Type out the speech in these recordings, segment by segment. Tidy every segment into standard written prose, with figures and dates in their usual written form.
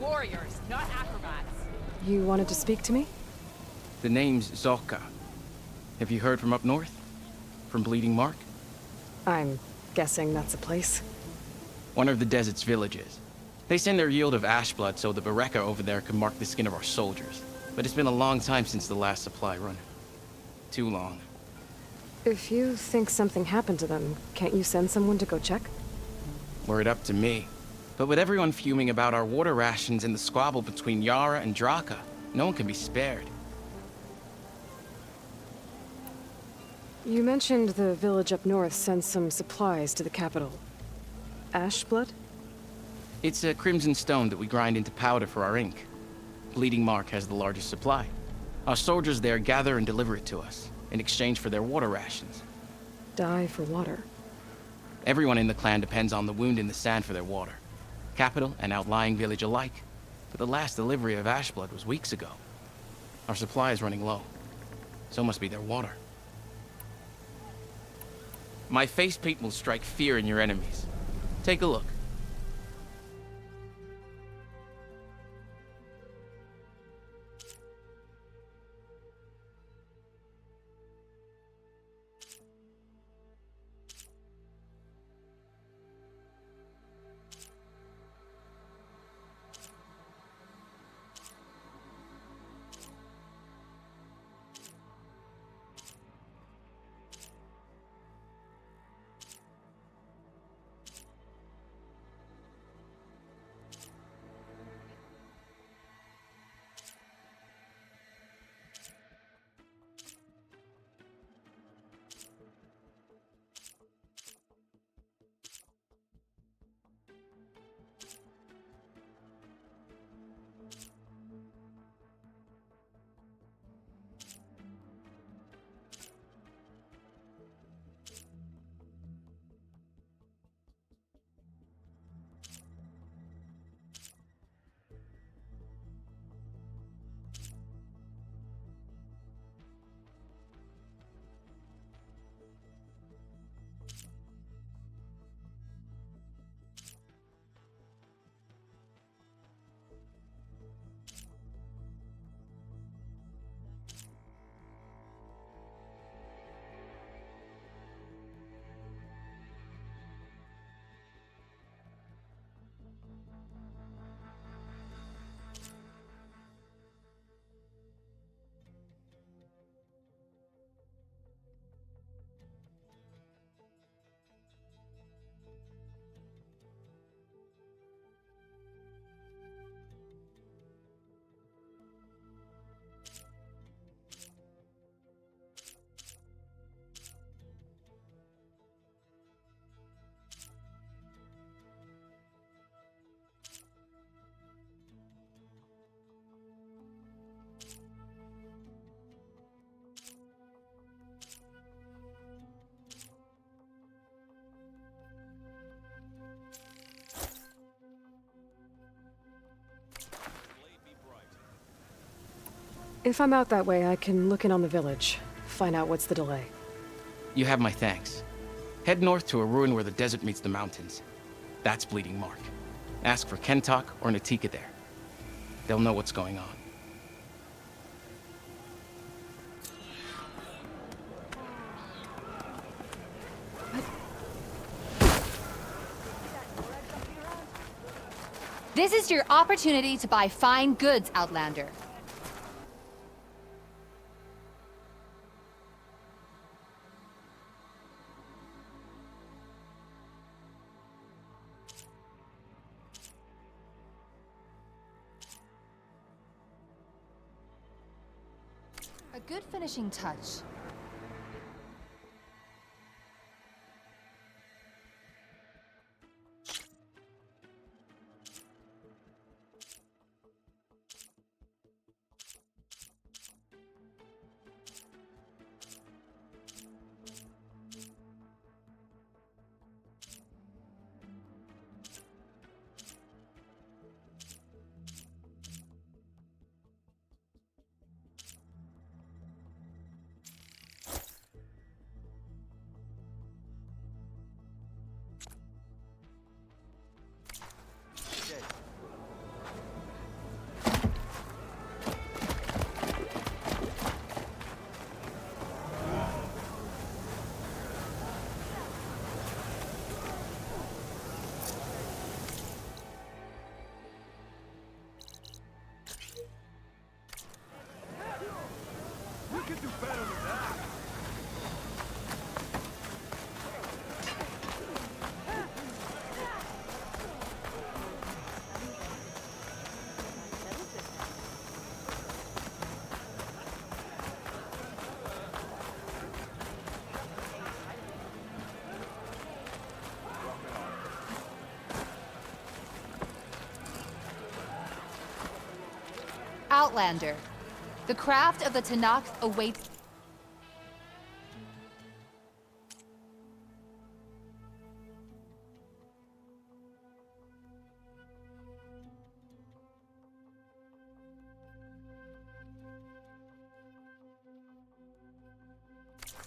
Warriors, not acrobats. You wanted to speak to me? The name's Zolka. Have you heard from up north? From Bleeding Mark? I'm guessing that's a place. One of the desert's villages. They send their yield of ash blood so the Bereka over there can mark the skin of our soldiers. But it's been a long time since the last supply run. Too long. If you think something happened to them, can't you send someone to go check? Were it up to me. But with everyone fuming about our water rations and the squabble between Yara and Draka, no one can be spared. You mentioned the village up north sends some supplies to the capital. Ash blood? It's a crimson stone that we grind into powder for our ink. Bleeding Mark has the largest supply. Our soldiers there gather and deliver it to us, in exchange for their water rations. Die for water. Everyone in the clan depends on the wound in the sand for their water. Capital and outlying village alike. But the last delivery of ash blood was weeks ago. Our supply is running low. So must be their water. My face paint will strike fear in your enemies. Take a look. If I'm out that way, I can look in on the village. Find out what's the delay. You have my thanks. Head north to a ruin where the desert meets the mountains. That's Bleeding Mark. Ask for Kentok or Natika there. They'll know what's going on. This is your opportunity to buy fine goods, Outlander. A good finishing touch. Outlander. The craft of the Tanakh awaits.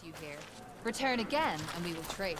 You here. Return again, and we will trade.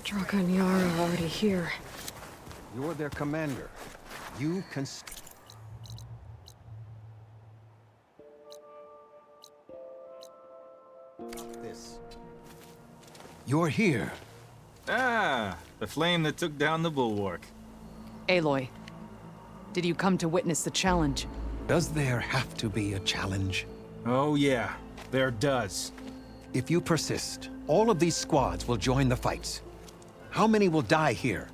Draka and Yara are already here. You're their commander. You can... This. You're here. Ah, the flame that took down the bulwark. Aloy, did you come to witness the challenge? Does there have to be a challenge? Oh yeah, there does. If you persist, all of these squads will join the fights. How many will die here?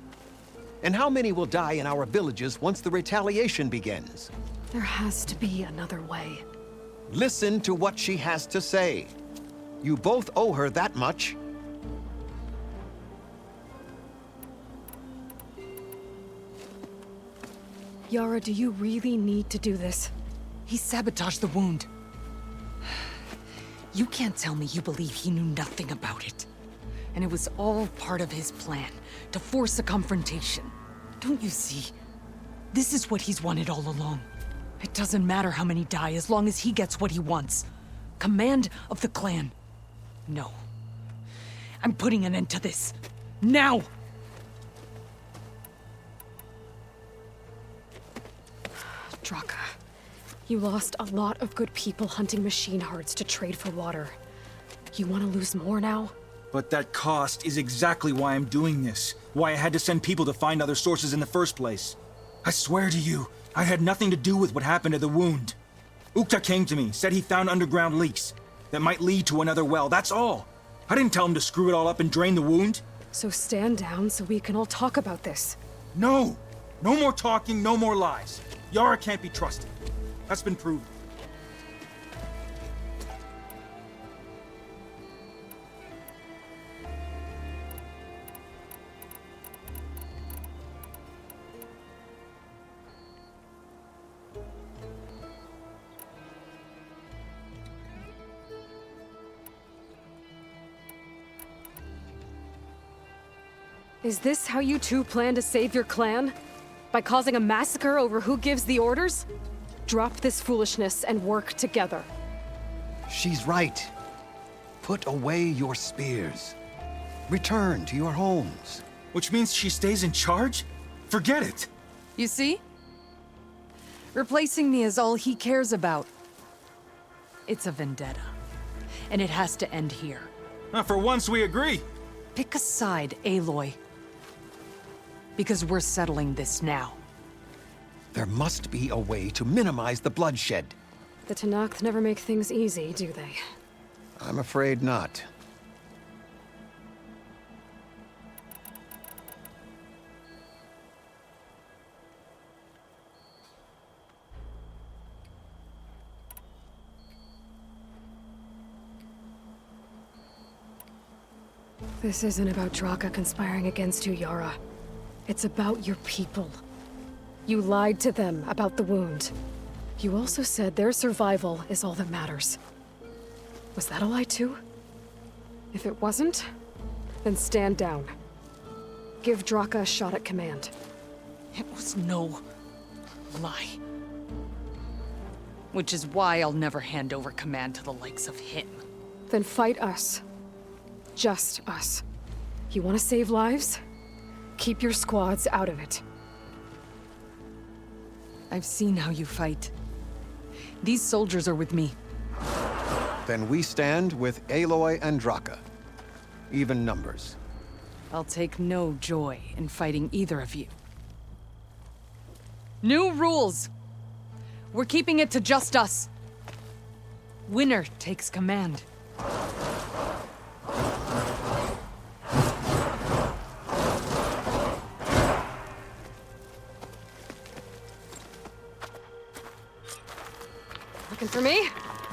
And how many will die in our villages once the retaliation begins? There has to be another way. Listen to what she has to say. You both owe her that much. Yara, do you really need to do this? He sabotaged the wound. You can't tell me you believe he knew nothing about it. And it was all part of his plan, to force a confrontation. Don't you see? This is what he's wanted all along. It doesn't matter how many die as long as he gets what he wants. Command of the clan. No. I'm putting an end to this. Now! Draka, you lost a lot of good people hunting machine hearts to trade for water. You want to lose more now? But that cost is exactly why I'm doing this. Why I had to send people to find other sources in the first place. I swear to you, I had nothing to do with what happened to the wound. Ukta came to me, said he found underground leaks that might lead to another well, that's all. I didn't tell him to screw it all up and drain the wound. So stand down so we can all talk about this. No! No more talking, no more lies. Yara can't be trusted. That's been proven. Is this how you two plan to save your clan? By causing a massacre over who gives the orders? Drop this foolishness and work together. She's right. Put away your spears. Return to your homes. Which means she stays in charge? Forget it! You see? Replacing me is all he cares about. It's a vendetta. And it has to end here. For once we agree. Pick a side, Aloy. Because we're settling this now. There must be a way to minimize the bloodshed. The Tenakth never make things easy, do they? I'm afraid not. This isn't about Draka conspiring against you, Yara. It's about your people. You lied to them about the wound. You also said their survival is all that matters. Was that a lie too? If it wasn't, then stand down. Give Draka a shot at command. It was no lie. Which is why I'll never hand over command to the likes of him. Then fight us. Just us. You want to save lives? Keep your squads out of it. I've seen how you fight. These soldiers are with me. Then we stand with Aloy and Draka. Even numbers. I'll take no joy in fighting either of you. New rules! We're keeping it to just us. Winner takes command. Looking for me?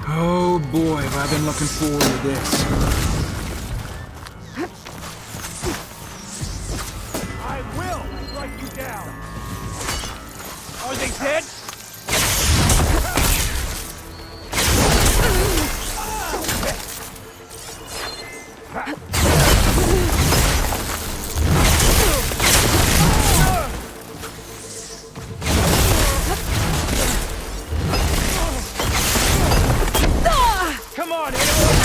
Oh boy, have I been looking forward to this. I will strike you down. Are they dead? Come on, Aloy!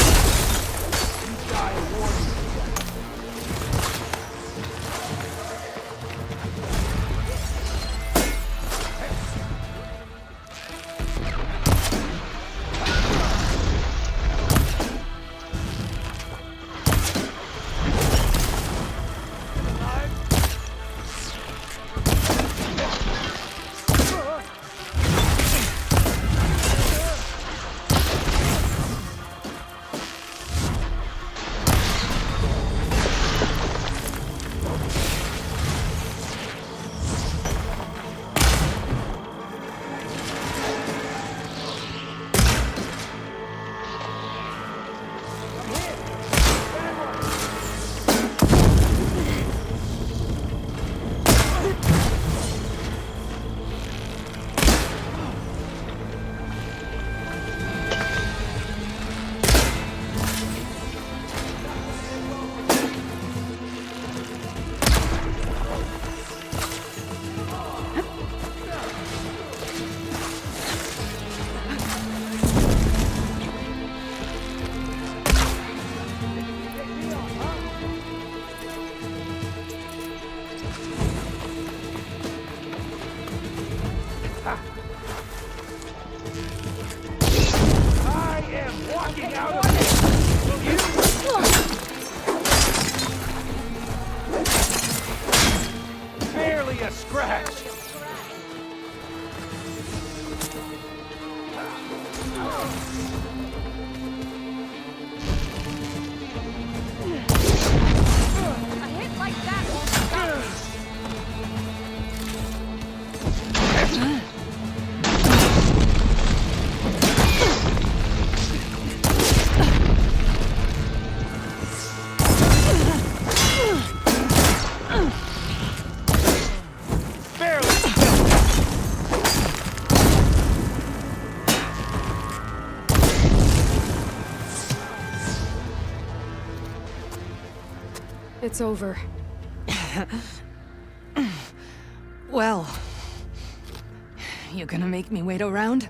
It's over. Well, you gonna make me wait around?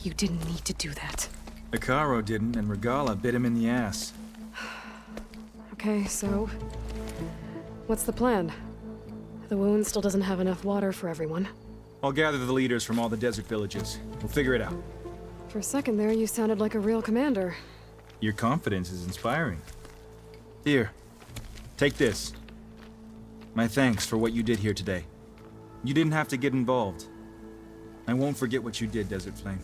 You didn't need to do that. Icaro didn't, and Regala bit him in the ass. Okay, so... what's the plan? The wound still doesn't have enough water for everyone. I'll gather the leaders from all the desert villages. We'll figure it out. For a second there, you sounded like a real commander. Your confidence is inspiring. Here, take this. My thanks for what you did here today. You didn't have to get involved. I won't forget what you did, Desert Flame.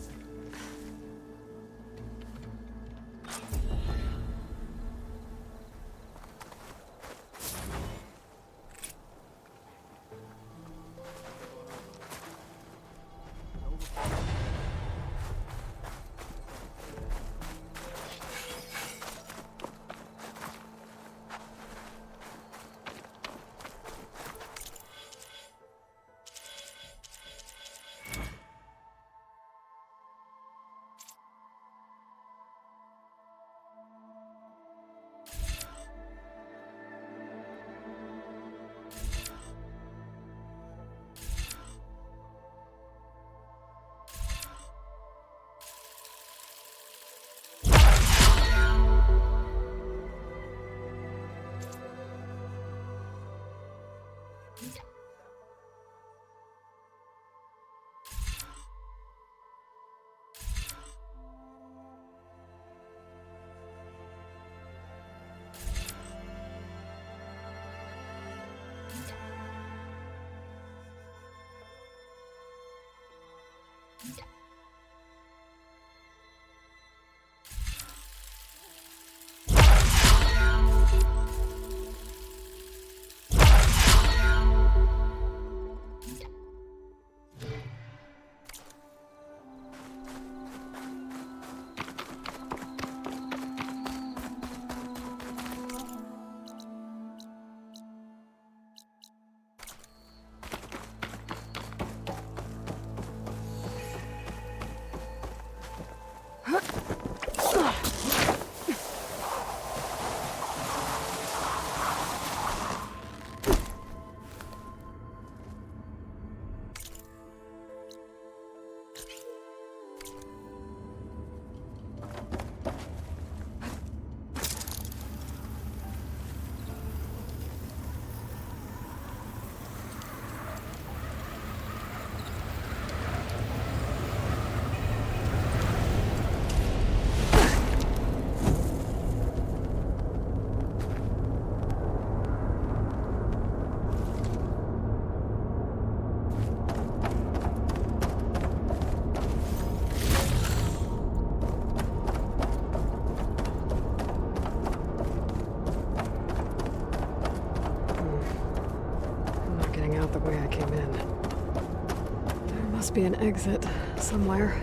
The way I came in. There must be an exit somewhere.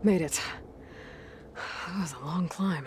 Made it. That was a long climb.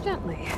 Gently.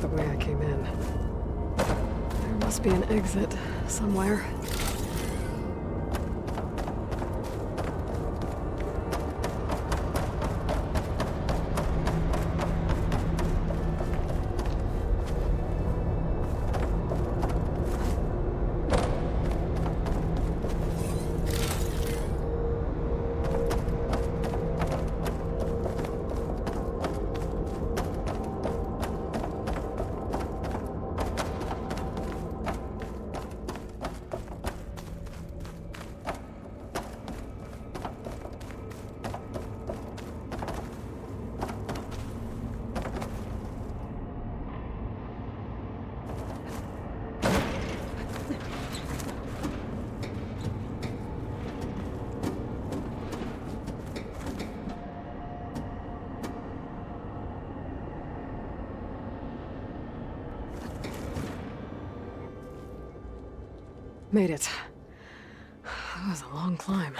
The way I came in. There must be an exit somewhere. Made it. That was a long climb.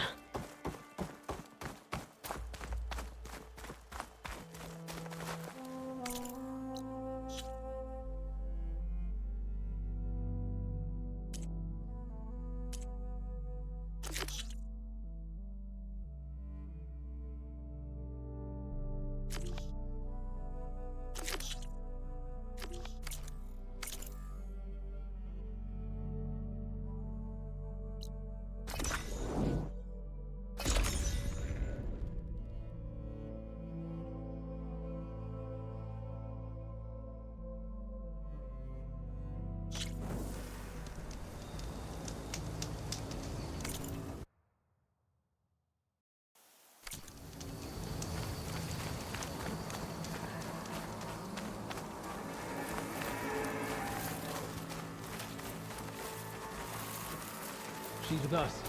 She's with us.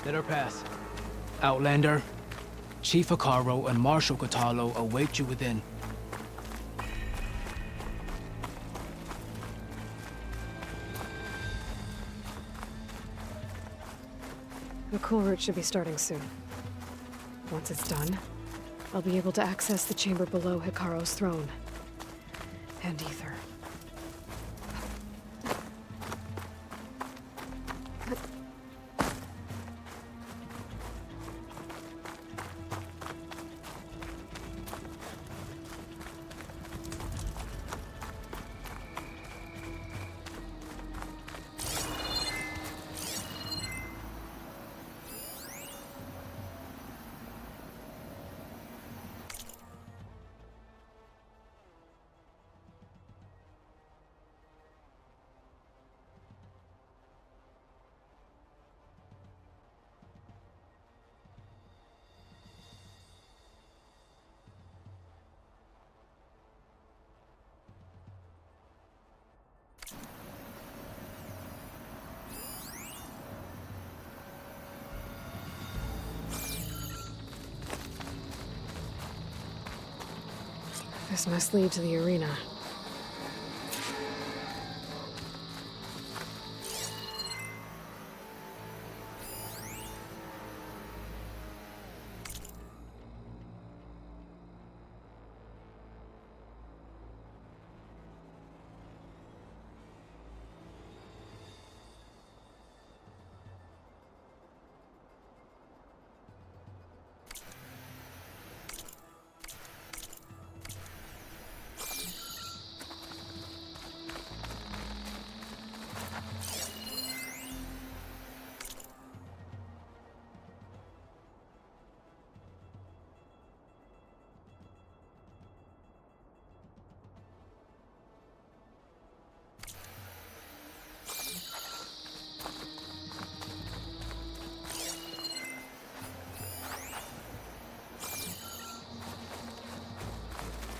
Let her pass. Outlander, Chief Hikaru and Marshal Katalo await you within. The cool route should be starting soon. Once it's done, I'll be able to access the chamber below Hikaru's throne. And Ether. This must lead to the arena.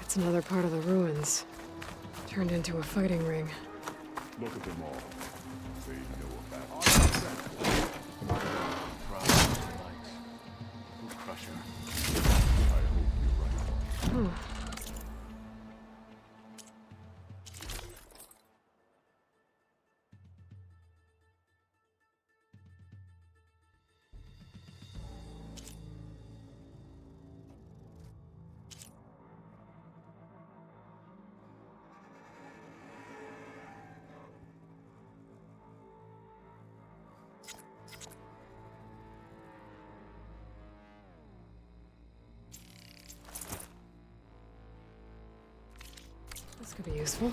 It's another part of the ruins, turned into a fighting ring. Look at them all. They know about Crusher. I hope you're right. This could be useful.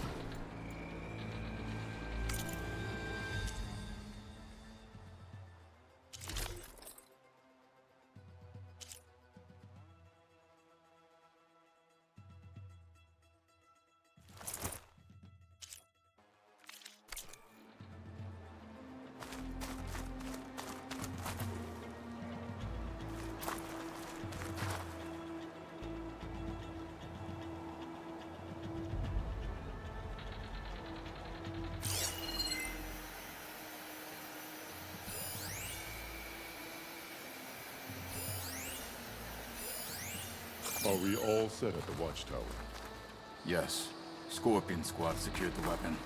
Are we all set at the watchtower? Yes. Scorpion Squad secured the weapon.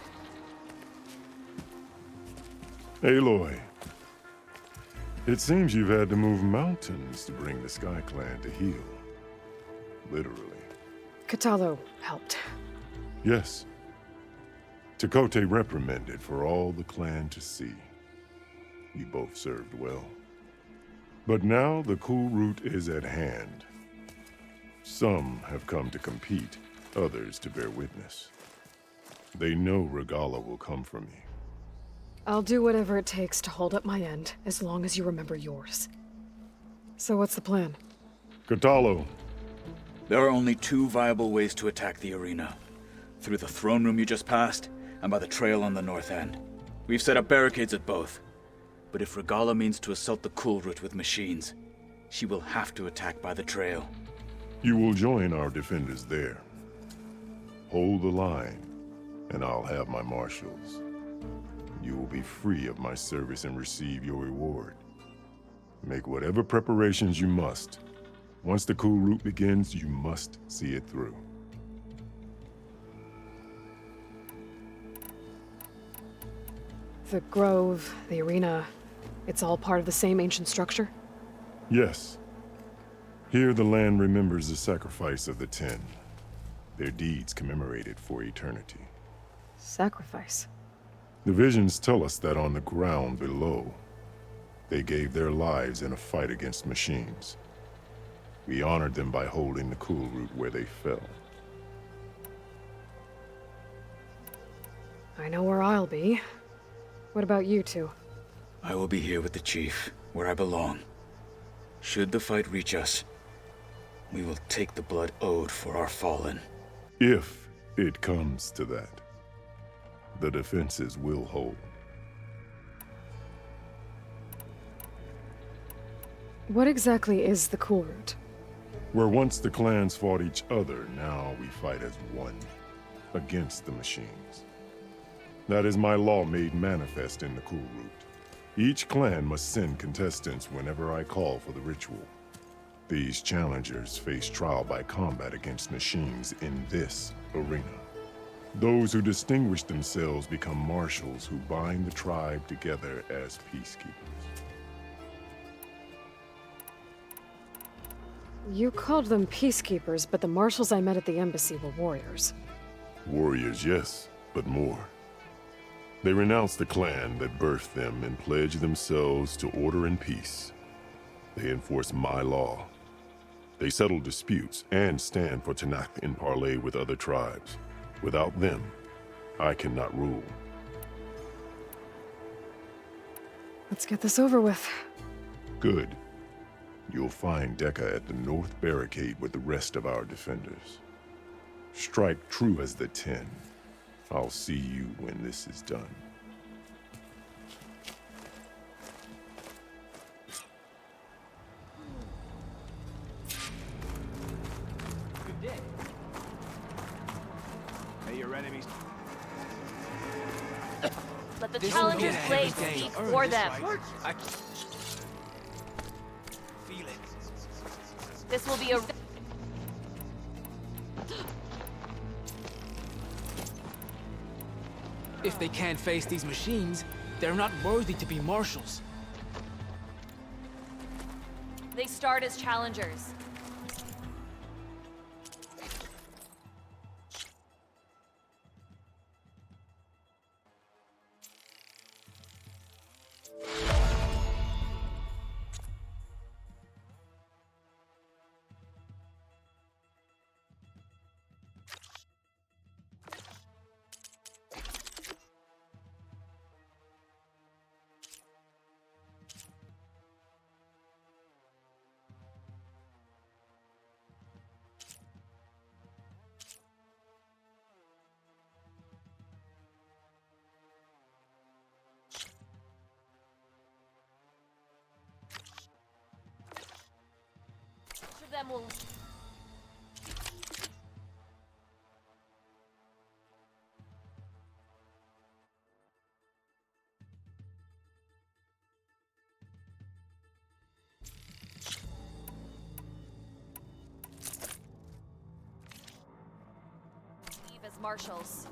Aloy, it seems you've had to move mountains to bring the Sky Clan to heel. Literally. Katalo helped. Yes. Tekote reprimanded for all the clan to see. You both served well. But now the cool route is at hand. Some have come to compete, others to bear witness. They know Regala will come for me. I'll do whatever it takes to hold up my end, as long as you remember yours. So what's the plan? Katalo. There are only two viable ways to attack the arena. Through the throne room you just passed, and by the trail on the north end. We've set up barricades at both. But if Regala means to assault the cool route with machines, she will have to attack by the trail. You will join our defenders there. Hold the line, and I'll have my marshals. you will be free of my service and receive your reward. Make whatever preparations you must. Once the cool route begins, you must see it through. The grove, the arena, it's all part of the same ancient structure? Yes. Here the land remembers the sacrifice of the 10. Their deeds commemorated for eternity. Sacrifice? The visions tell us that on the ground below, they gave their lives in a fight against machines. We honored them by holding the cool route where they fell. I know where I'll be. What about you two? I will be here with the chief, where I belong. Should the fight reach us, we will take the blood owed for our fallen. If it comes to that, the defenses will hold. What exactly is the cool route? Where once the clans fought each other, now we fight as one, against the machines. That is my law made manifest in the cool route. Each clan must send contestants whenever I call for the ritual. These challengers face trial by combat against machines in this arena. Those who distinguish themselves become marshals who bind the tribe together as peacekeepers. You called them peacekeepers, but the marshals I met at the embassy were warriors. Warriors, yes, but more. They renounce the clan that birthed them and pledge themselves to order and peace. They enforce my law. They settle disputes and stand for Tanakh in parley with other tribes. Without them, I cannot rule. Let's get this over with. Good. You'll find Dekka at the north barricade with the rest of our defenders. Strike true as the 10. I'll see you when this is done. Good day. Hey, your enemies. Let the This challengers' will be a blades heavy day. speak Earn for this them. right. I feel it. This will be a... If they can't face these machines, they're not worthy to be marshals. They start as challengers. Each of them will... leave as marshals.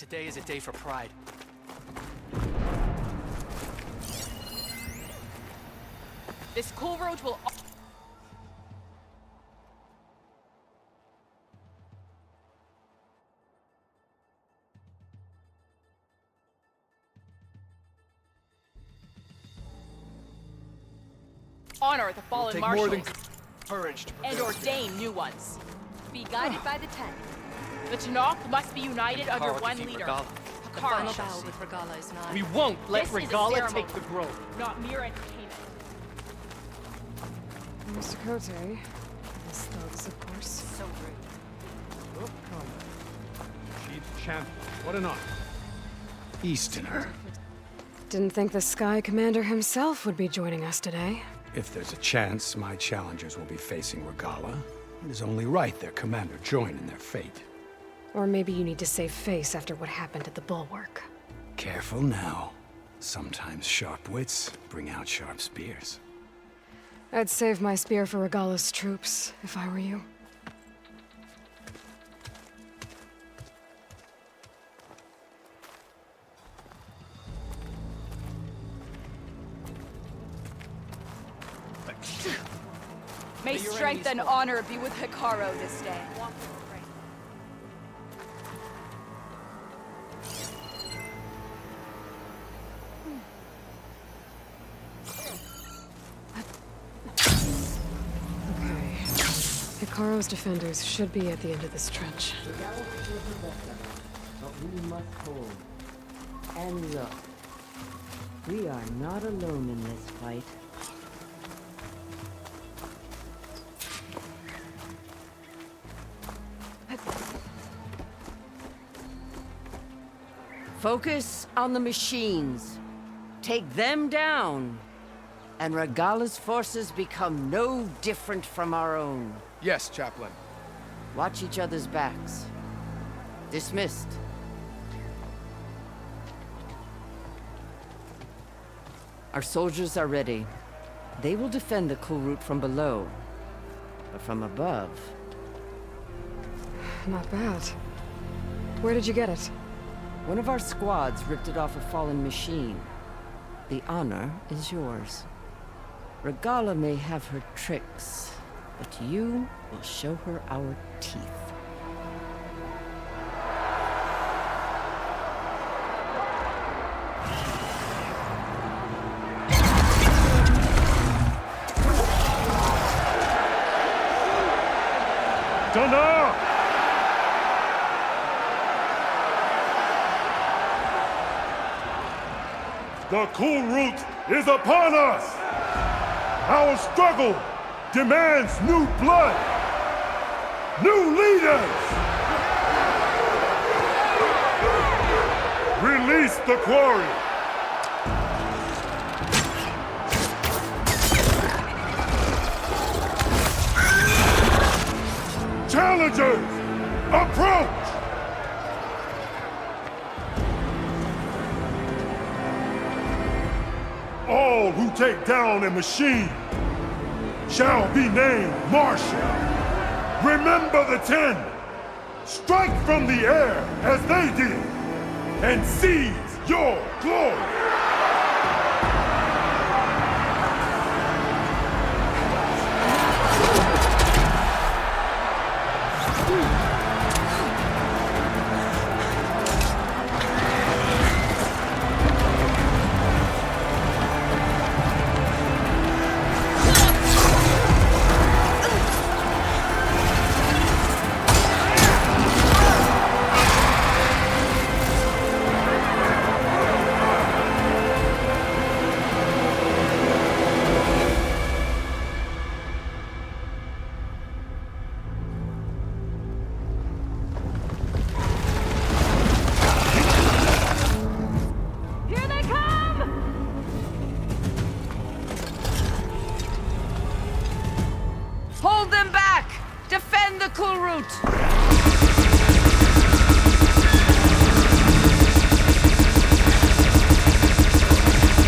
Today is a day for pride. This cool road will... honor the fallen Take marshals more than courage to and ordain new ones. Be guided by the Ten. The Tanakh must be united under Kara one defeat leader. Regala. The Kara final shall battle see. with Regala is nigh. We won't let This is a Regala ceremony. take the grove. Not mere entertainment. Mr. Cote, his thugs, of course. So rude. Oh, combat. Chief champion. What an honor. Easterner. Didn't think the Sky Commander himself would be joining us today. If there's a chance my challengers will be facing Regala, it is only right their commander join in their fate. Or maybe you need to save face after what happened at the Bulwark. Careful now. Sometimes sharp wits bring out sharp spears. I'd save my spear for Regala's troops, if I were you. May strength and honor be with Hikaru this day. Okay. Hikaru's defenders should be at the end of this trench. But we must hold. And look, we are not alone in this fight. Focus on the machines. Take them down. And Regala's forces become no different from our own. Yes, Chaplain. Watch each other's backs. Dismissed. Our soldiers are ready. They will defend the cool route from below. But from above... Not bad. Where did you get it? One of our squads ripped it off a fallen machine. The honor is yours. Regala may have her tricks, but you will show her our teeth. Dana! The cool route is upon us! Our struggle demands new blood! New leaders! Release the quarry! Challengers, approach! All who take down a machine shall be named Marshal. Remember the 10. Strike from the air as they did, and seize your glory. Hold them back! Defend the cool route!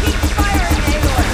Keep firing, Aloy!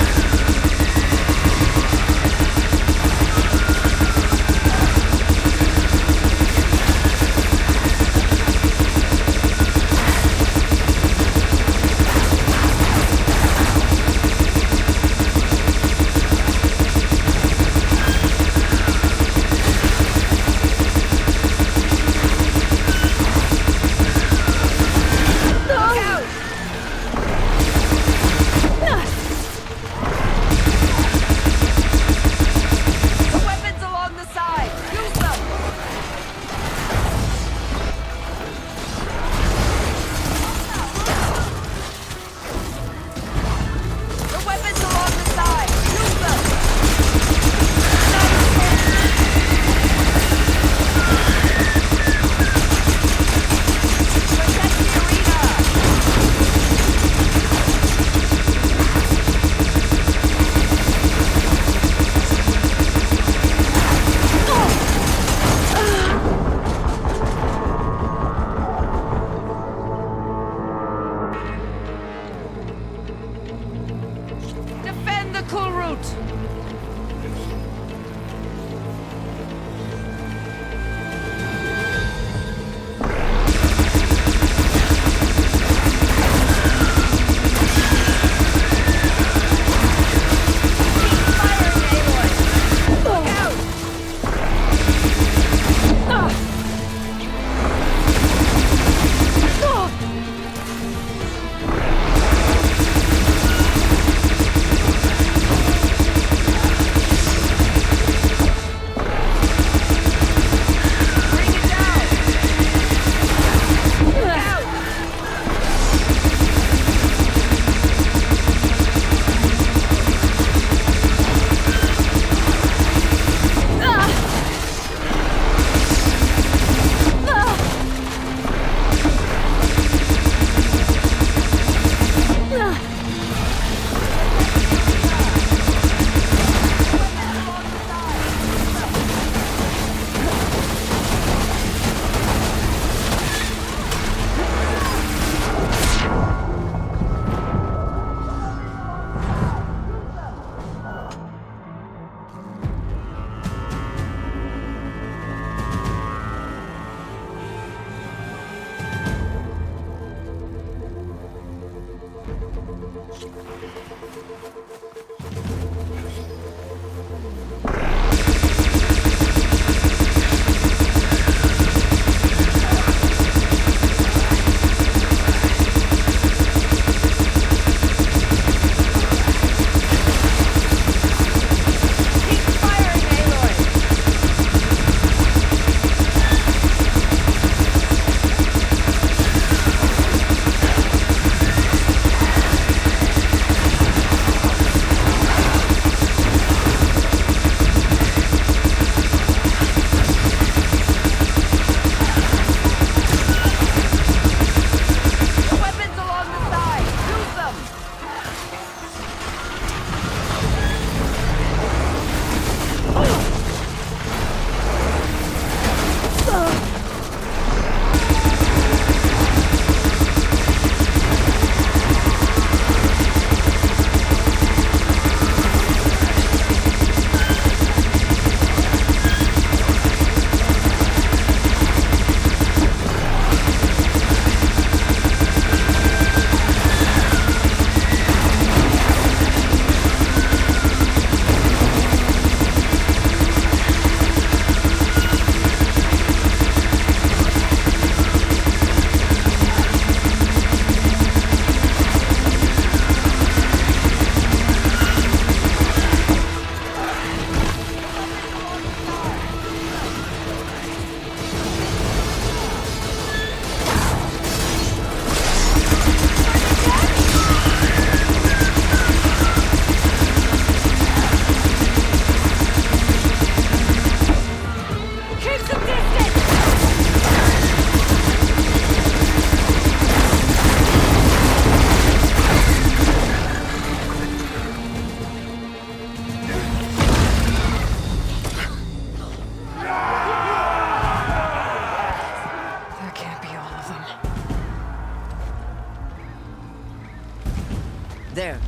there?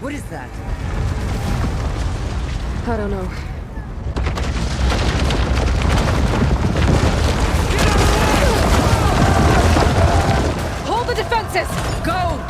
What is that? I don't know. Hold the defenses! Go!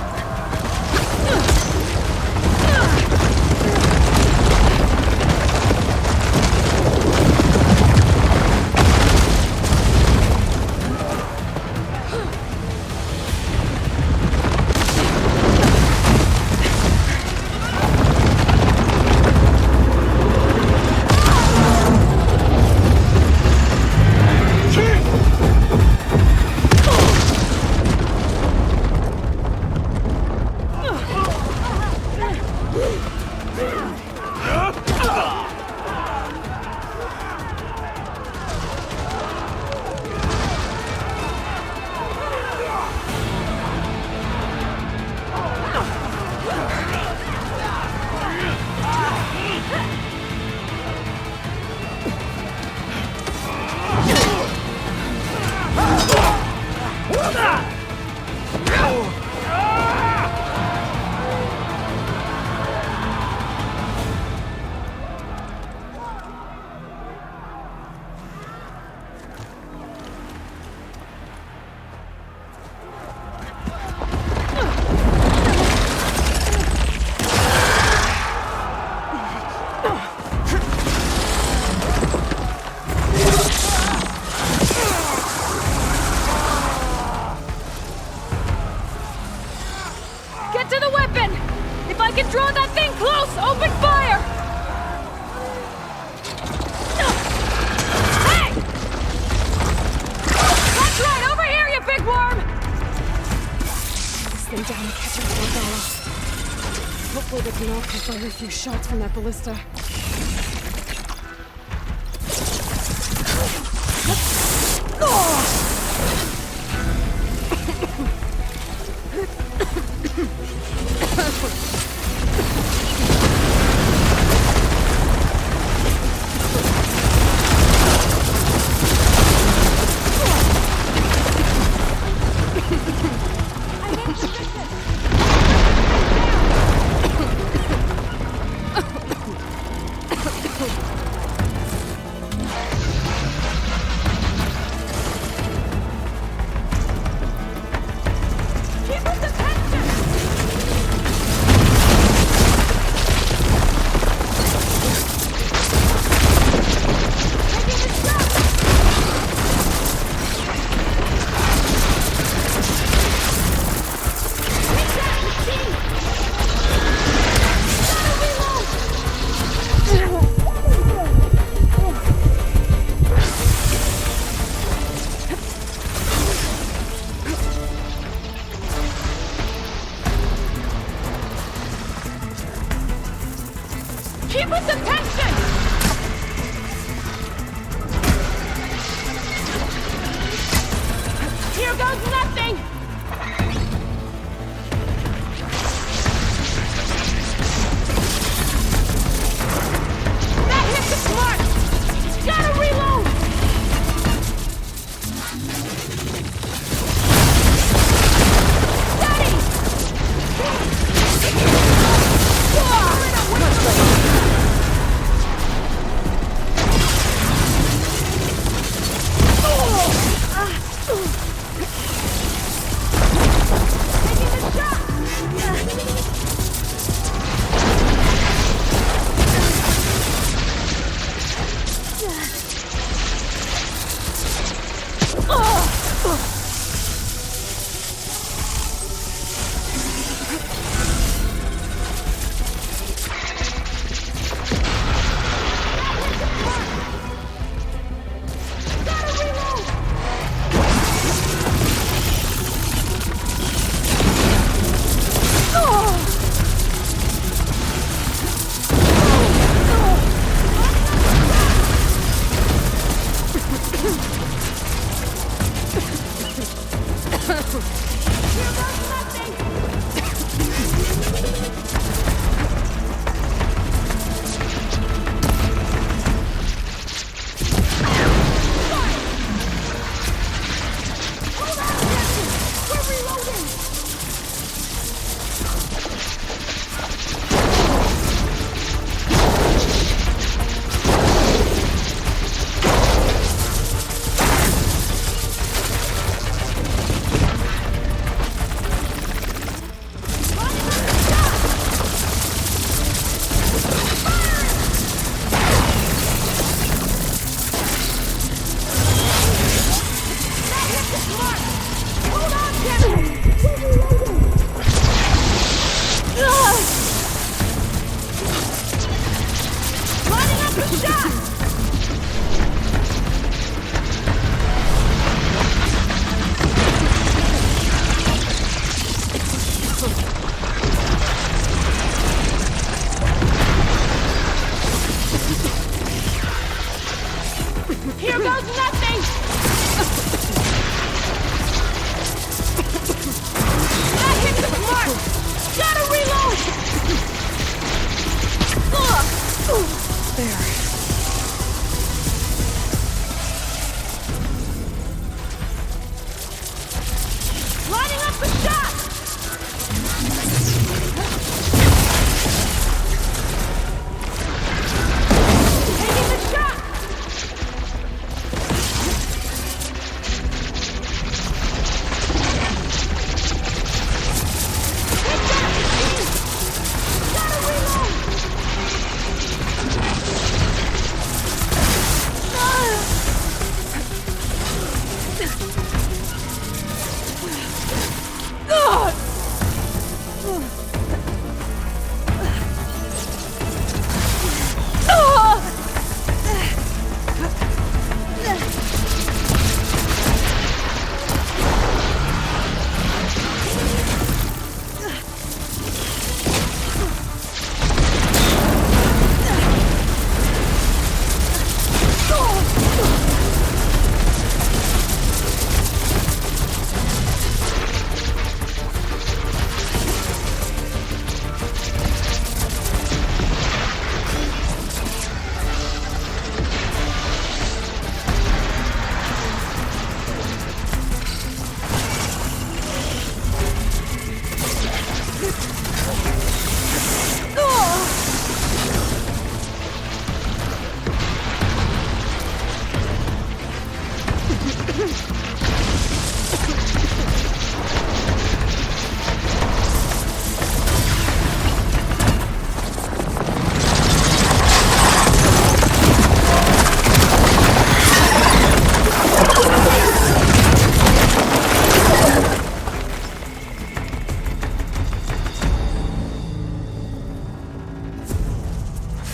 Get to the weapon! If I can draw that thing close, open fire! Hey! That's right, over here, you big worm! Stay down and catch up with Regala. Hopefully they can all fire a few shots from that ballista. Nothing! That hit the mark! Gotta reload! There. Lining up the shot! Taking the shot! Gotta reload!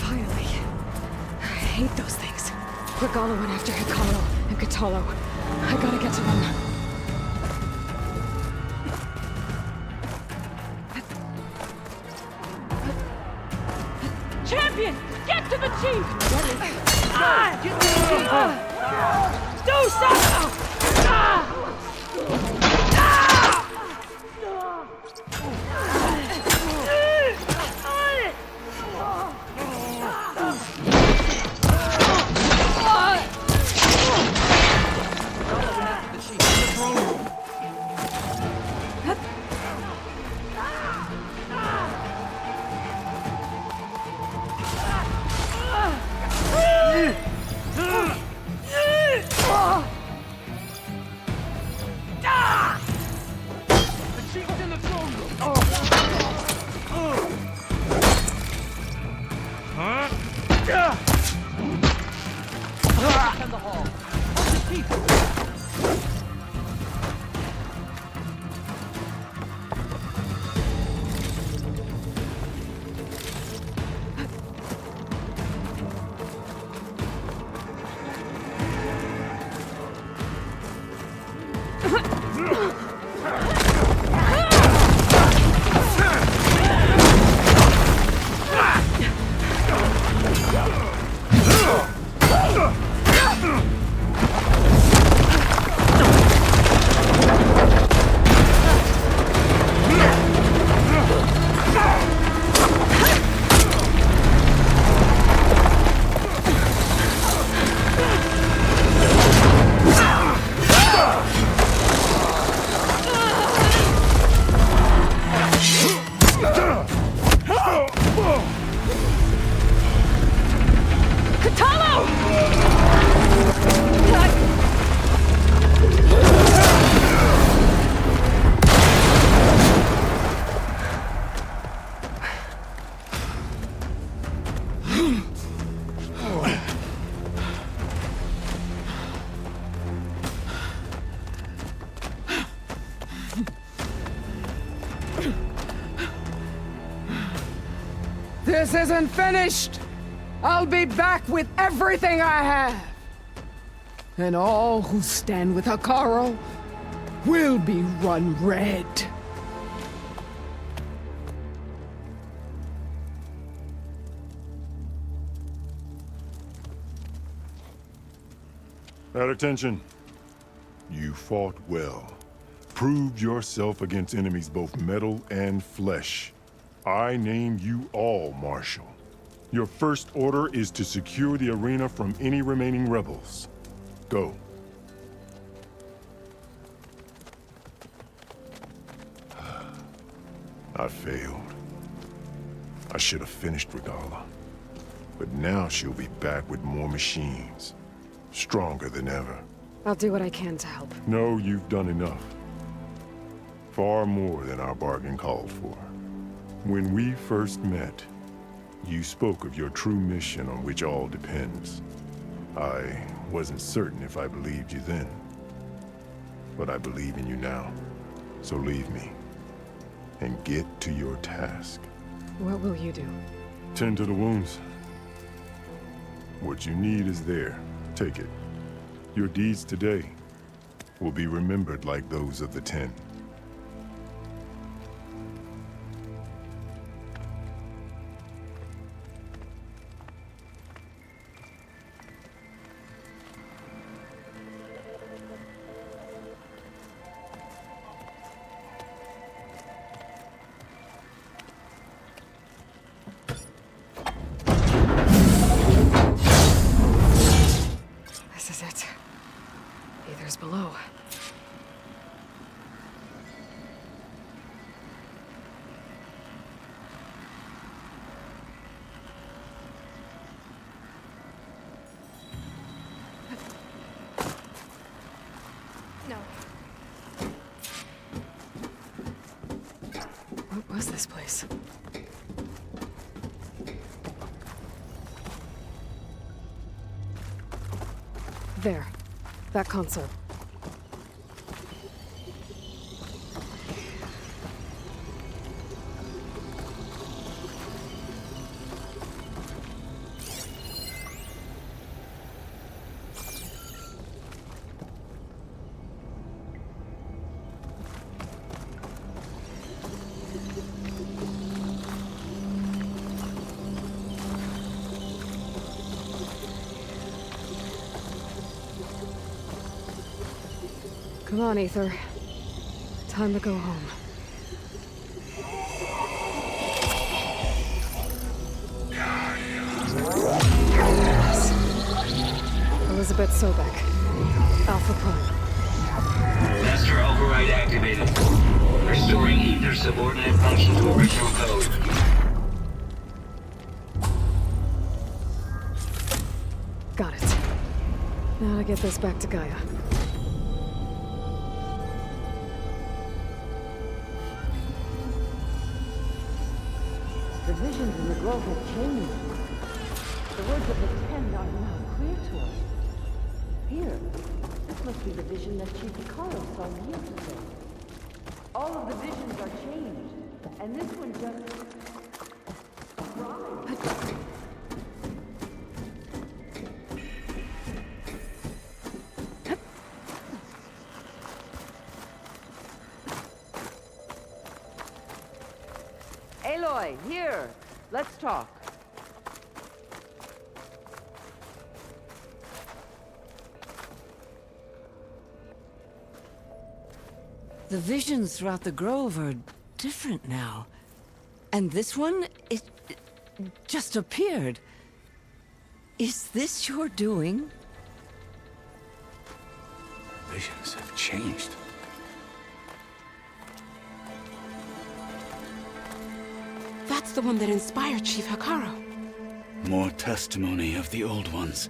Finally. I hate those things. Regala went after Hikaru and Katalo. I gotta get to them. Champion! Get to the chief! Get to the chief! Do something! This isn't finished! I'll be back with everything I have! And all who stand with Hikaru will be run red. At attention. You fought well. Proved yourself against enemies both metal and flesh. I name you all Marshal. Your first order is to secure the arena from any remaining rebels. Go. I failed. I should have finished Regala. But now she'll be back with more machines. Stronger than ever. I'll do what I can to help. No, you've done enough. Far more than our bargain called for. When we first met, you spoke of your true mission on which all depends. I wasn't certain if I believed you then. But I believe in you now. So leave me. And get to your task. What will you do? Tend to the wounds. What you need is there. Take it. Your deeds today will be remembered like those of the 10. This is it. Aether's below. No. What was this place? There. That console. Come on, Aether. Time to go home. Elizabeth Sobek. Alpha Prime. Master override activated. Restoring Aether's subordinate function to original code. Got it. Now to get this back to Gaia. The visions in the grove have changed. The words of the 10 are now clear to us. Here, this must be the vision that Chief Icaro saw years ago. All of the visions are changed, and this one just... arrived. Aloy, here. Let's talk. The visions throughout the grove are different now. And this one, it just appeared. Is this your doing? Visions have changed. That's the one that inspired Chief Icaro. More testimony of the old ones.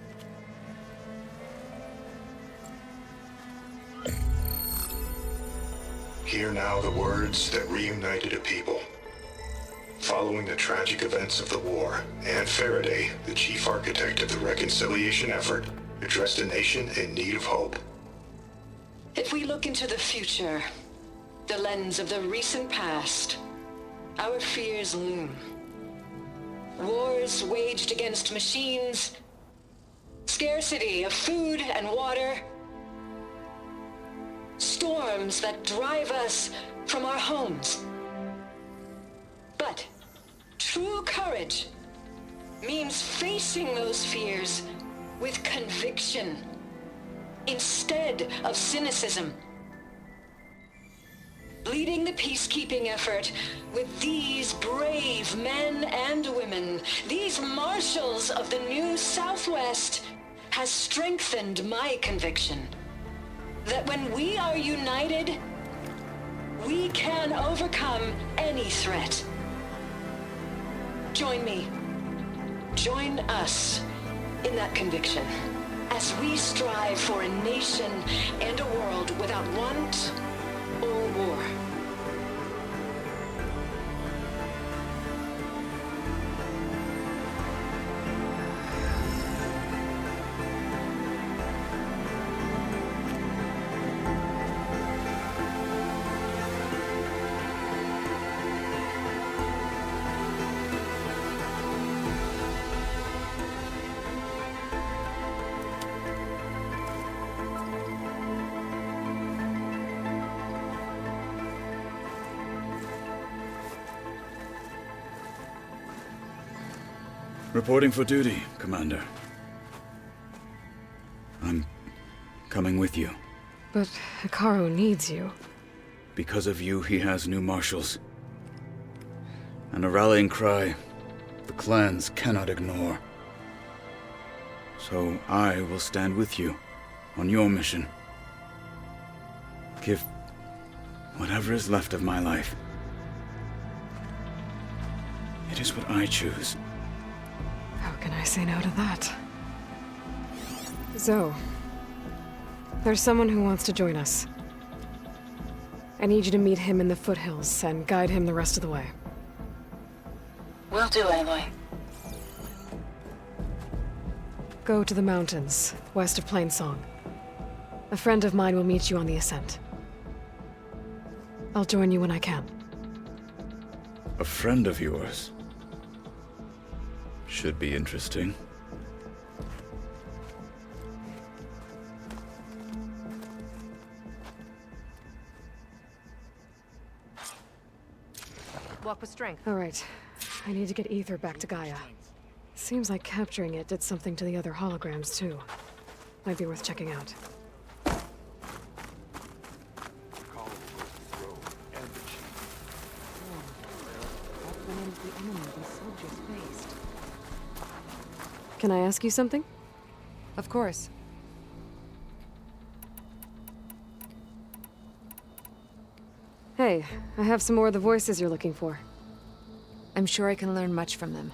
Hear now the words that reunited a people. Following the tragic events of the war, Anne Faraday, the chief architect of the reconciliation effort, addressed a nation in need of hope. If we look into the future, the lens of the recent past, our fears loom. Wars waged against machines, scarcity of food and water, storms that drive us from our homes. But true courage means facing those fears with conviction, instead of cynicism. Leading the peacekeeping effort with these brave men and women, these marshals of the new Southwest, has strengthened my conviction that when we are united, we can overcome any threat. Join me. Join us in that conviction as we strive for a nation and a world without want or war. Reporting for duty, Commander. I'm coming with you. But Hikaru needs you. Because of you, he has new marshals. And a rallying cry the clans cannot ignore. So I will stand with you on your mission. Give whatever is left of my life. It is what I choose. How can I say no to that? Zoe, there's someone who wants to join us. I need you to meet him in the foothills and guide him the rest of the way. Will do, Aloy. Go to the mountains, west of Plainsong. A friend of mine will meet you on the ascent. I'll join you when I can. A friend of yours? Should be interesting. Walk with strength. All right. I need to get Ether back to Gaia. Seems like capturing it did something to the other holograms, too. Might be worth checking out. Can I ask you something? Of course. Hey, I have some more of the voices you're looking for. I'm sure I can learn much from them.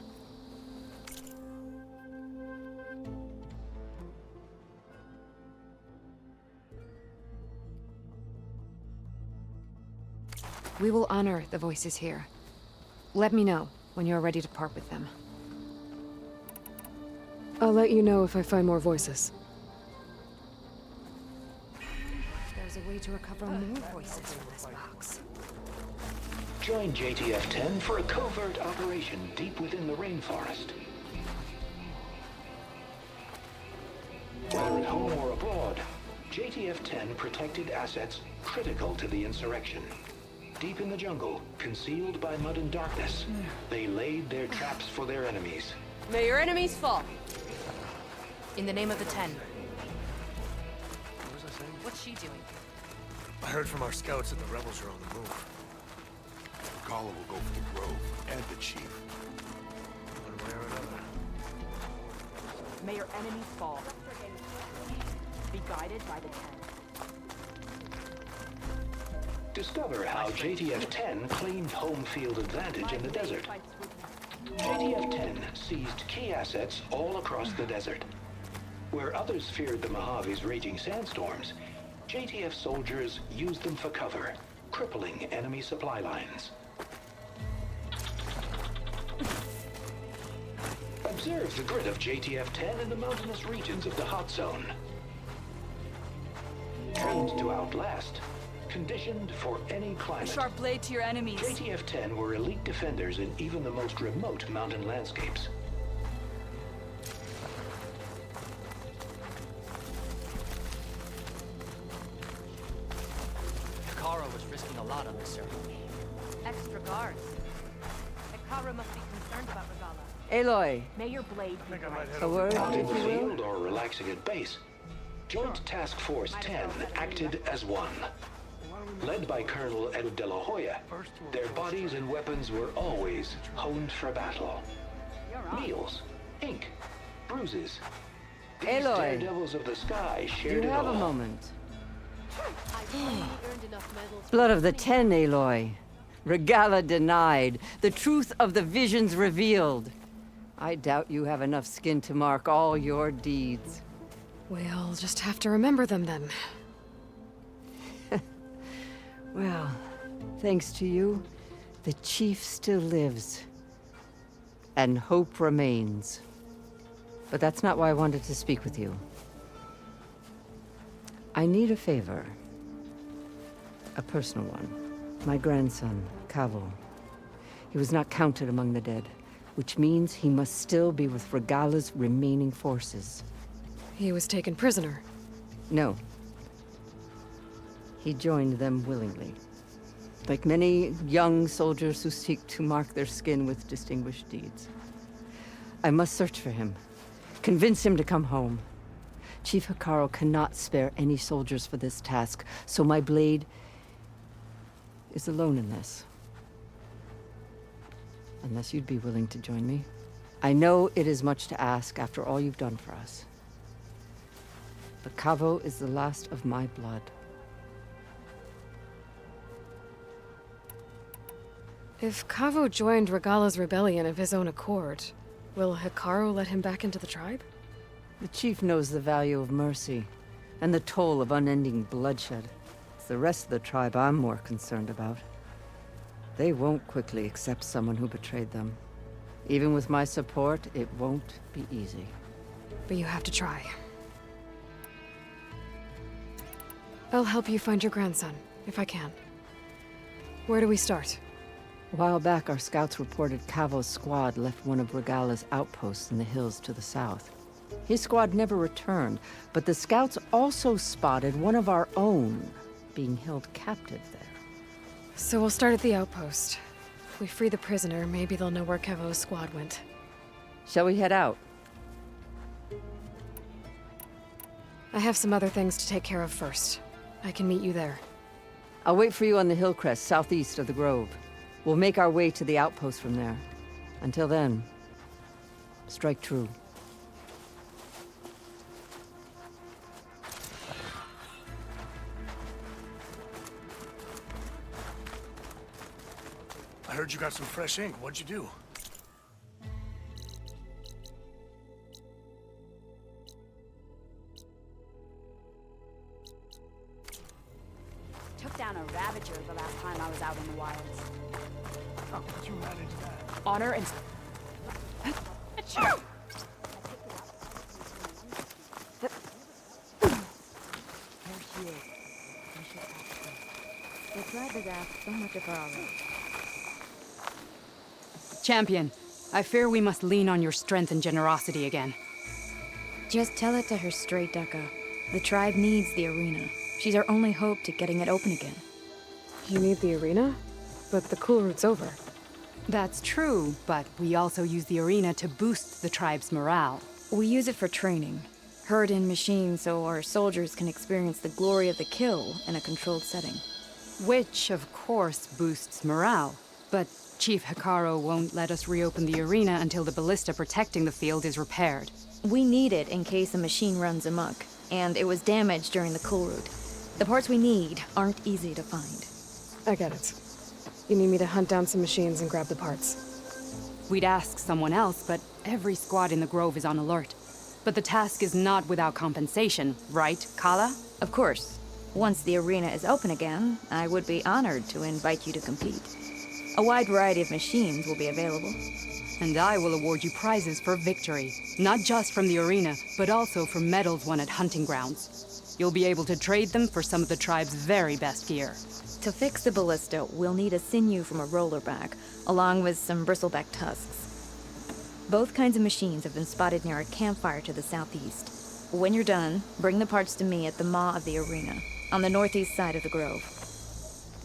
We will honor the voices here. Let me know when you're ready to part with them. I'll let you know if I find more voices. There's a way to recover more voices from this box. Join JTF-10 for a covert operation deep within the rainforest. Whether at home or abroad, JTF-10 protected assets critical to the insurrection. Deep in the jungle, concealed by mud and darkness, they laid their traps for their enemies. May your enemies fall. In the name of the 10. What was I saying? What's she doing? I heard from our scouts that the rebels are on the move. Kala will go for the Grove and the Chief. One way or another. May your enemies fall. Be guided by the 10. Discover how JTF-10 claimed home field advantage in the desert. JTF-10 seized key assets all across the desert. Where others feared the Mojave's raging sandstorms, JTF soldiers used them for cover, crippling enemy supply lines. Observe the grit of JTF-10 in the mountainous regions of the Hot Zone. Trained to outlast, conditioned for any climate. A sharp blade to your enemies. JTF-10 were elite defenders in even the most remote mountain landscapes. Hikaru was risking a lot on this ceremony. Extra guards. Hikaru must be concerned about Regala. Aloy. May your blade be bright. A word, Out in if the you will? field or relaxing at base, Joint Task Force 10 acted as one. Led by Colonel Ed de la Hoya, their bodies and weapons were always honed for battle. Meals, ink, bruises. These Aloy, daredevils of the sky do shared you it have all. a moment? Blood of the Ten, Aloy. Regala denied. The truth of the visions revealed. I doubt you have enough skin to mark all your deeds. We'll just have to remember them then. Well, thanks to you, the Chief still lives. And hope remains. But that's not why I wanted to speak with you. I need a favor. A personal one. My grandson, Kavo. He was not counted among the dead, which means he must still be with Regala's remaining forces. He was taken prisoner. No. He joined them willingly. Like many young soldiers who seek to mark their skin with distinguished deeds. I must search for him. Convince him to come home. Chief Hekarro cannot spare any soldiers for this task, so my blade is alone in this. Unless you'd be willing to join me. I know it is much to ask after all you've done for us. But Kavo is the last of my blood. If Kavo joined Regala's rebellion of his own accord, will Hekarro let him back into the tribe? The chief knows the value of mercy, and the toll of unending bloodshed. It's the rest of the tribe I'm more concerned about. They won't quickly accept someone who betrayed them. Even with my support, it won't be easy. But you have to try. I'll help you find your grandson, if I can. Where do we start? A while back, our scouts reported Kavo's squad left one of Regala's outposts in the hills to the south. His squad never returned, but the scouts also spotted one of our own being held captive there. So we'll start at the outpost. If we free the prisoner, maybe they'll know where Kavo's squad went. Shall we head out? I have some other things to take care of first. I can meet you there. I'll wait for you on the hill crest southeast of the grove. We'll make our way to the outpost from there. Until then, strike true. I heard you got some fresh ink. What'd you do? Took down a Ravager the last time I was out in the wilds. How could you manage that? Honor and... Champion, I fear we must lean on your strength and generosity again. Just tell it to her straight, Ducka. The tribe needs the arena. She's our only hope to getting it open again. You need the arena? But the cool route's over. That's true, but we also use the arena to boost the tribe's morale. We use it for training. Herd in machines so our soldiers can experience the glory of the kill in a controlled setting. Which, of course, boosts morale. But Chief Hekarro won't let us reopen the arena until the ballista protecting the field is repaired. We need it in case a machine runs amok, and it was damaged during the cool route. The parts we need aren't easy to find. I get it. You need me to hunt down some machines and grab the parts. We'd ask someone else, but every squad in the Grove is on alert. But the task is not without compensation, right, Kala? Of course. Once the arena is open again, I would be honored to invite you to compete. A wide variety of machines will be available. And I will award you prizes for victory. Not just from the arena, but also for medals won at hunting grounds. You'll be able to trade them for some of the tribe's very best gear. To fix the ballista, we'll need a sinew from a rollerback, along with some bristleback tusks. Both kinds of machines have been spotted near a campfire to the southeast. When you're done, bring the parts to me at the maw of the arena, on the northeast side of the grove.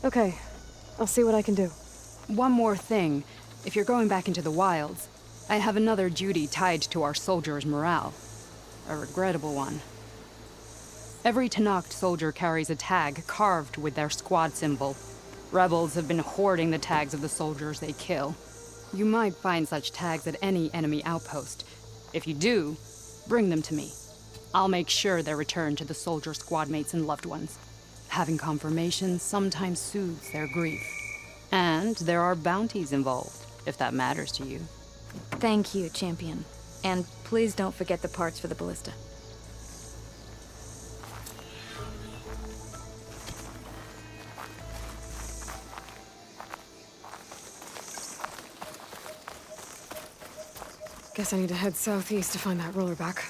Okay, I'll see what I can do. One more thing. If you're going back into the wilds, I have another duty tied to our soldiers' morale. A regrettable one. Every Tenakth soldier carries a tag carved with their squad symbol. Rebels have been hoarding the tags of the soldiers they kill. You might find such tags at any enemy outpost. If you do, bring them to me. I'll make sure they're returned to the soldier squad mates and loved ones. Having confirmation sometimes soothes their grief. And there are bounties involved, if that matters to you. Thank you, Champion. And please don't forget the parts for the ballista. Guess I need to head southeast to find that roller back.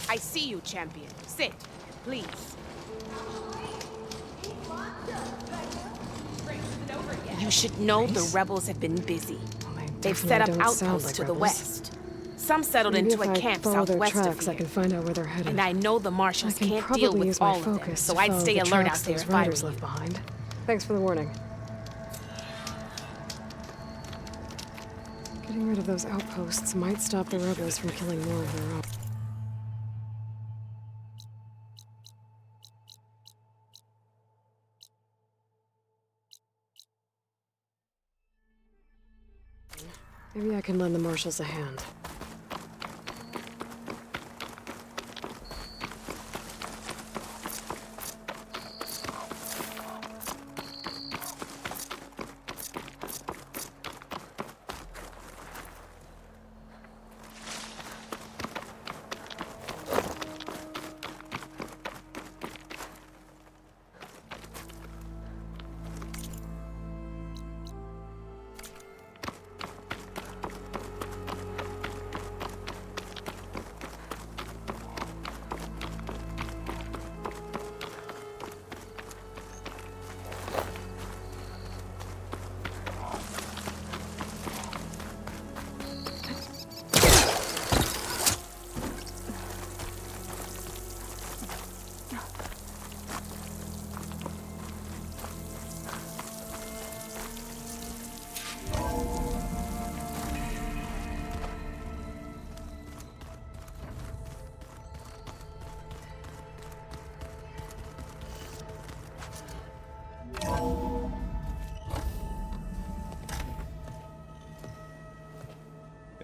I see you, Champion. Sit, please. You should know the rebels have been busy. They've set up outposts to the west. Some settled into a camp southwest of here. I can find out where they're headed. And I know the marshals can't deal with all of them, so I'd stay alert out there if I were you. Left behind. Thanks for the warning. Getting rid of those outposts might stop the rebels from killing more of their own. Maybe I can lend the marshals a hand.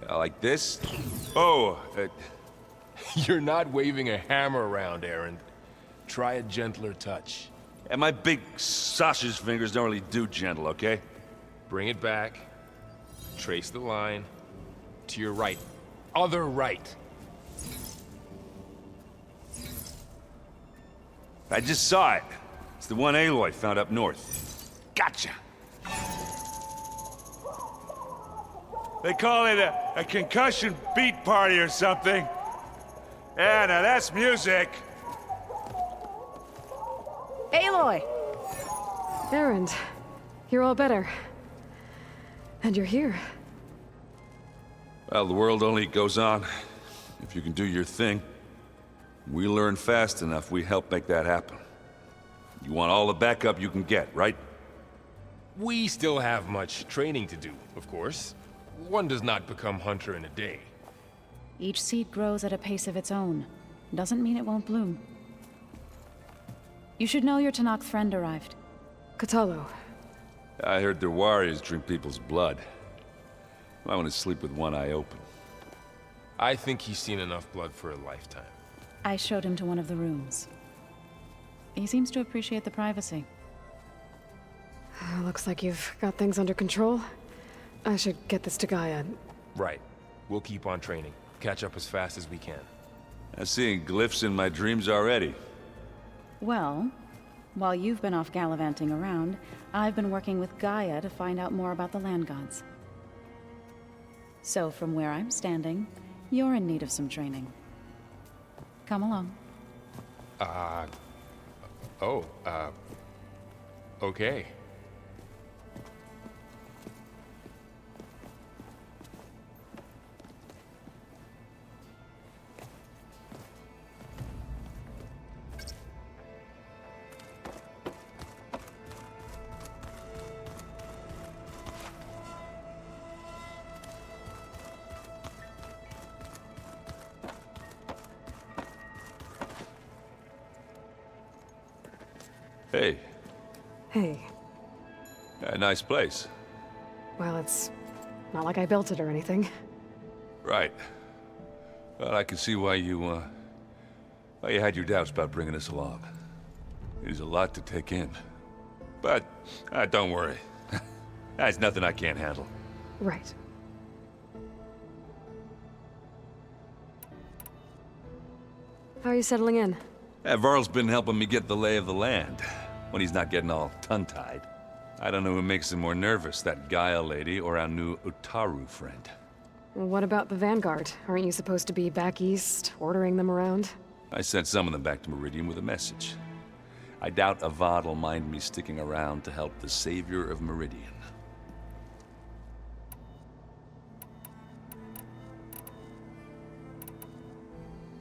Like this? Oh, you're not waving a hammer around, Aaron. Try a gentler touch. And my big sausage fingers don't really do gentle, okay? Bring it back. Trace the line. To your right. Other right. I just saw it. It's the one Aloy found up north. Gotcha! They call it a concussion beat party or something. Yeah, now that's music. Aloy! Aaron, you're all better. And you're here. Well, the world only goes on if you can do your thing. We learn fast enough, we help make that happen. You want all the backup you can get, right? We still have much training to do, of course. One does not become hunter in a day. Each seed grows at a pace of its own. Doesn't mean it won't bloom. You should know your Tenakth friend arrived. Kotallo. I heard their warriors drink people's blood. I want to sleep with one eye open. I think he's seen enough blood for a lifetime. I showed him to one of the rooms. He seems to appreciate the privacy. Looks like you've got things under control. I should get this to Gaia. Right. We'll keep on training. Catch up as fast as we can. I'm seeing glyphs in my dreams already. Well, While you've been off gallivanting around, I've been working with Gaia to find out more about the land gods. So from where I'm standing, you're in need of some training. Come along. Okay. Hey. Hey. Nice place. Well, it's not like I built it or anything. Right. Well, I can see why you had your doubts about bringing us along. It is a lot to take in. But, don't worry. That's nothing I can't handle. Right. How are you settling in? Varl's been helping me get the lay of the land, when he's not getting all tongue-tied. I don't know who makes him more nervous, that Gaia lady or our new Utaru friend. Well, what about the Vanguard? Aren't you supposed to be back east, ordering them around? I sent some of them back to Meridian with a message. I doubt Avad will mind me sticking around to help the savior of Meridian.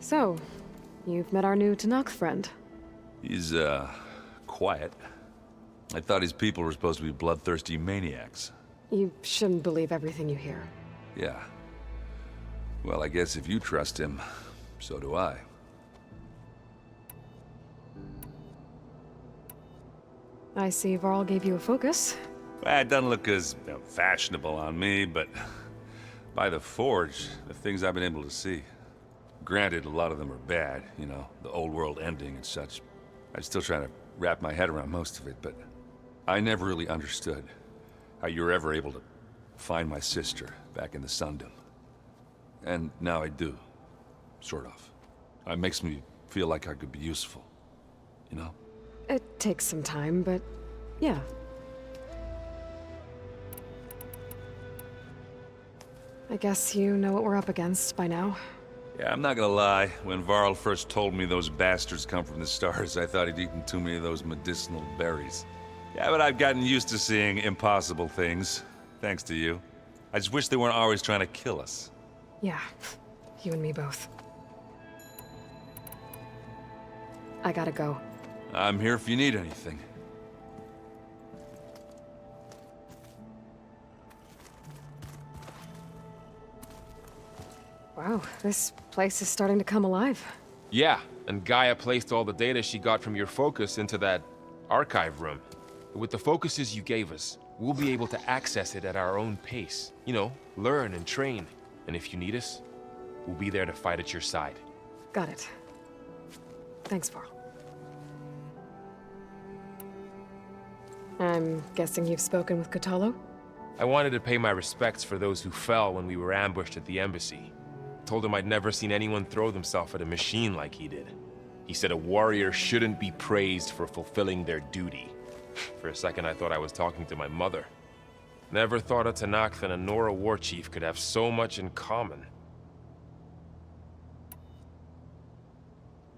So, you've met our new Tanakh friend. He's, quiet. I thought his people were supposed to be bloodthirsty maniacs. You shouldn't believe everything you hear. Yeah. Well, I guess if you trust him, so do I. I see Varl gave you a focus. Well, it doesn't look as fashionable on me, but by the Forge, the things I've been able to see. Granted, a lot of them are bad, you know, the old world ending and such. I'm still trying to wrap my head around most of it, but I never really understood how you were ever able to find my sister back in the Sundom. And now I do, sort of. It makes me feel like I could be useful, you know? It takes some time, but yeah. I guess you know what we're up against by now. Yeah, I'm not gonna lie. When Varl first told me those bastards come from the stars, I thought he'd eaten too many of those medicinal berries. Yeah, but I've gotten used to seeing impossible things, thanks to you. I just wish they weren't always trying to kill us. Yeah, you and me both. I gotta go. I'm here if you need anything. Wow, this place is starting to come alive. Yeah, and Gaia placed all the data she got from your focus into that archive room. With the focuses you gave us, we'll be able to access it at our own pace. You know, learn and train. And if you need us, we'll be there to fight at your side. Got it. Thanks, Varl. I'm guessing you've spoken with Kotallo? I wanted to pay my respects for those who fell when we were ambushed at the embassy. Told him I'd never seen anyone throw themselves at a machine like he did. He said a warrior shouldn't be praised for fulfilling their duty. For a second I thought I was talking to my mother. Never thought a Tanakh and a Nora war chief could have so much in common.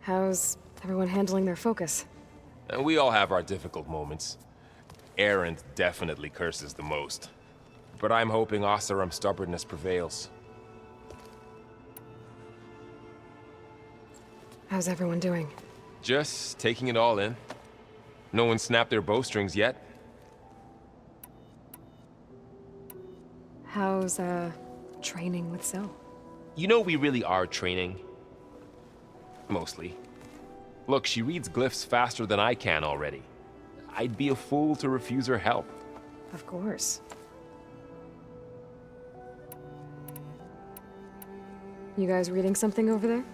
How's everyone handling their focus? And we all have our difficult moments. Erend definitely curses the most. But I'm hoping Oseram's stubbornness prevails. How's everyone doing? Just taking it all in. No one snapped their bowstrings yet. How's, training with Zoe? You know we really are training. Mostly. Look, she reads glyphs faster than I can already. I'd be a fool to refuse her help. Of course. You guys reading something over there?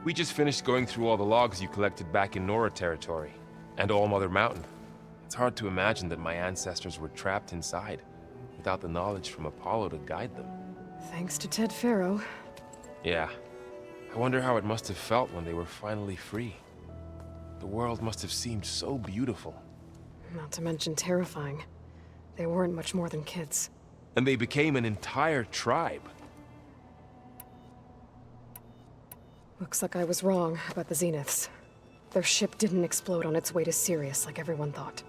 We just finished going through all the logs you collected back in Nora territory, and All Mother Mountain. It's hard to imagine that my ancestors were trapped inside, without the knowledge from Apollo to guide them. Thanks to Ted Faro. Yeah. I wonder how it must have felt when they were finally free. The world must have seemed so beautiful. Not to mention terrifying. They weren't much more than kids. And they became an entire tribe. Looks like I was wrong about the Zeniths. Their ship didn't explode on its way to Sirius like everyone thought.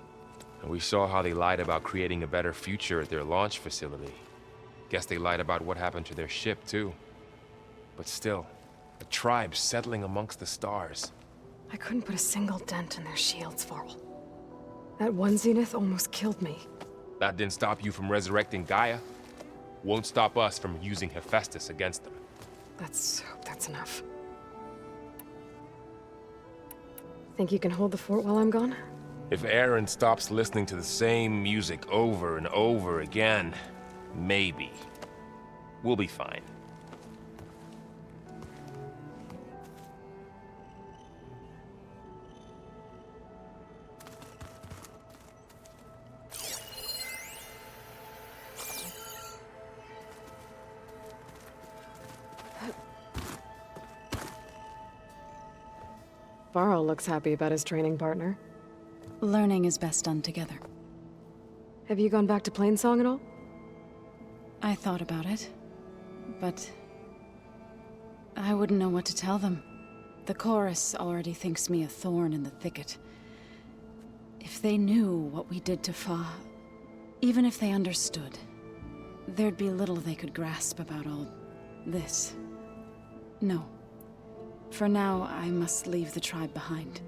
And we saw how they lied about creating a better future at their launch facility. Guess they lied about what happened to their ship, too. But still, a tribe settling amongst the stars. I couldn't put a single dent in their shields, Varl. That one Zenith almost killed me. That didn't stop you from resurrecting Gaia. Won't stop us from using Hephaestus against them. Let's hope that's enough. Think you can hold the fort while I'm gone? If Aaron stops listening to the same music over and over again, maybe. We'll be fine. Varl looks happy about his training partner. Learning is best done together. Have you gone back to Plainsong at all? I thought about it, but I wouldn't know what to tell them. The chorus already thinks me a thorn in the thicket. If they knew what we did to Fa, even if they understood, there'd be little they could grasp about all this. No. For now, I must leave the tribe behind.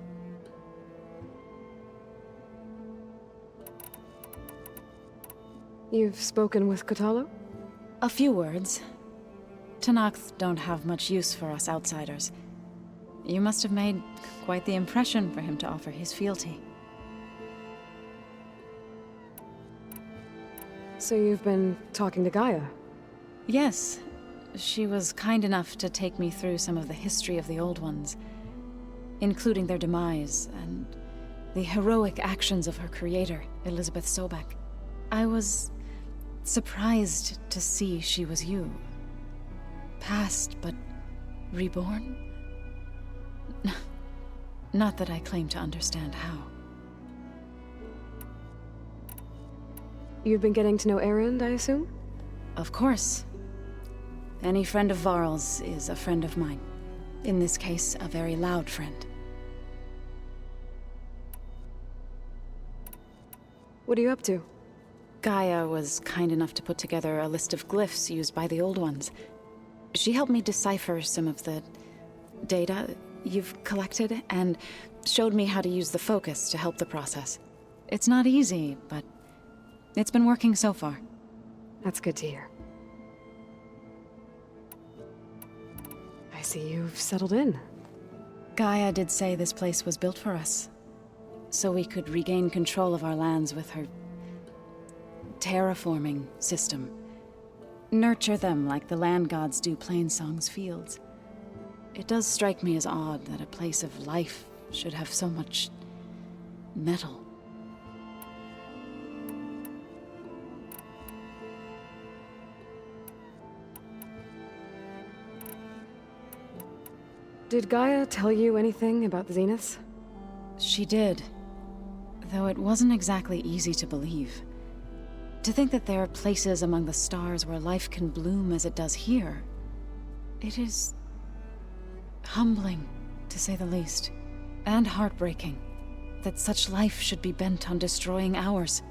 You've spoken with Kotallo? A few words. Tenakth don't have much use for us outsiders. You must have made quite the impression for him to offer his fealty. So you've been talking to Gaia? Yes. She was kind enough to take me through some of the history of the Old Ones, including their demise and the heroic actions of her creator, Elizabeth Sobek. I was surprised to see she was you. Past, but reborn? Not that I claim to understand how. You've been getting to know Erend, I assume? Of course. Any friend of Varl's is a friend of mine. In this case, a very loud friend. What are you up to? Gaia was kind enough to put together a list of glyphs used by the Old Ones. She helped me decipher some of the data you've collected, and showed me how to use the focus to help the process. It's not easy, but it's been working so far. That's good to hear. I see you've settled in. Gaia did say this place was built for us, so we could regain control of our lands with her terraforming system. Nurture them like the land gods do Plainsong's fields. It does strike me as odd that a place of life should have so much metal. Did Gaia tell you anything about the Zeniths? She did, though it wasn't exactly easy to believe. To think that there are places among the stars where life can bloom as it does here, it is humbling, to say the least, and heartbreaking that such life should be bent on destroying ours.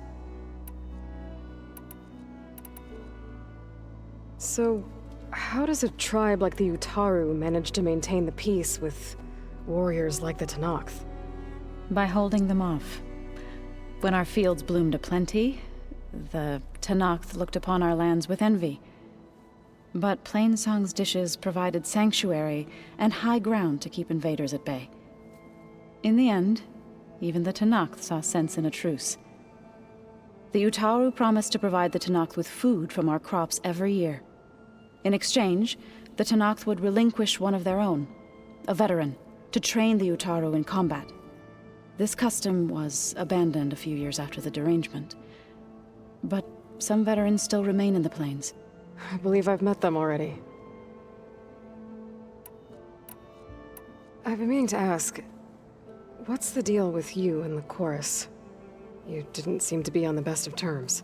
So, how does a tribe like the Utaru manage to maintain the peace with warriors like the Tenakth? By holding them off. When our fields bloomed aplenty, the Tenakth looked upon our lands with envy. But Plainsong's dishes provided sanctuary and high ground to keep invaders at bay. In the end, even the Tenakth saw sense in a truce. The Utaru promised to provide the Tenakth with food from our crops every year. In exchange, the Tenakth would relinquish one of their own, a veteran, to train the Utaru in combat. This custom was abandoned a few years after the derangement. But some veterans still remain in the plains. I believe I've met them already. I've been meaning to ask, What's the deal with you and the chorus? You didn't seem to be on the best of terms.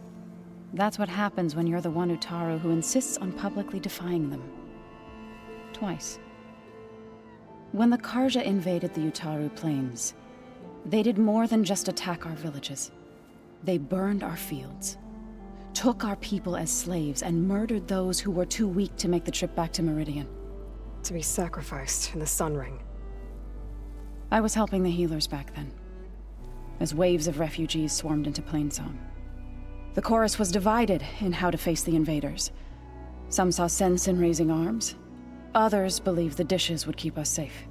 That's what happens when you're the one Utaru who insists on publicly defying them. Twice. When the Karja invaded the Utaru plains, they did more than just attack our villages. They burned our fields, took our people as slaves, and murdered those who were too weak to make the trip back to Meridian. To be sacrificed in the Sun Ring. I was helping the healers back then, as waves of refugees swarmed into Plainsong. The chorus was divided in how to face the invaders. Some saw sense in raising arms. Others believed the dishes would keep us safe,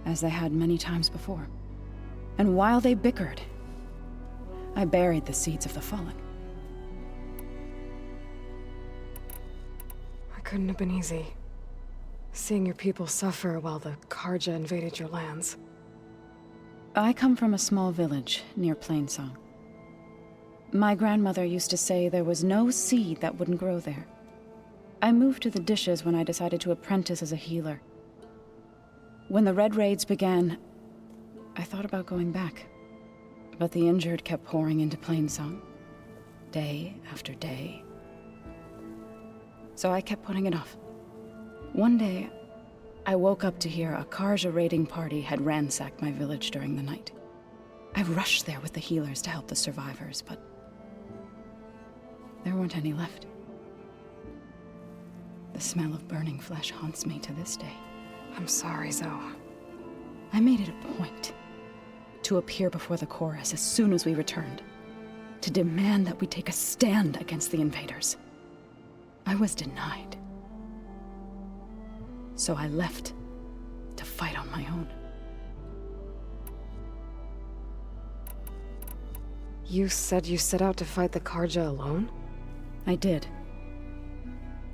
as they had many times before. And while they bickered, I buried the seeds of the fallen. It couldn't have been easy. Seeing your people suffer while the Karja invaded your lands. I come from a small village near Plainsong. My grandmother used to say there was no seed that wouldn't grow there. I moved to the dishes when I decided to apprentice as a healer. When the Red Raids began, I thought about going back. But the injured kept pouring into Plainsong, day after day. So I kept putting it off. One day, I woke up to hear a Karja raiding party had ransacked my village during the night. I rushed there with the healers to help the survivors, but there weren't any left. The smell of burning flesh haunts me to this day. I'm sorry, Zoe. I made it a point to appear before the chorus as soon as we returned, to demand that we take a stand against the invaders. I was denied. So I left to fight on my own. You said you set out to fight the Karja alone? I did.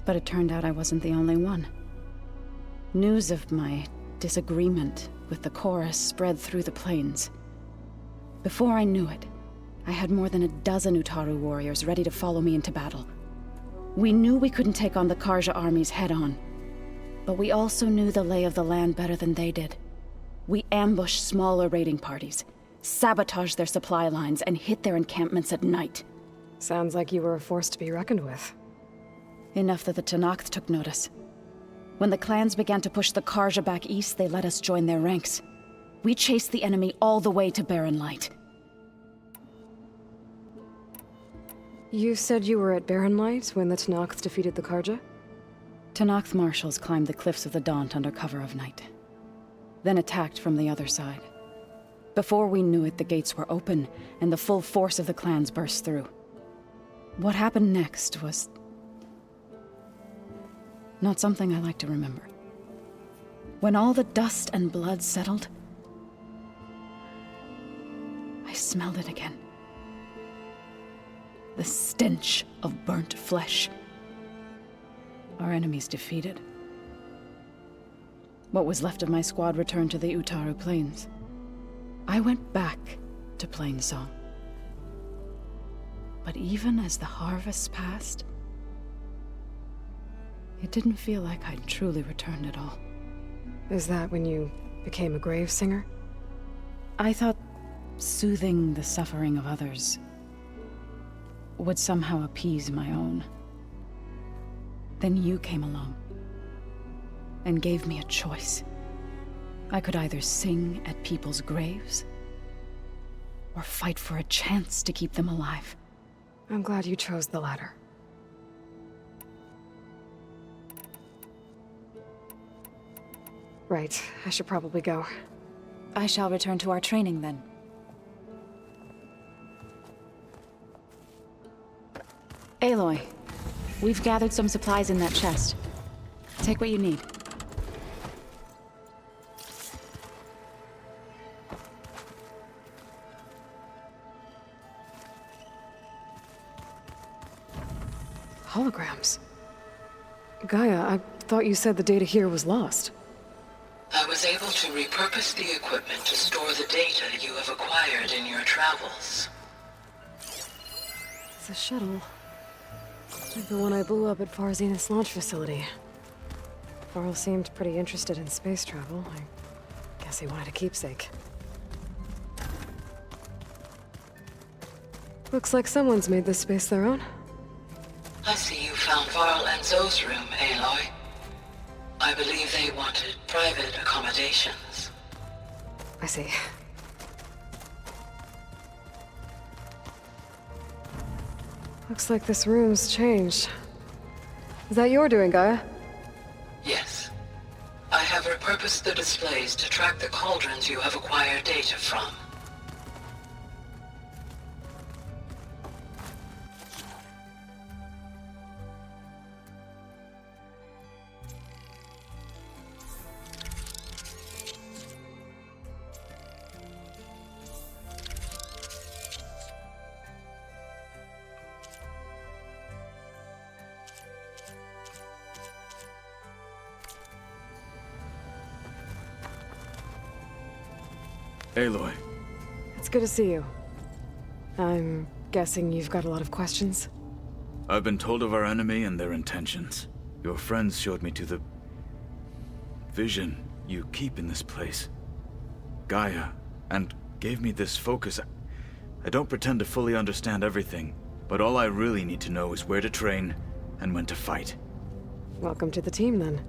But it turned out I wasn't the only one. News of my disagreement with the chorus spread through the plains. Before I knew it, I had more than a dozen Utaru warriors ready to follow me into battle. We knew we couldn't take on the Karja armies head-on, but we also knew the lay of the land better than they did. We ambushed smaller raiding parties, sabotaged their supply lines, and hit their encampments at night. Sounds like you were a force to be reckoned with. Enough that the Tenakth took notice. When the clans began to push the Karja back east, they let us join their ranks. We chased the enemy all the way to Barren Light. You said you were at Barren Light when the Tenakth defeated the Karja? Tenakth marshals climbed the cliffs of the Daunt under cover of night, then attacked from the other side. Before we knew it, the gates were open, and the full force of the clans burst through. What happened next was not something I like to remember. When all the dust and blood settled, I smelled it again. The stench of burnt flesh. Our enemies defeated. What was left of my squad returned to the Utaru Plains. I went back to Plainsong. But even as the harvest passed, it didn't feel like I'd truly returned at all. Is that when you became a grave singer? I thought soothing the suffering of others would somehow appease my own. Then you came along and gave me a choice. I could either sing at people's graves or fight for a chance to keep them alive. I'm glad you chose the latter. Right, I should probably go. I shall return to our training then. Aloy, we've gathered some supplies in that chest. Take what you need. Holograms. Gaia, I thought you said the data here was lost. I was able to repurpose the equipment to store the data you have acquired in your travels. It's a shuttle. Like the one I blew up at Farzenith's launch facility. Varl seemed pretty interested in space travel. I guess he wanted a keepsake. Looks like someone's made this space their own. I see you found Varl and Zoe's room, Aloy. I believe they wanted private accommodations. I see. Looks like this room's changed. Is that your doing, Gaia? Yes. I have repurposed the displays to track the cauldrons you have acquired data from. Aloy. It's good to see you. I'm guessing you've got a lot of questions? I've been told of our enemy and their intentions. Your friends showed me to the vision you keep in this place, Gaia, and gave me this focus. I don't pretend to fully understand everything, but all I really need to know is where to train and when to fight. Welcome to the team, then.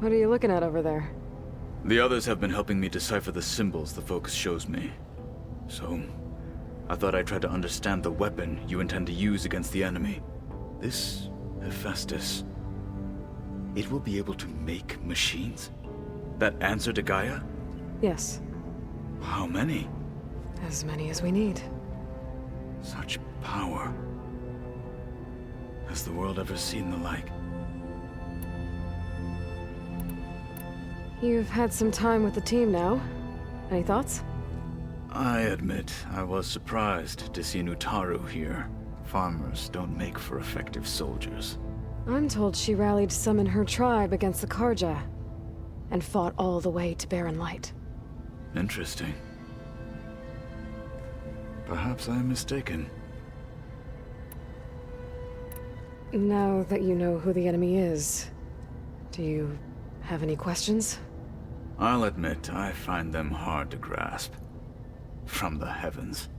What are you looking at over there? The others have been helping me decipher the symbols the focus shows me. So, I thought I'd try to understand the weapon you intend to use against the enemy. This Hephaestus, it will be able to make machines? That answer to Gaia? Yes. How many? As many as we need. Such power. Has the world ever seen the like? You've had some time with the team now. Any thoughts? I admit, I was surprised to see Nutaru here. Farmers don't make for effective soldiers. I'm told she rallied some in her tribe against the Karja, and fought all the way to Barren Light. Interesting. Perhaps I'm mistaken. Now that you know who the enemy is, do you have any questions? I'll admit, I find them hard to grasp. From the heavens.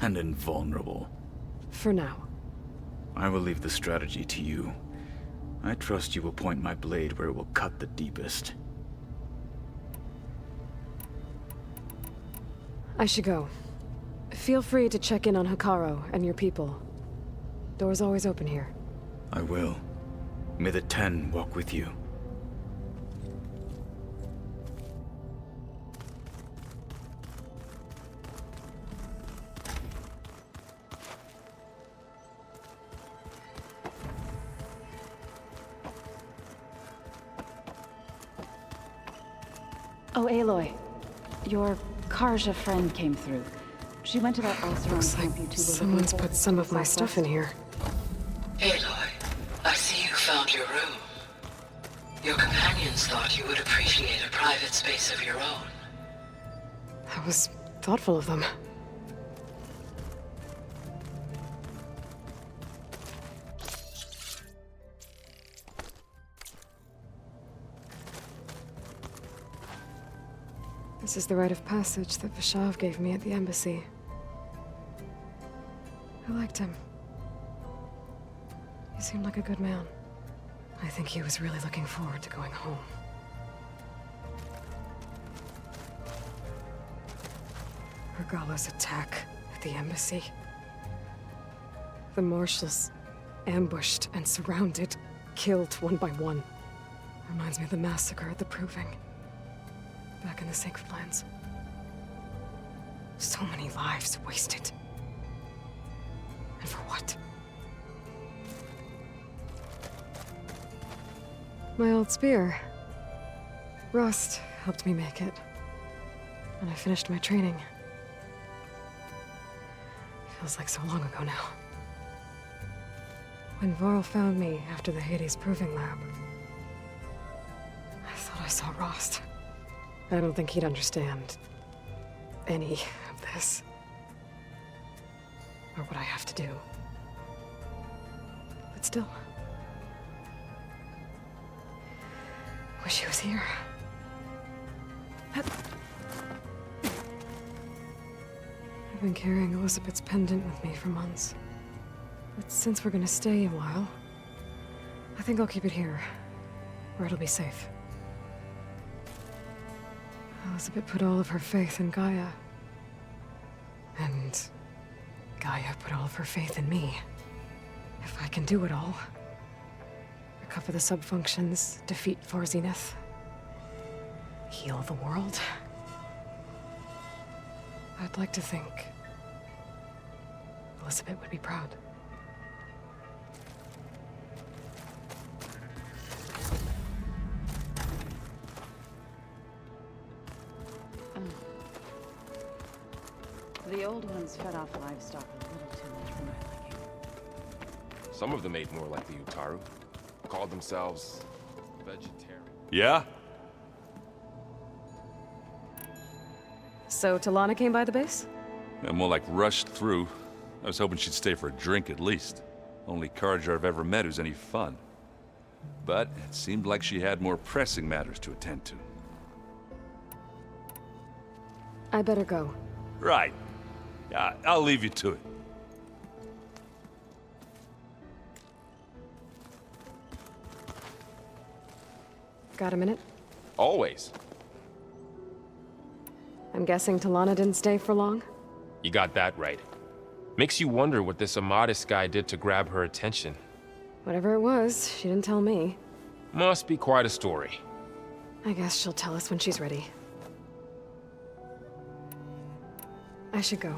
And invulnerable. For now. I will leave the strategy to you. I trust you will point my blade where it will cut the deepest. I should go. Feel free to check in on Hikaru and your people. Door's always open here. I will. May the 10 walk with you. Oh, Aloy. Your Karja friend came through. She went to that Ultrawide Looks like someone's put some of my stuff in here. Aloy, I see you found your room. Your companions thought you would appreciate a private space of your own. That was thoughtful of them. This is the rite of passage that Vishav gave me at the embassy. I liked him. He seemed like a good man. I think he was really looking forward to going home. Regala's attack at the embassy. The marshals ambushed and surrounded, killed one by one. Reminds me of the massacre at the Proving. Back in the Sacred Lands. So many lives wasted. And for what? My old spear. Rust helped me make it. And I finished my training. Feels like so long ago now. When Varl found me after the Hades Proving Lab, I thought I saw Rost. I don't think he'd understand any of this. Or what I have to do. But still. Wish he was here. I've been carrying Elizabeth's pendant with me for months. But since we're gonna stay a while, I think I'll keep it here, where it'll be safe. Elizabeth put all of her faith in Gaia. And Gaia put all of her faith in me. If I can do it all, recover the subfunctions, defeat 4 Zenith, heal the world, I'd like to think Elizabeth would be proud. The old ones fed off livestock a little too much for my liking. Some of them ate more like the Utaru. Called themselves vegetarian. Yeah? So Talana came by the base? Yeah, more like rushed through. I was hoping she'd stay for a drink at least. Only Carja I've ever met who's any fun. But it seemed like she had more pressing matters to attend to. I better go. Right. Yeah, I'll leave you to it. Got a minute? Always. I'm guessing Talana didn't stay for long? You got that right. Makes you wonder what this Amadis guy did to grab her attention. Whatever it was, she didn't tell me. Must be quite a story. I guess she'll tell us when she's ready. I should go.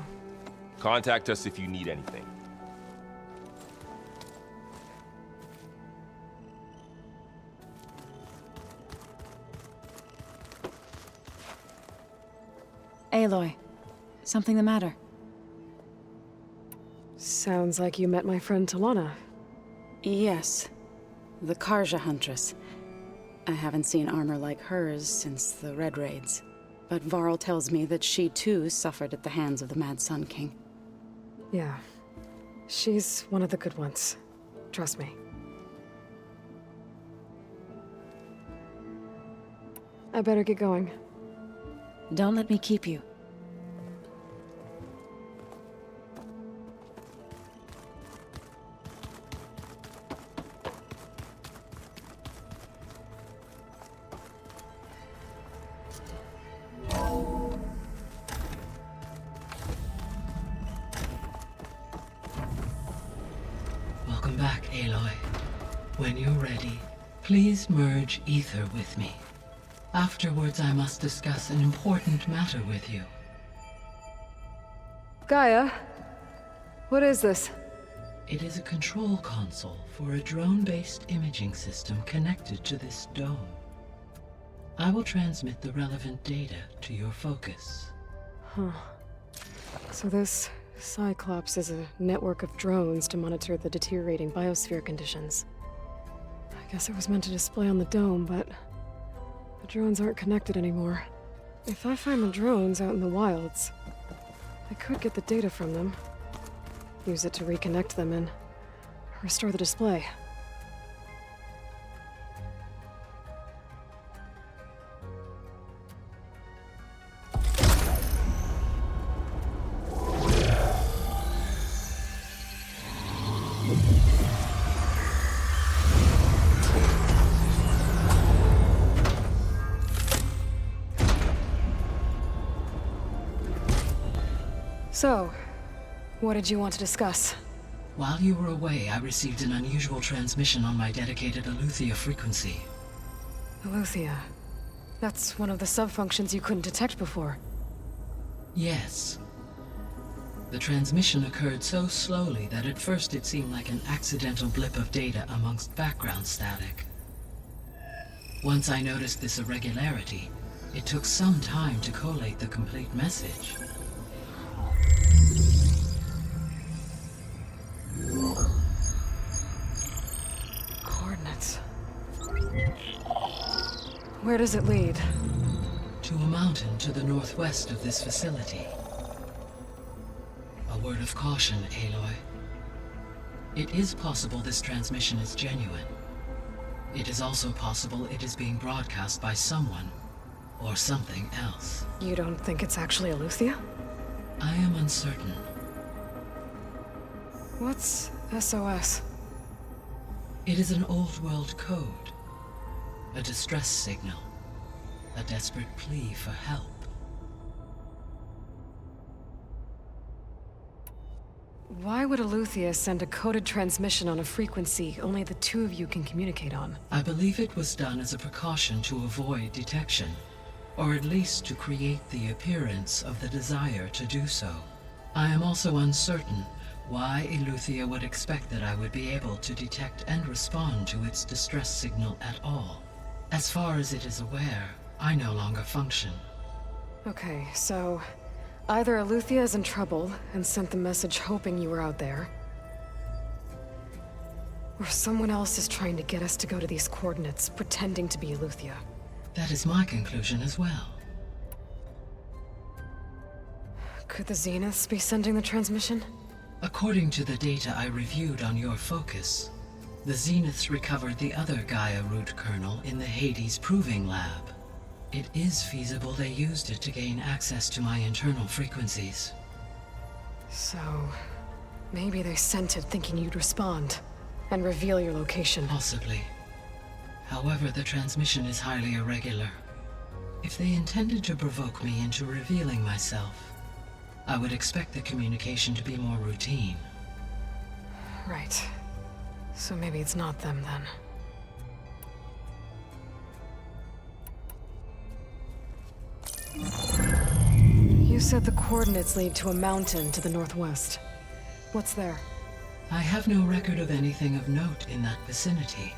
Contact us if you need anything. Aloy, something the matter? Sounds like you met my friend Talana. Yes. The Carja Huntress. I haven't seen armor like hers since the Red Raids. But Varl tells me that she too suffered at the hands of the Mad Sun King. Yeah. She's one of the good ones. Trust me. I better get going. Don't let me keep you. Welcome back, Aloy. When you're ready, please merge ether with me. Afterwards, I must discuss an important matter with you. Gaia, what is this? It is a control console for a drone-based imaging system connected to this dome. I will transmit the relevant data to your focus. Huh. So this Cyclops is a network of drones to monitor the deteriorating biosphere conditions. I guess it was meant to display on the dome, but the drones aren't connected anymore. If I find the drones out in the wilds, I could get the data from them, use it to reconnect them and restore the display. So, what did you want to discuss? While you were away, I received an unusual transmission on my dedicated Aletheia frequency. Aletheia. That's one of the subfunctions you couldn't detect before. Yes. The transmission occurred so slowly that at first it seemed like an accidental blip of data amongst background static. Once I noticed this irregularity, it took some time to collate the complete message. Coordinates. Where does it lead? To a mountain to the northwest of this facility. A word of caution, Aloy. It is possible this transmission is genuine. It is also possible it is being broadcast by someone or something else. You don't think it's actually Aletheia? I am uncertain. What's SOS? It is an old world code. A distress signal. A desperate plea for help. Why would Aletheia send a coded transmission on a frequency only the two of you can communicate on? I believe it was done as a precaution to avoid detection, or at least to create the appearance of the desire to do so. I am also uncertain why Aletheia would expect that I would be able to detect and respond to its distress signal at all. As far as it is aware, I no longer function. Okay, so either Aletheia is in trouble and sent the message hoping you were out there, or someone else is trying to get us to go to these coordinates, pretending to be Aletheia. That is my conclusion as well. Could the Zeniths be sending the transmission? According to the data I reviewed on your focus, the Zeniths recovered the other Gaia root kernel in the Hades Proving Lab. It is feasible they used it to gain access to my internal frequencies. So, maybe they sent it thinking you'd respond and reveal your location. Possibly. However, the transmission is highly irregular. If they intended to provoke me into revealing myself, I would expect the communication to be more routine. Right. So maybe it's not them then. You said the coordinates lead to a mountain to the northwest. What's there? I have no record of anything of note in that vicinity.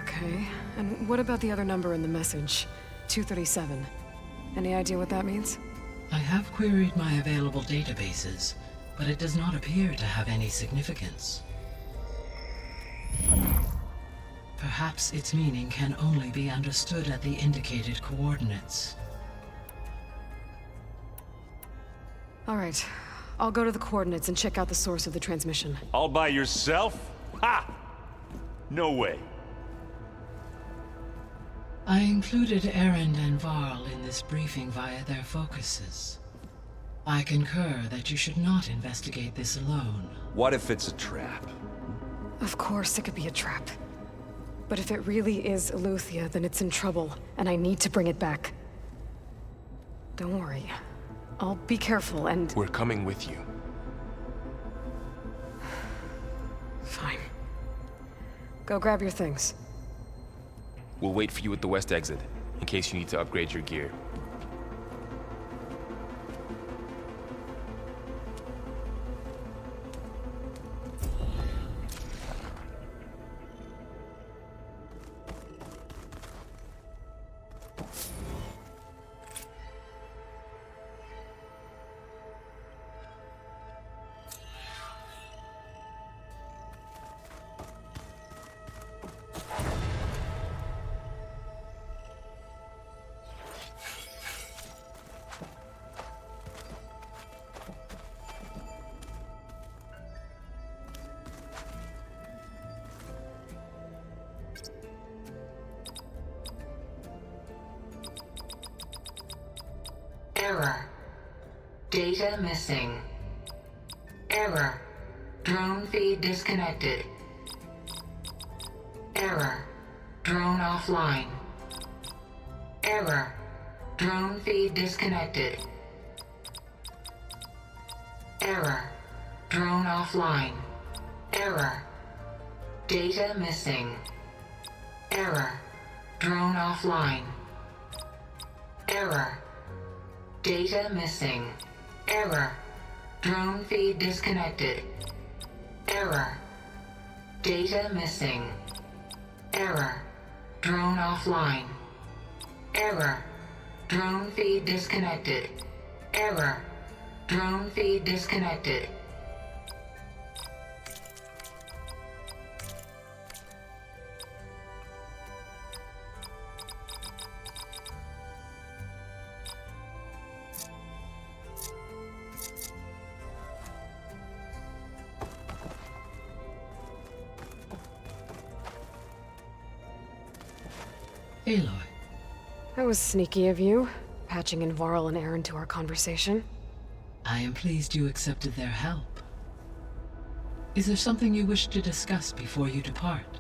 Okay, and what about the other number in the message? 237. Any idea what that means? I have queried my available databases, but it does not appear to have any significance. Perhaps its meaning can only be understood at the indicated coordinates. All right, I'll go to the coordinates and check out the source of the transmission. All by yourself? Ha! No way. I included Erend and Varl in this briefing via their focuses. I concur that you should not investigate this alone. What if it's a trap? Of course it could be a trap. But if it really is Aletheia, then it's in trouble, and I need to bring it back. Don't worry. I'll be careful and... We're coming with you. Fine. Go grab your things. We'll wait for you at the west exit, in case you need to upgrade your gear. Error. Data missing. Error. Drone feed disconnected. Error. Drone offline. Error. Drone feed disconnected. Error. Drone offline. Error. Data missing. Error. Drone offline. Error. Data missing. Error. Drone feed disconnected. Error. Data missing. Error. Drone offline. Error. Drone feed disconnected. Error. Drone feed disconnected. Aloy. That was sneaky of you, patching in Varl and Aaron to our conversation. I am pleased you accepted their help. Is there something you wish to discuss before you depart?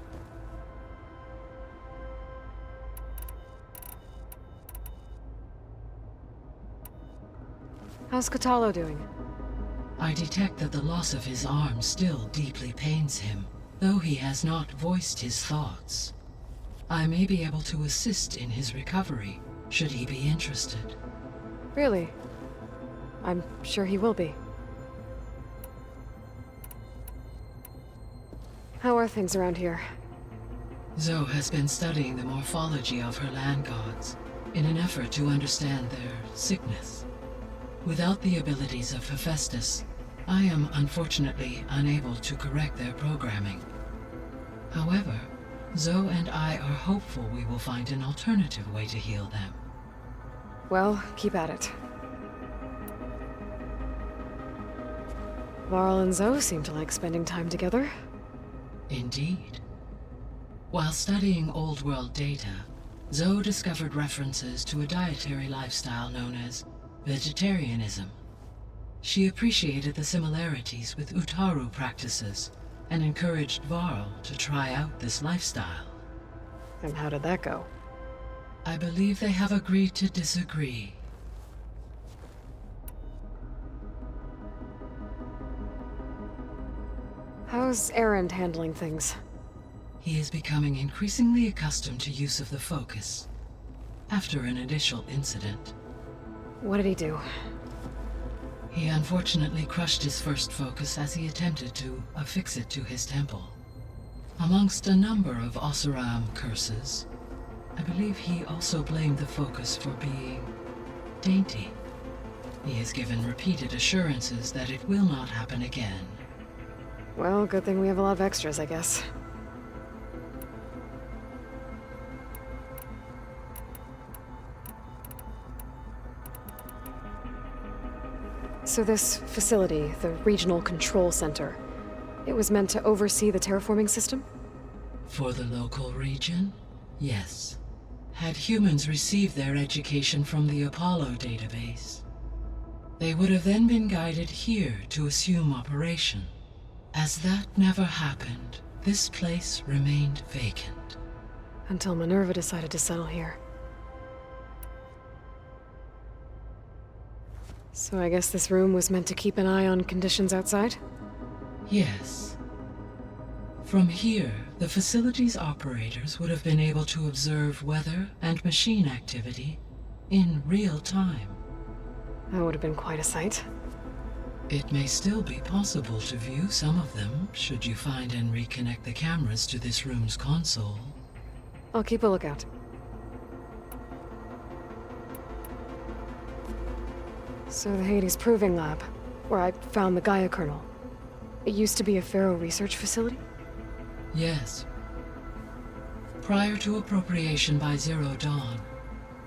How's Kotallo doing? I detect that the loss of his arm still deeply pains him, though he has not voiced his thoughts. I may be able to assist in his recovery, should he be interested. Really? I'm sure he will be. How are things around here? Zoe has been studying the morphology of her land gods in an effort to understand their sickness. Without the abilities of Hephaestus, I am unfortunately unable to correct their programming. However, Zoe and I are hopeful we will find an alternative way to heal them. Well, keep at it. Varl and Zoe seem to like spending time together. Indeed. While studying Old World data, Zoe discovered references to a dietary lifestyle known as vegetarianism. She appreciated the similarities with Utaru practices and encouraged Varl to try out this lifestyle. And how did that go? I believe they have agreed to disagree. How's Aaron handling things? He is becoming increasingly accustomed to use of the focus, after an initial incident. What did he do? He unfortunately crushed his first focus as he attempted to affix it to his temple. Amongst a number of Oseram curses, I believe he also blamed the focus for being dainty. He has given repeated assurances that it will not happen again. Well, good thing we have a lot of extras, I guess. So this facility, the Regional Control Center, it was meant to oversee the terraforming system? For the local region, yes. Had humans received their education from the Apollo database, they would have then been guided here to assume operation. As that never happened, this place remained vacant. Until Minerva decided to settle here. So I guess this room was meant to keep an eye on conditions outside? Yes. From here, the facility's operators would have been able to observe weather and machine activity in real time. That would have been quite a sight. It may still be possible to view some of them, should you find and reconnect the cameras to this room's console. I'll keep a lookout. So the Hades Proving Lab, where I found the Gaia kernel. It used to be a Pharaoh research facility? Yes. Prior to appropriation by Zero Dawn,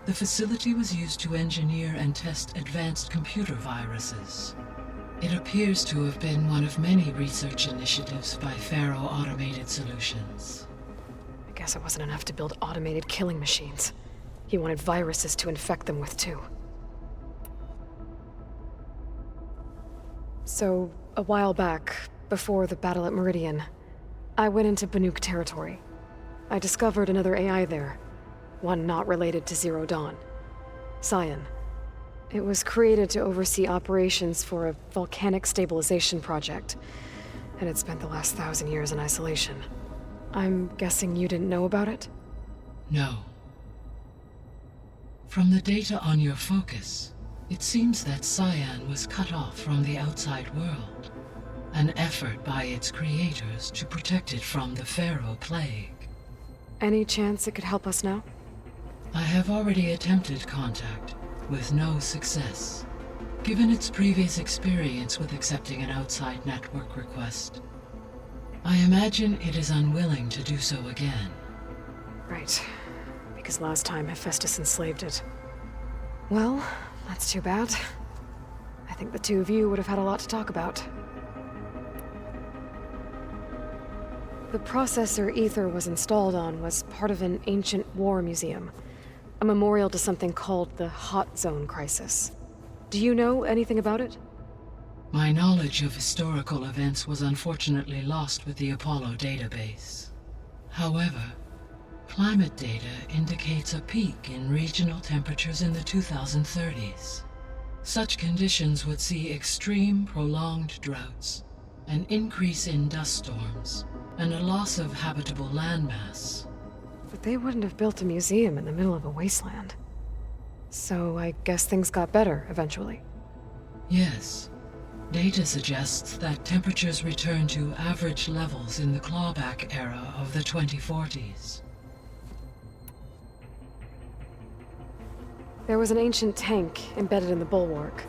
the facility was used to engineer and test advanced computer viruses. It appears to have been one of many research initiatives by Pharaoh Automated Solutions. I guess it wasn't enough to build automated killing machines. He wanted viruses to infect them with too. So, a while back, before the battle at Meridian, I went into Banuk territory. I discovered another AI there, one not related to Zero Dawn. Cyan. It was created to oversee operations for a volcanic stabilization project, and it spent the last 1,000 years in isolation. I'm guessing you didn't know about it? No. From the data on your focus, it seems that Cyan was cut off from the outside world, an effort by its creators to protect it from the Pharaoh plague. Any chance it could help us now? I have already attempted contact, with no success. Given its previous experience with accepting an outside network request, I imagine it is unwilling to do so again. Right. Because last time Hephaestus enslaved it. Well, that's too bad. I think the two of you would have had a lot to talk about. The processor Ether was installed on was part of an ancient war museum. A memorial to something called the Hot Zone Crisis. Do you know anything about it? My knowledge of historical events was unfortunately lost with the Apollo database. However, climate data indicates a peak in regional temperatures in the 2030s. Such conditions would see extreme, prolonged droughts, an increase in dust storms, and a loss of habitable landmass. But they wouldn't have built a museum in the middle of a wasteland. So I guess things got better eventually. Yes. Data suggests that temperatures returned to average levels in the clawback era of the 2040s. There was an ancient tank embedded in the bulwark,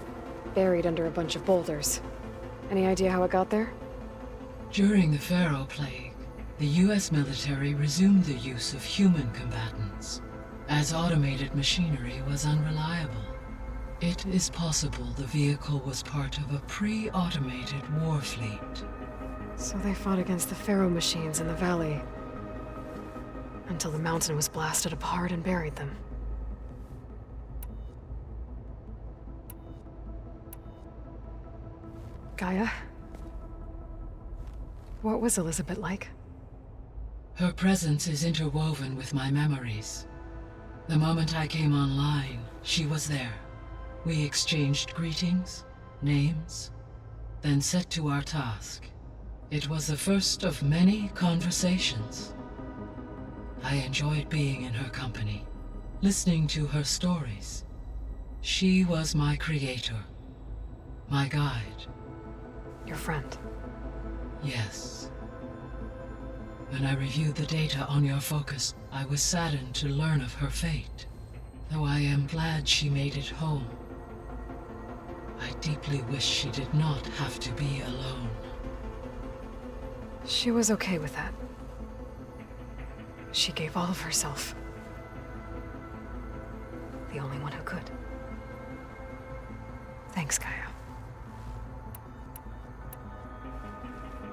buried under a bunch of boulders. Any idea how it got there? During the Pharaoh Plague, the US military resumed the use of human combatants, as automated machinery was unreliable. It is possible the vehicle was part of a pre-automated war fleet. So they fought against the Pharaoh machines in the valley, until the mountain was blasted apart and buried them. Gaia? What was Elizabeth like? Her presence is interwoven with my memories. The moment I came online, she was there. We exchanged greetings, names, then set to our task. It was the first of many conversations. I enjoyed being in her company, listening to her stories. She was my creator, my guide. Your friend? Yes. When I reviewed the data on your focus, I was saddened to learn of her fate, though I am glad she made it home. I deeply wish she did not have to be alone. She was okay with that. She gave all of herself. The only one who could. Thanks, Gaia.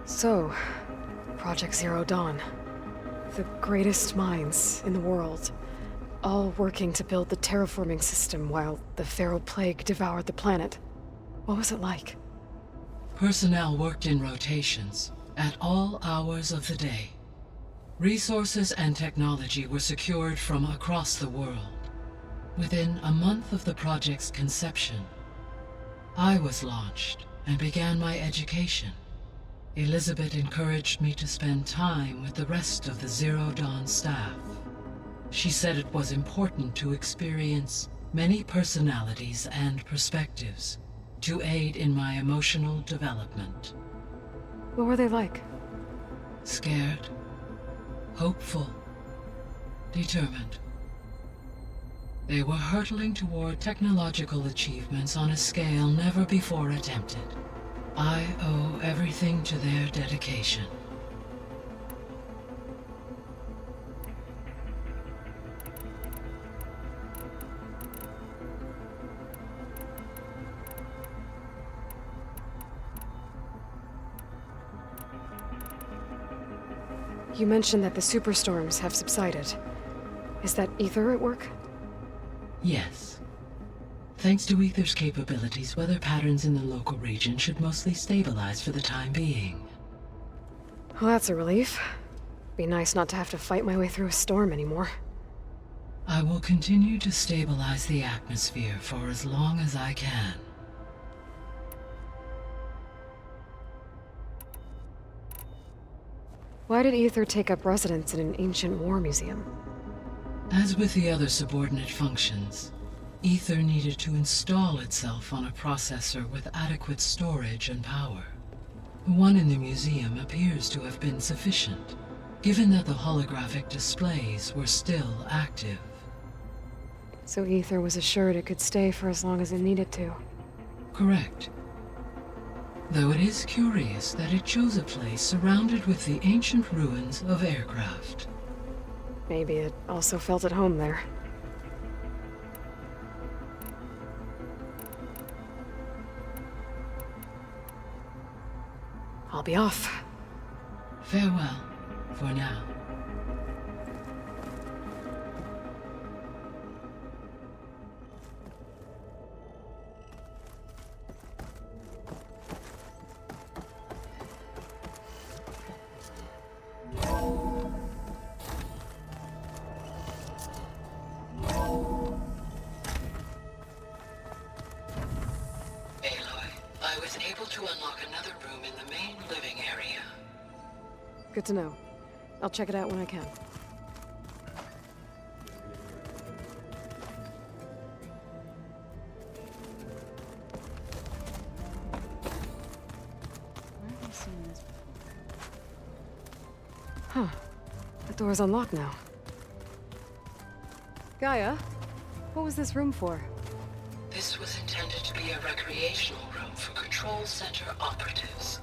So, Project Zero Dawn. The greatest minds in the world, all working to build the terraforming system while the Pharaoh Plague devoured the planet. What was it like? Personnel worked in rotations, at all hours of the day. Resources and technology were secured from across the world. Within a month of the project's conception, I was launched and began my education. Elizabeth encouraged me to spend time with the rest of the Zero Dawn staff. She said it was important to experience many personalities and perspectives to aid in my emotional development. What were they like? Scared, hopeful, determined. They were hurtling toward technological achievements on a scale never before attempted. I owe everything to their dedication. You mentioned that the superstorms have subsided. Is that Ether at work? Yes. Thanks to Ether's capabilities, weather patterns in the local region should mostly stabilize for the time being. Well, that's a relief. Be nice not to have to fight my way through a storm anymore. I will continue to stabilize the atmosphere for as long as I can. Why did Ether take up residence in an ancient war museum? As with the other subordinate functions, Ether needed to install itself on a processor with adequate storage and power. The one in the museum appears to have been sufficient, given that the holographic displays were still active. So Ether was assured it could stay for as long as it needed to. Correct. Though it is curious that it chose a place surrounded with the ancient ruins of aircraft. Maybe it also felt at home there. I'll be off. Farewell. For now. Aloy, I was able to unlock another room in the main living area. Good to know. I'll check it out when I can. Where have I seen this before? Huh. The door's unlocked now. Gaia, what was this room for? This was intended to be a recreational room for Control Center operatives.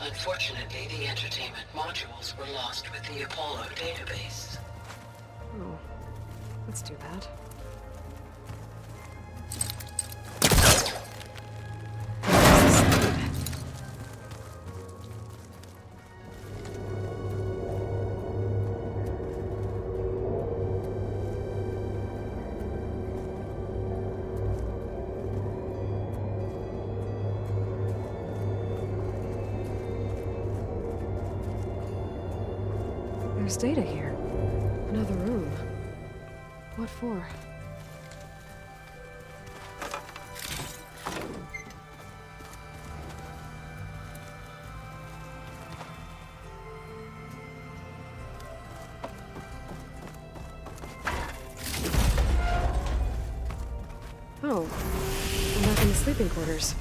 Unfortunately, the entertainment modules were lost with the Apollo database. Oh, that's too bad. There's data here. Another room. What for? Oh, I'm back in the sleeping quarters.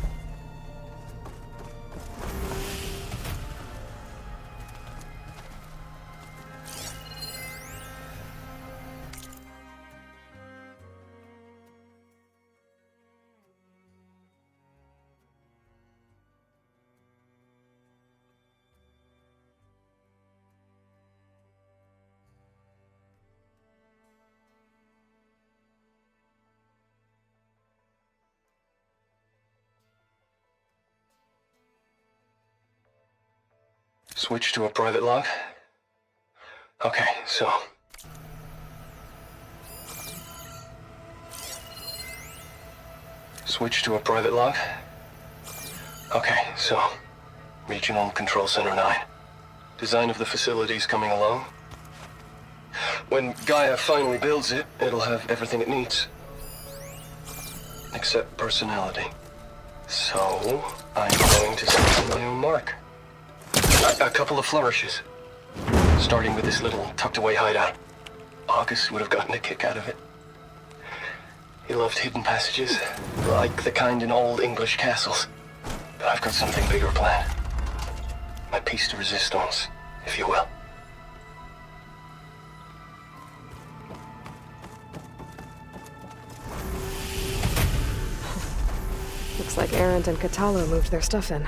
Switch to a private log? Okay, so... Switch to a private log? Okay, so... Regional Control Center 9. Design of the facility's coming along. When Gaia finally builds it, it'll have everything it needs. Except personality. So, I'm going to set my own mark. A couple of flourishes. Starting with this little tucked-away hideout. August would have gotten a kick out of it. He loved hidden passages, like the kind in old English castles. But I've got something bigger planned. My piece de resistance, if you will. Looks like Arendt and Catalo moved their stuff in.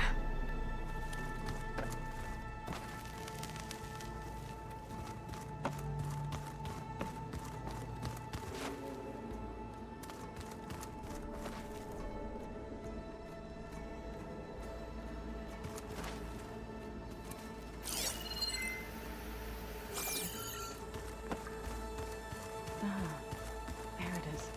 There it is.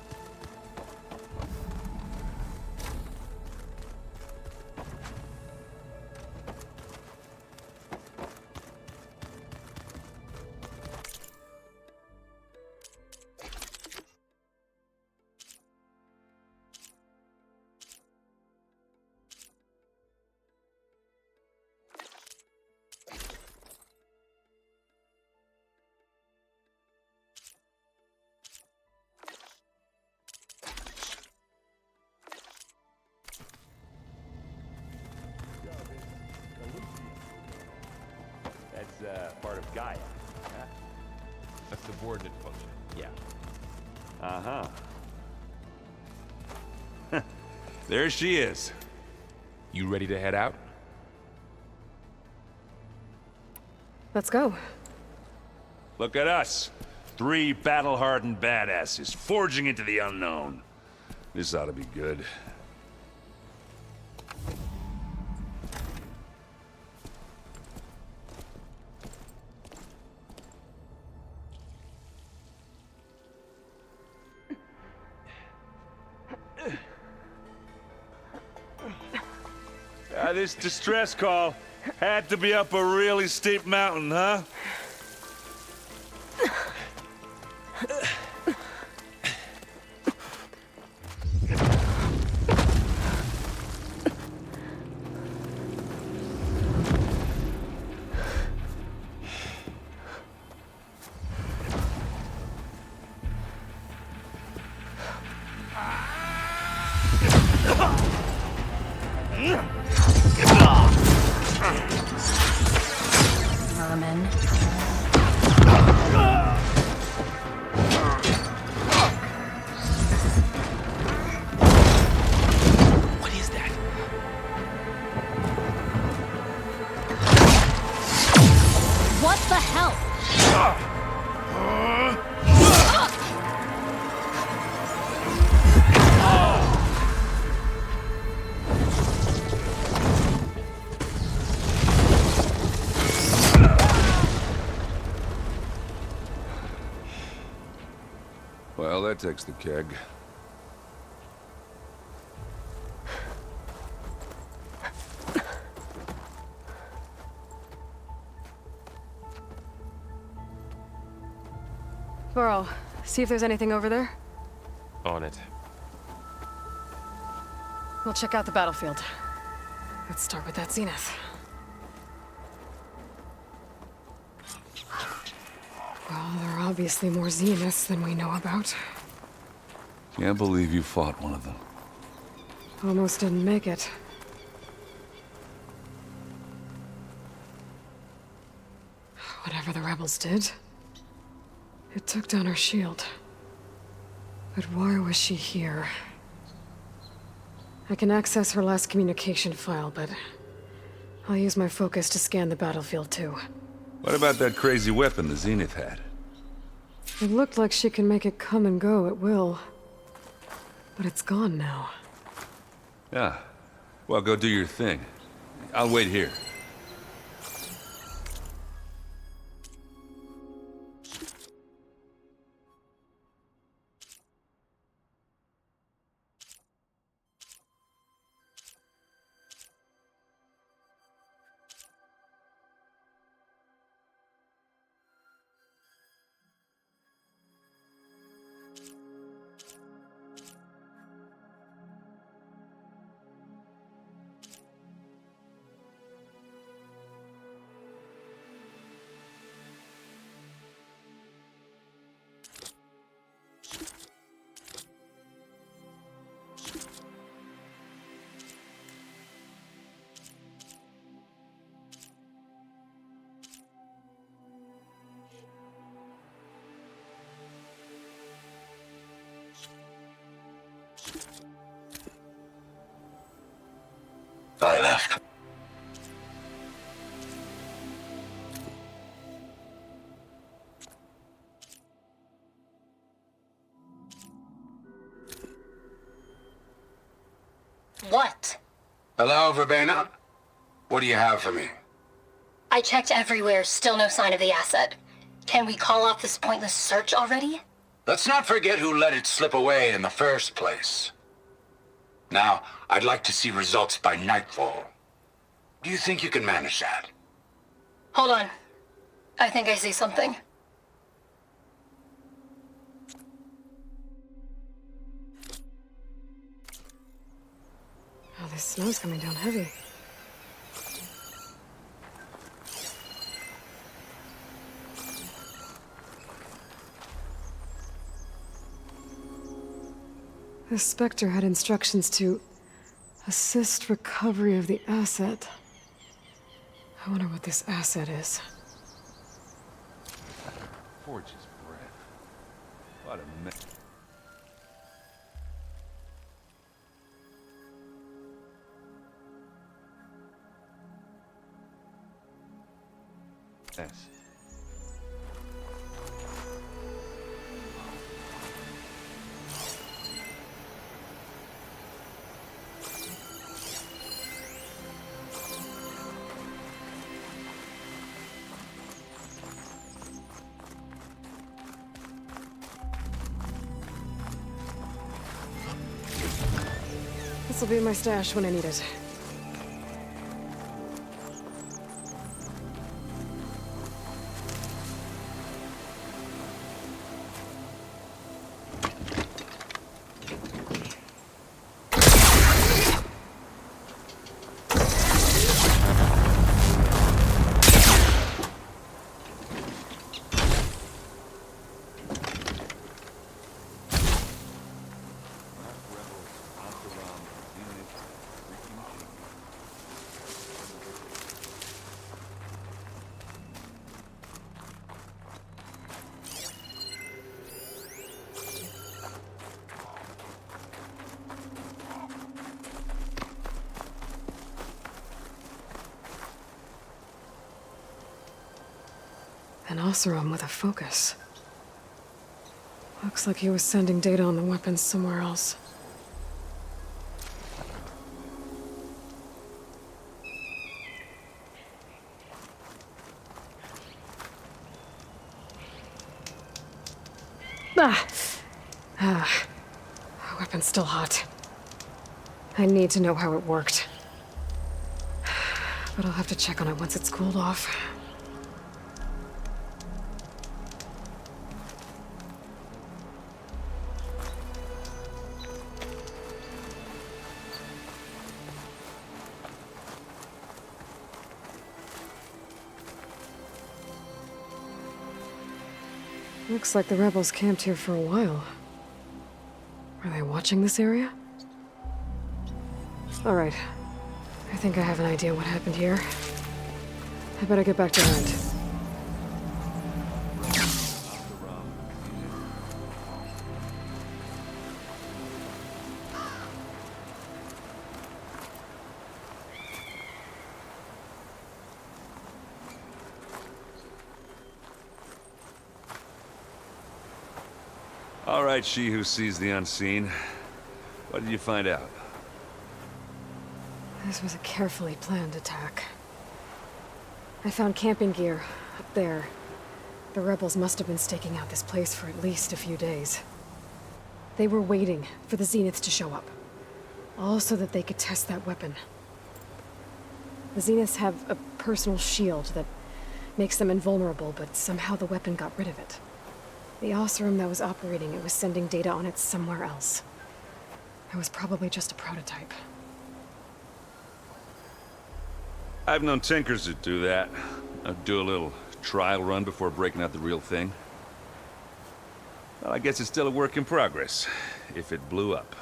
That's part of Gaia. Huh? A subordinate function. Yeah. Uh-huh. There she is. You ready to head out? Let's go. Look at us. 3 battle-hardened badasses forging into the unknown. This ought to be good. this distress call had to be up a really steep mountain, huh? Vermin. What is that? What the hell? Well, that takes the keg. Burrow, see if there's anything over there. On it. We'll check out the battlefield. Let's start with that zenith. Well, there are obviously more zeniths than we know about. Can't believe you fought one of them. Almost didn't make it. Whatever the rebels did, it took down her shield. But why was she here? I can access her last communication file, but I'll use my focus to scan the battlefield too. What about that crazy weapon the Zenith had? It looked like she can make it come and go at will. But it's gone now. Yeah. Well, go do your thing. I'll wait here. I left. What? Hello, Verbena? What do you have for me? I checked everywhere, still no sign of the asset. Can we call off this pointless search already? Let's not forget who let it slip away in the first place. Now, I'd like to see results by nightfall. Do you think you can manage that? Hold on. I think I see something. Oh, this snow's coming down heavy. The Spectre had instructions to assist recovery of the asset. I wonder what this asset is. Forge's breath. What a mess. Yes. This'll be my stash when I need it. An Oseram with a focus. Looks like he was sending data on the weapons somewhere else. Weapon's still hot. I need to know how it worked. But I'll have to check on it once it's cooled off. Looks like the rebels camped here for a while. Are they watching this area? All right. I think I have an idea what happened here. I better get back to Rand. All right, she who sees the unseen. What did you find out? This was a carefully planned attack. I found camping gear up there. The rebels must have been staking out this place for at least a few days. They were waiting for the Zeniths to show up. All so that they could test that weapon. The Zeniths have a personal shield that makes them invulnerable, but somehow the weapon got rid of it. The Oseram that was operating it was sending data on it somewhere else. It was probably just a prototype. I've known tinkers that do that. I'd do a little trial run before breaking out the real thing. Well, I guess it's still a work in progress, if it blew up.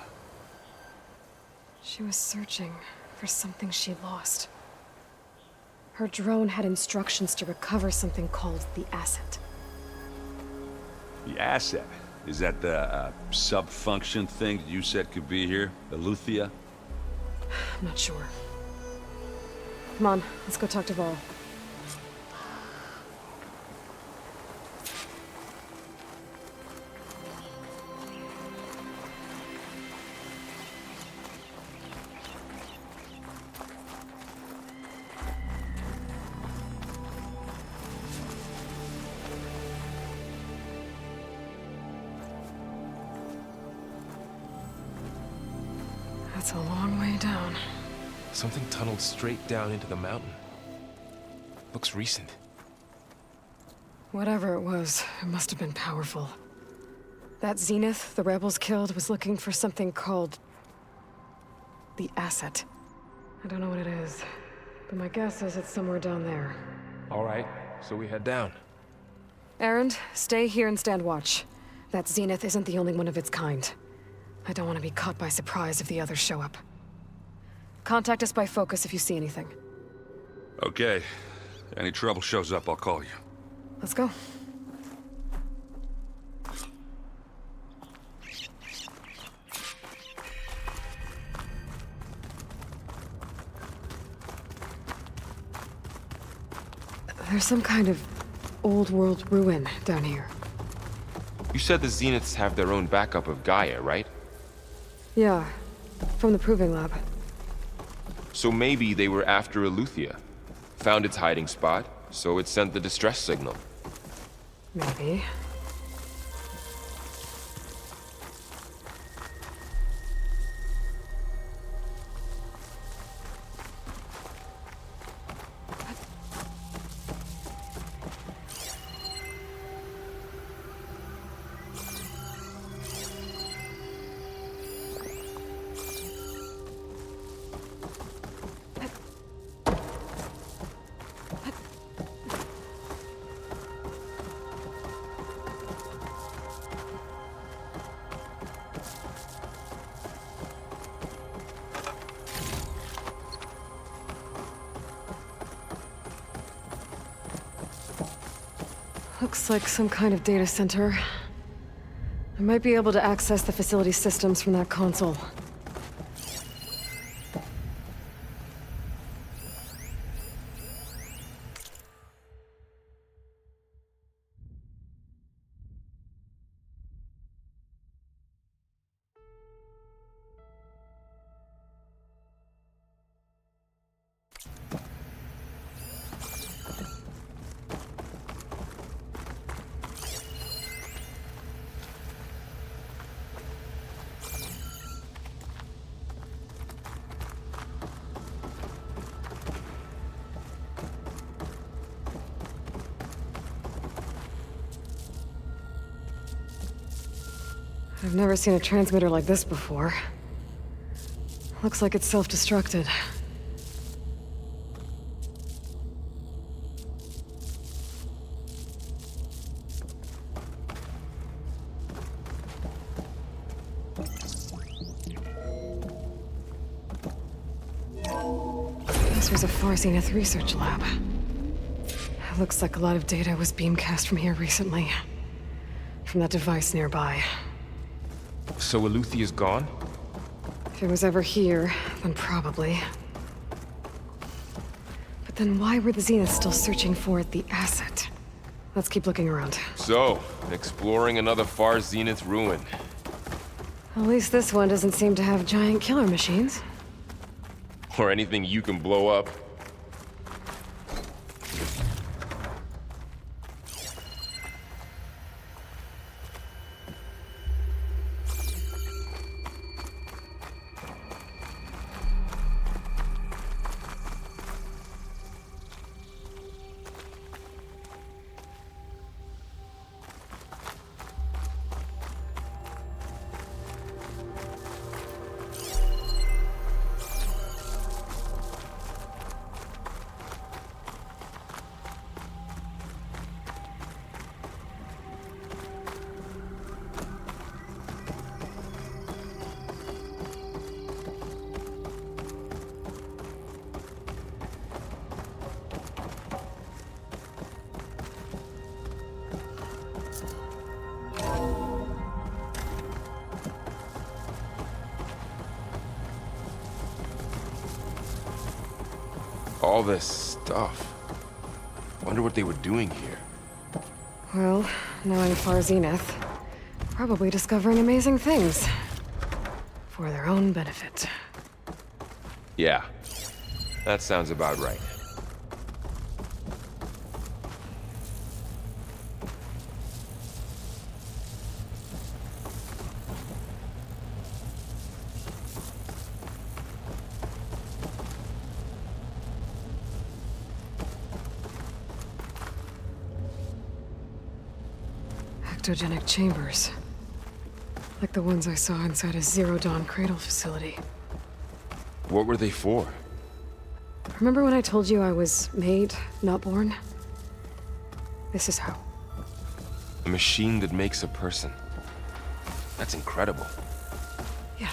She was searching for something she lost. Her drone had instructions to recover something called the asset. The asset? Is that the sub-function thing that you said could be here? The Luthia? I'm not sure. Come on, let's go talk to Vol. That's a long way down. Something tunneled straight down into the mountain. Looks recent. Whatever it was, it must have been powerful. That Zenith the rebels killed was looking for something called the asset. I don't know what it is, but my guess is it's somewhere down there. All right, so we head down. Erend, stay here and stand watch. That Zenith isn't the only one of its kind. I don't want to be caught by surprise if the others show up. Contact us by focus if you see anything. Okay. Any trouble shows up, I'll call you. Let's go. There's some kind of old world ruin down here. You said the Zeniths have their own backup of Gaia, right? Yeah, from the Proving Lab. So maybe they were after Luthia. Found its hiding spot, so it sent the distress signal. Maybe. Looks like some kind of data center. I might be able to access the facility systems from that console. I've never seen a transmitter like this before. Looks like it's self-destructed. This was a Far Zenith research lab. It looks like a lot of data was beamcast from here recently. From that device nearby. So Eleuthea's gone? If it was ever here, then probably. But then why were the Zeniths still searching for the asset? Let's keep looking around. So, exploring another Far Zenith ruin. At least this one doesn't seem to have giant killer machines. Or anything you can blow up. All this stuff. Wonder what they were doing here. Well, knowing Far Zenith, probably discovering amazing things. For their own benefit. Yeah, that sounds about right. Ectogenic chambers. Like the ones I saw inside a Zero Dawn cradle facility. What were they for? Remember when I told you I was made, not born? This is how. A machine that makes a person. That's incredible. Yeah.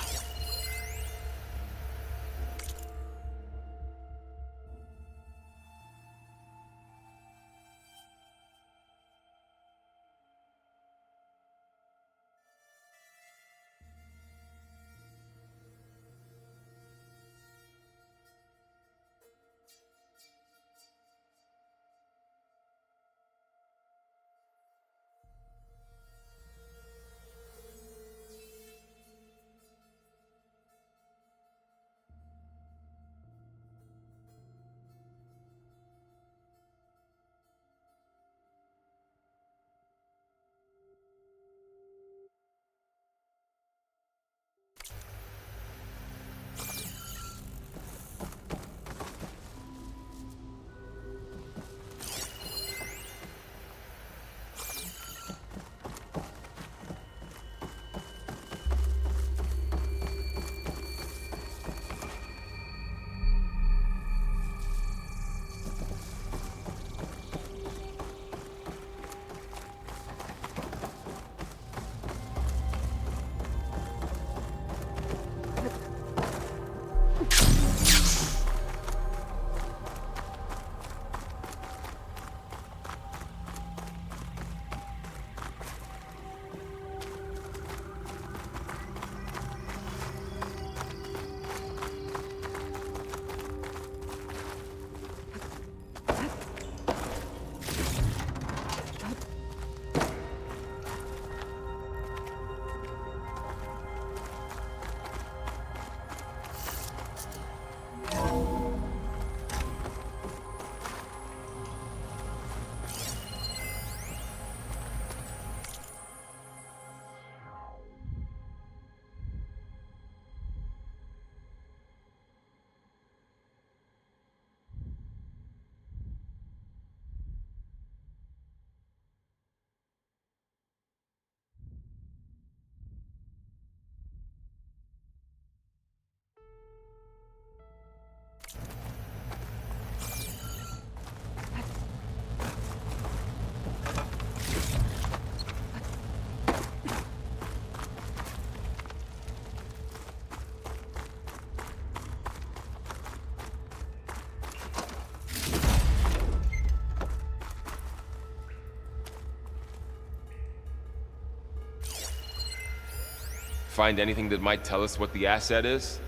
find anything that might tell us what the asset is?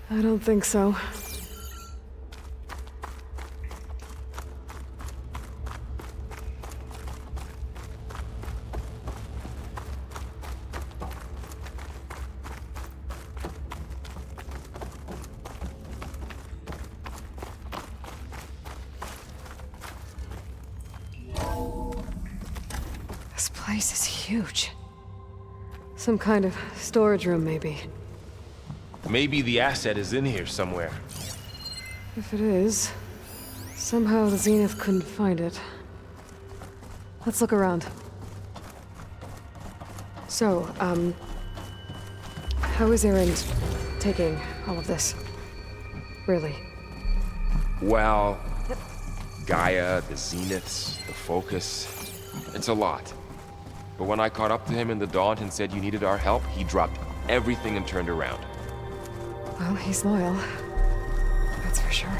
I don't think so. This place is huge. Some kind of storage room, maybe. Maybe the asset is in here somewhere. If it is, somehow the Zenith couldn't find it. Let's look around. So, how is Erend taking all of this? Really? Well, Gaia, the Zeniths, the Focus, it's a lot. But when I caught up to him in the Daunt and said you needed our help, he dropped everything and turned around. Well, he's loyal. That's for sure.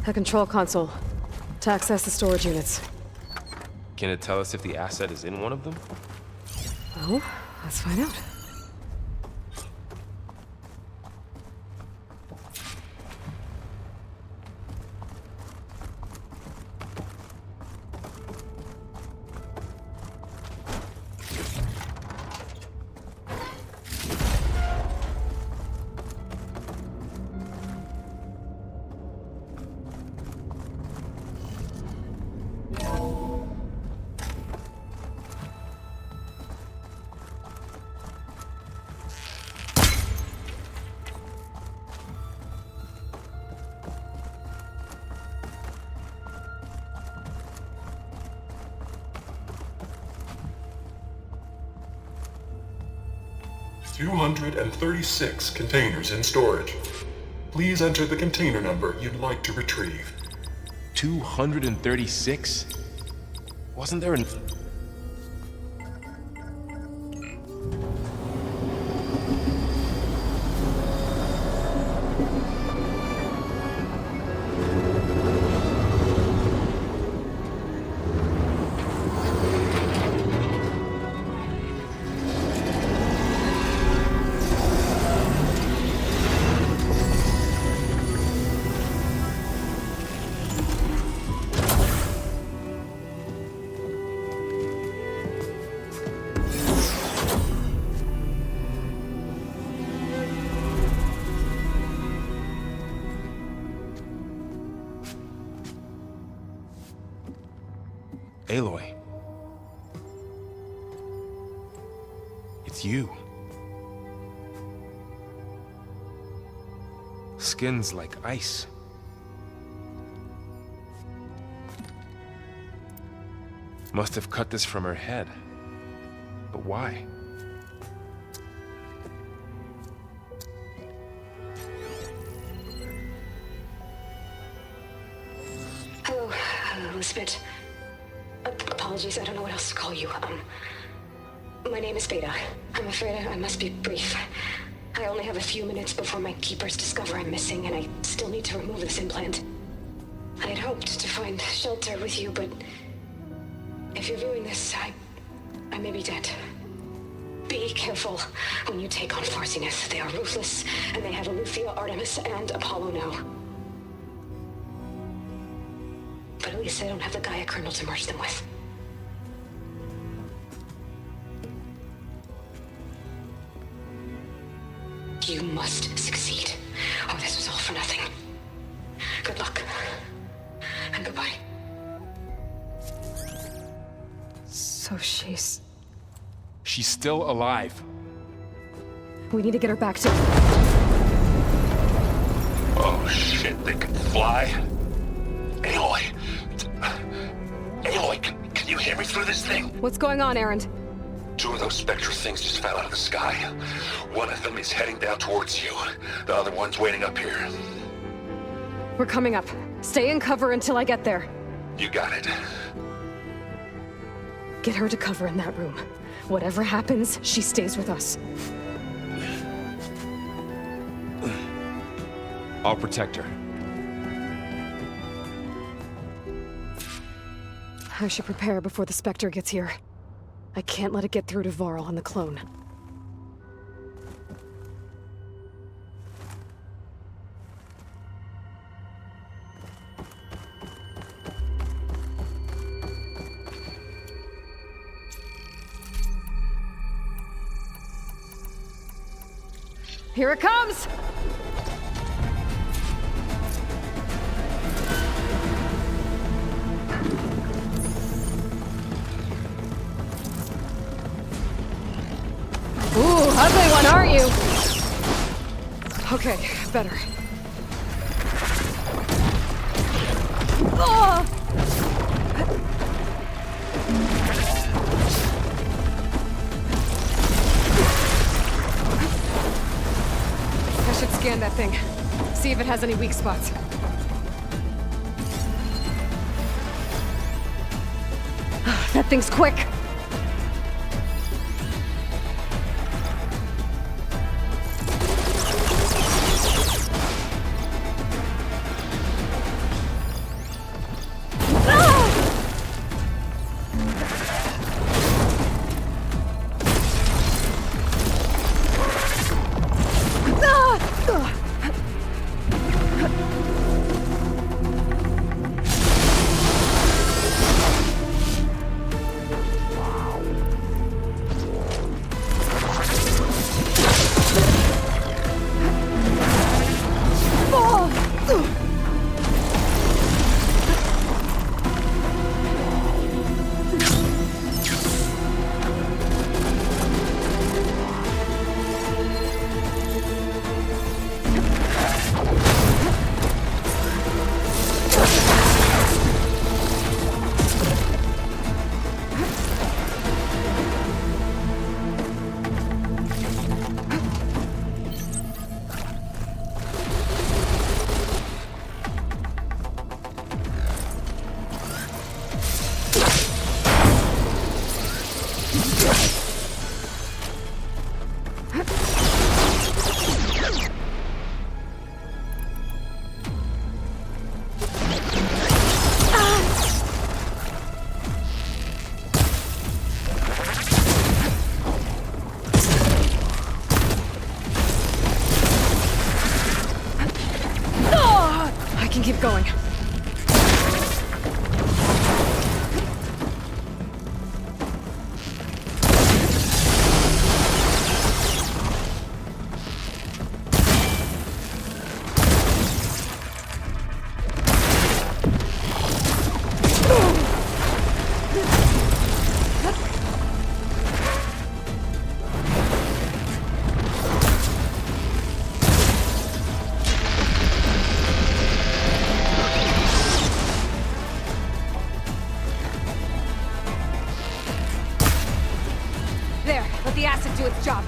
A control console to access the storage units. Can it tell us if the asset is in one of them? Well, let's find out. $236 containers in storage. Please enter the container number you'd like to retrieve. 236? Wasn't there an... Aloy. It's you. Skin's like ice. Must have cut this from her head. But why? Hello, Elizabeth. Apologies, I don't know what else to call you. My name is Beta. I'm afraid I must be brief. I only have a few minutes before my keepers discover I'm missing, and I still need to remove this implant. I had hoped to find shelter with you, but if you're viewing this, I may be dead. Be careful when you take on Far Zenith. They are ruthless, and they have Aletheia, Artemis, and Apollo now. But at least they don't have the Gaia kernel to merge them with. You must succeed, or this was all for nothing. Good luck. So she's... She's still alive. We need to get her back to... Oh shit, they can fly? Aloy! Aloy, can you hear me through this thing? What's going on, Erend? 2 of those spectral things just fell out of the sky. One of them is heading down towards you. The other one's waiting up here. We're coming up. Stay in cover until I get there. You got it. Get her to cover in that room. Whatever happens, she stays with us. I'll protect her. I should prepare before the Spectre gets here. I can't let it get through to Varl and the clone. Here it comes! Ooh, ugly one, aren't you? Okay, better. Oh! I should scan that thing. See if it has any weak spots. That thing's quick! Keep going. Let the acid do its job.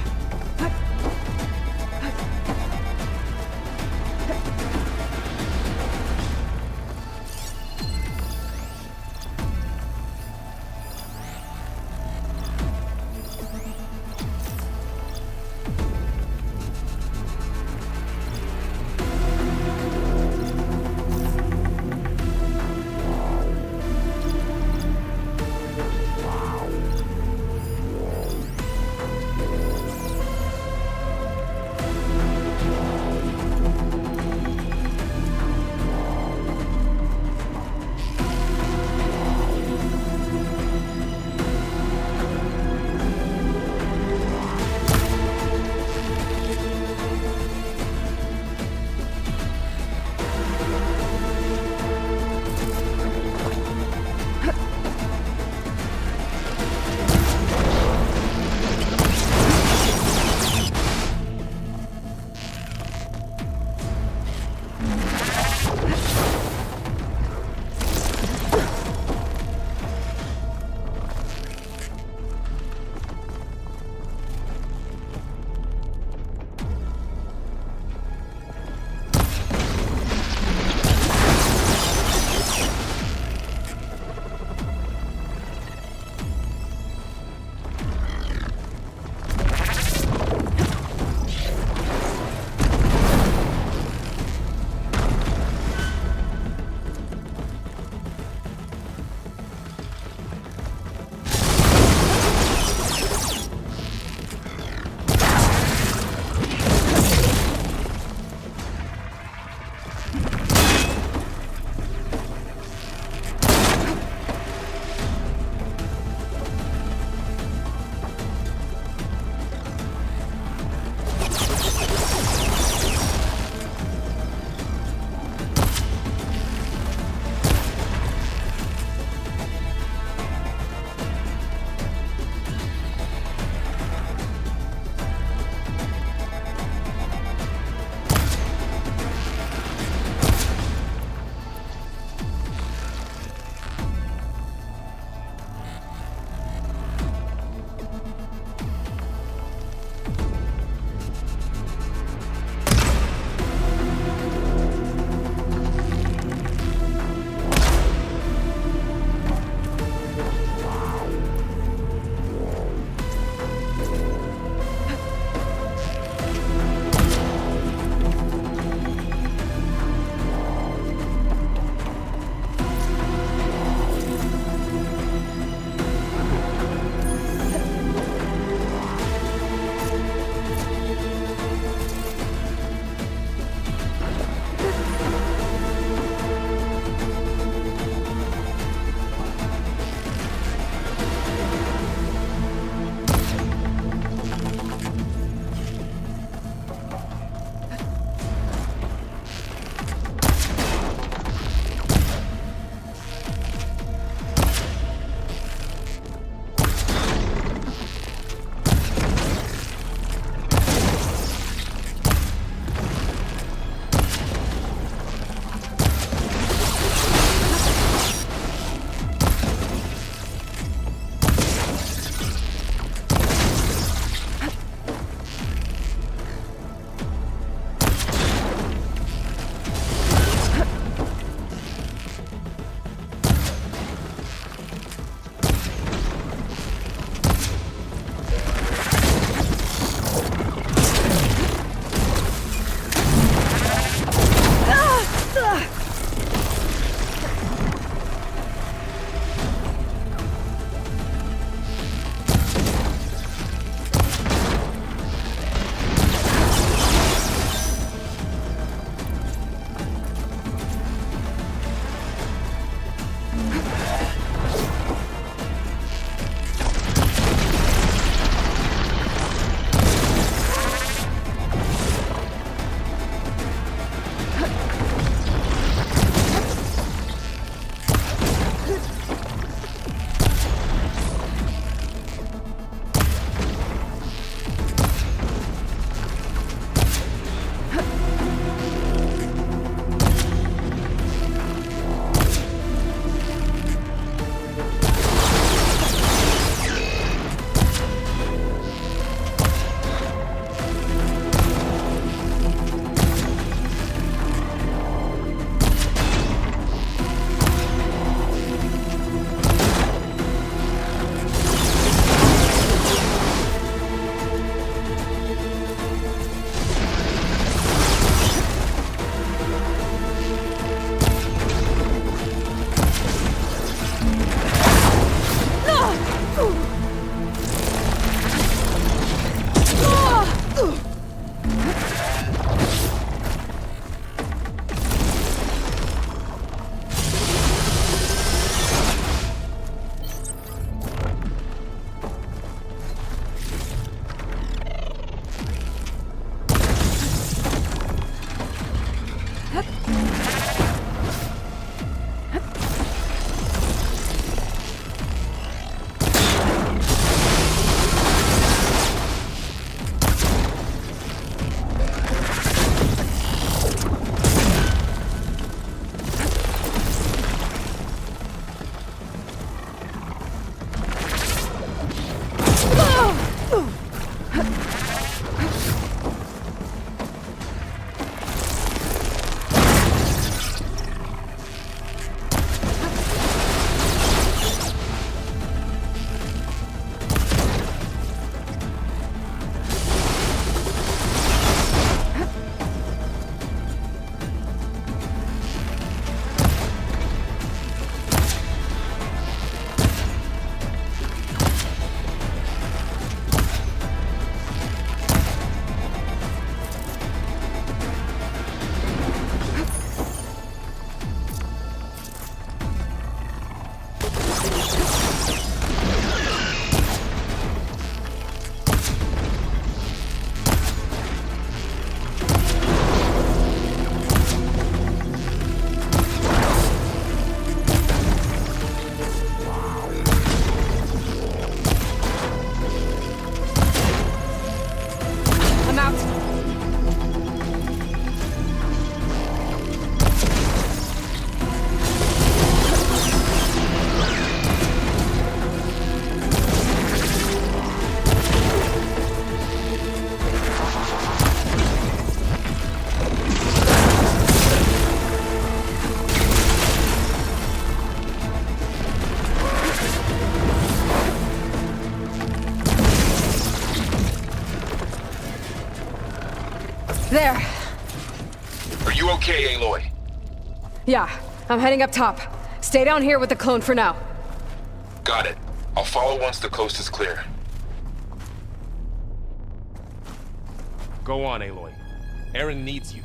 There. Are you okay, Aloy? Yeah, I'm heading up top. Stay down here with the clone for now. Got it. I'll follow once the coast is clear. Go on, Aloy. Aaron needs you.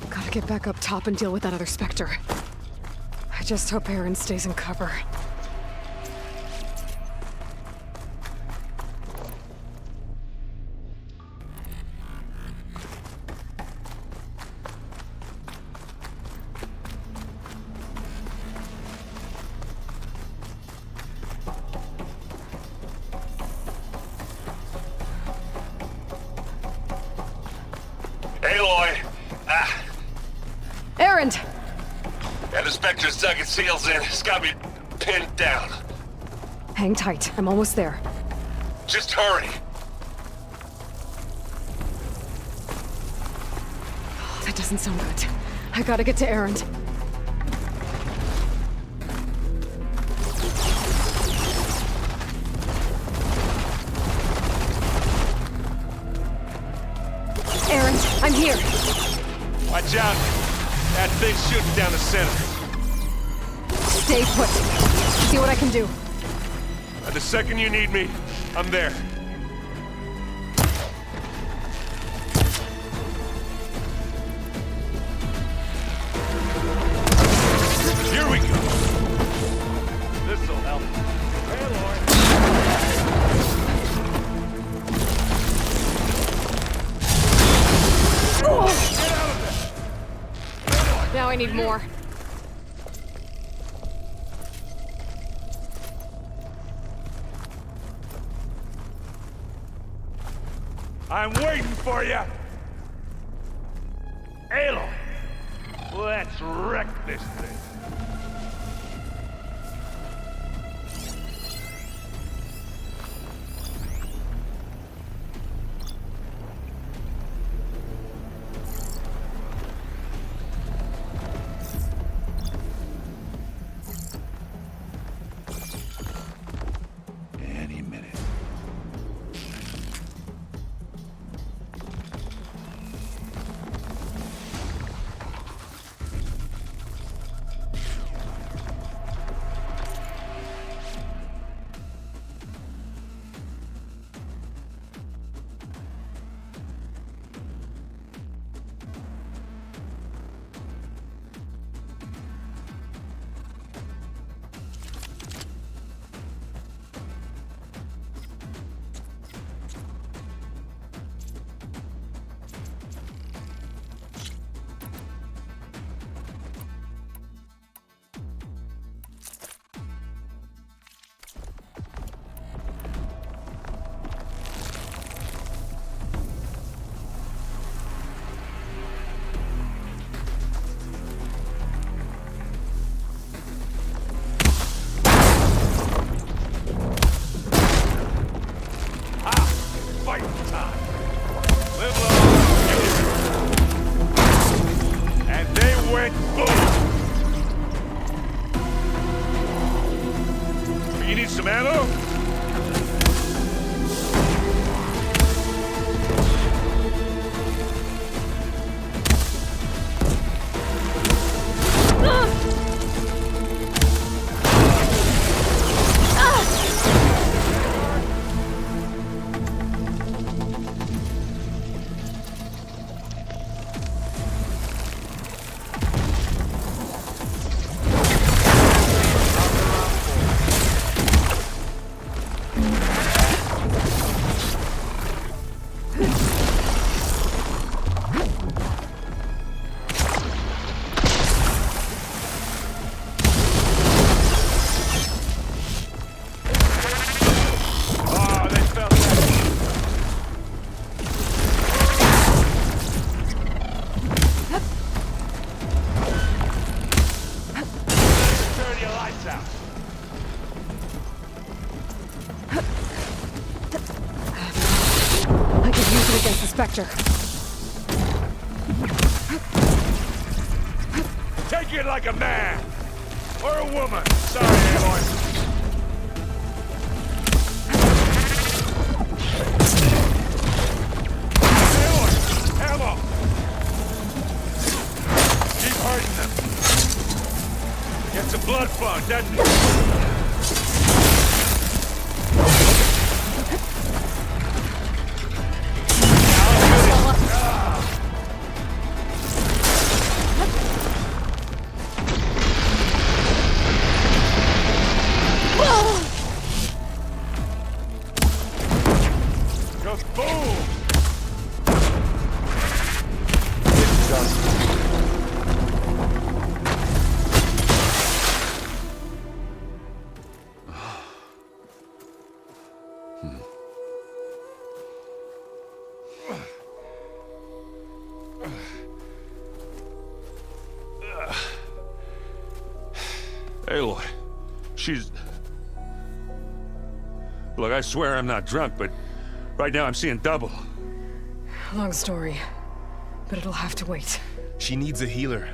Gotta get back up top and deal with that other Spectre. I just hope Aaron stays in cover. Aloy! Aaron! And the Spectre's dug its heels in. It's got me pinned down. Hang tight. I'm almost there. Just hurry. That doesn't sound good. I gotta get to Aaron. here. Watch out. That thing's shooting down the center. Stay put. See what I can do. And the second you need me, I'm there. Here we go. This'll help. Hey, Aloy. Get out of there. Now I need more. I'm waiting for you! Aloy! Let's wreck this thing. Any minute. Some ammo? Spectre. Take it like a man! Or a woman! Sorry, Aloy. Aloy! Ammo! Keep hurting them. Gets a blood fog, doesn't it? Aloy, she's... Look, I swear I'm not drunk, but right now I'm seeing double. Long story, but it'll have to wait. She needs a healer,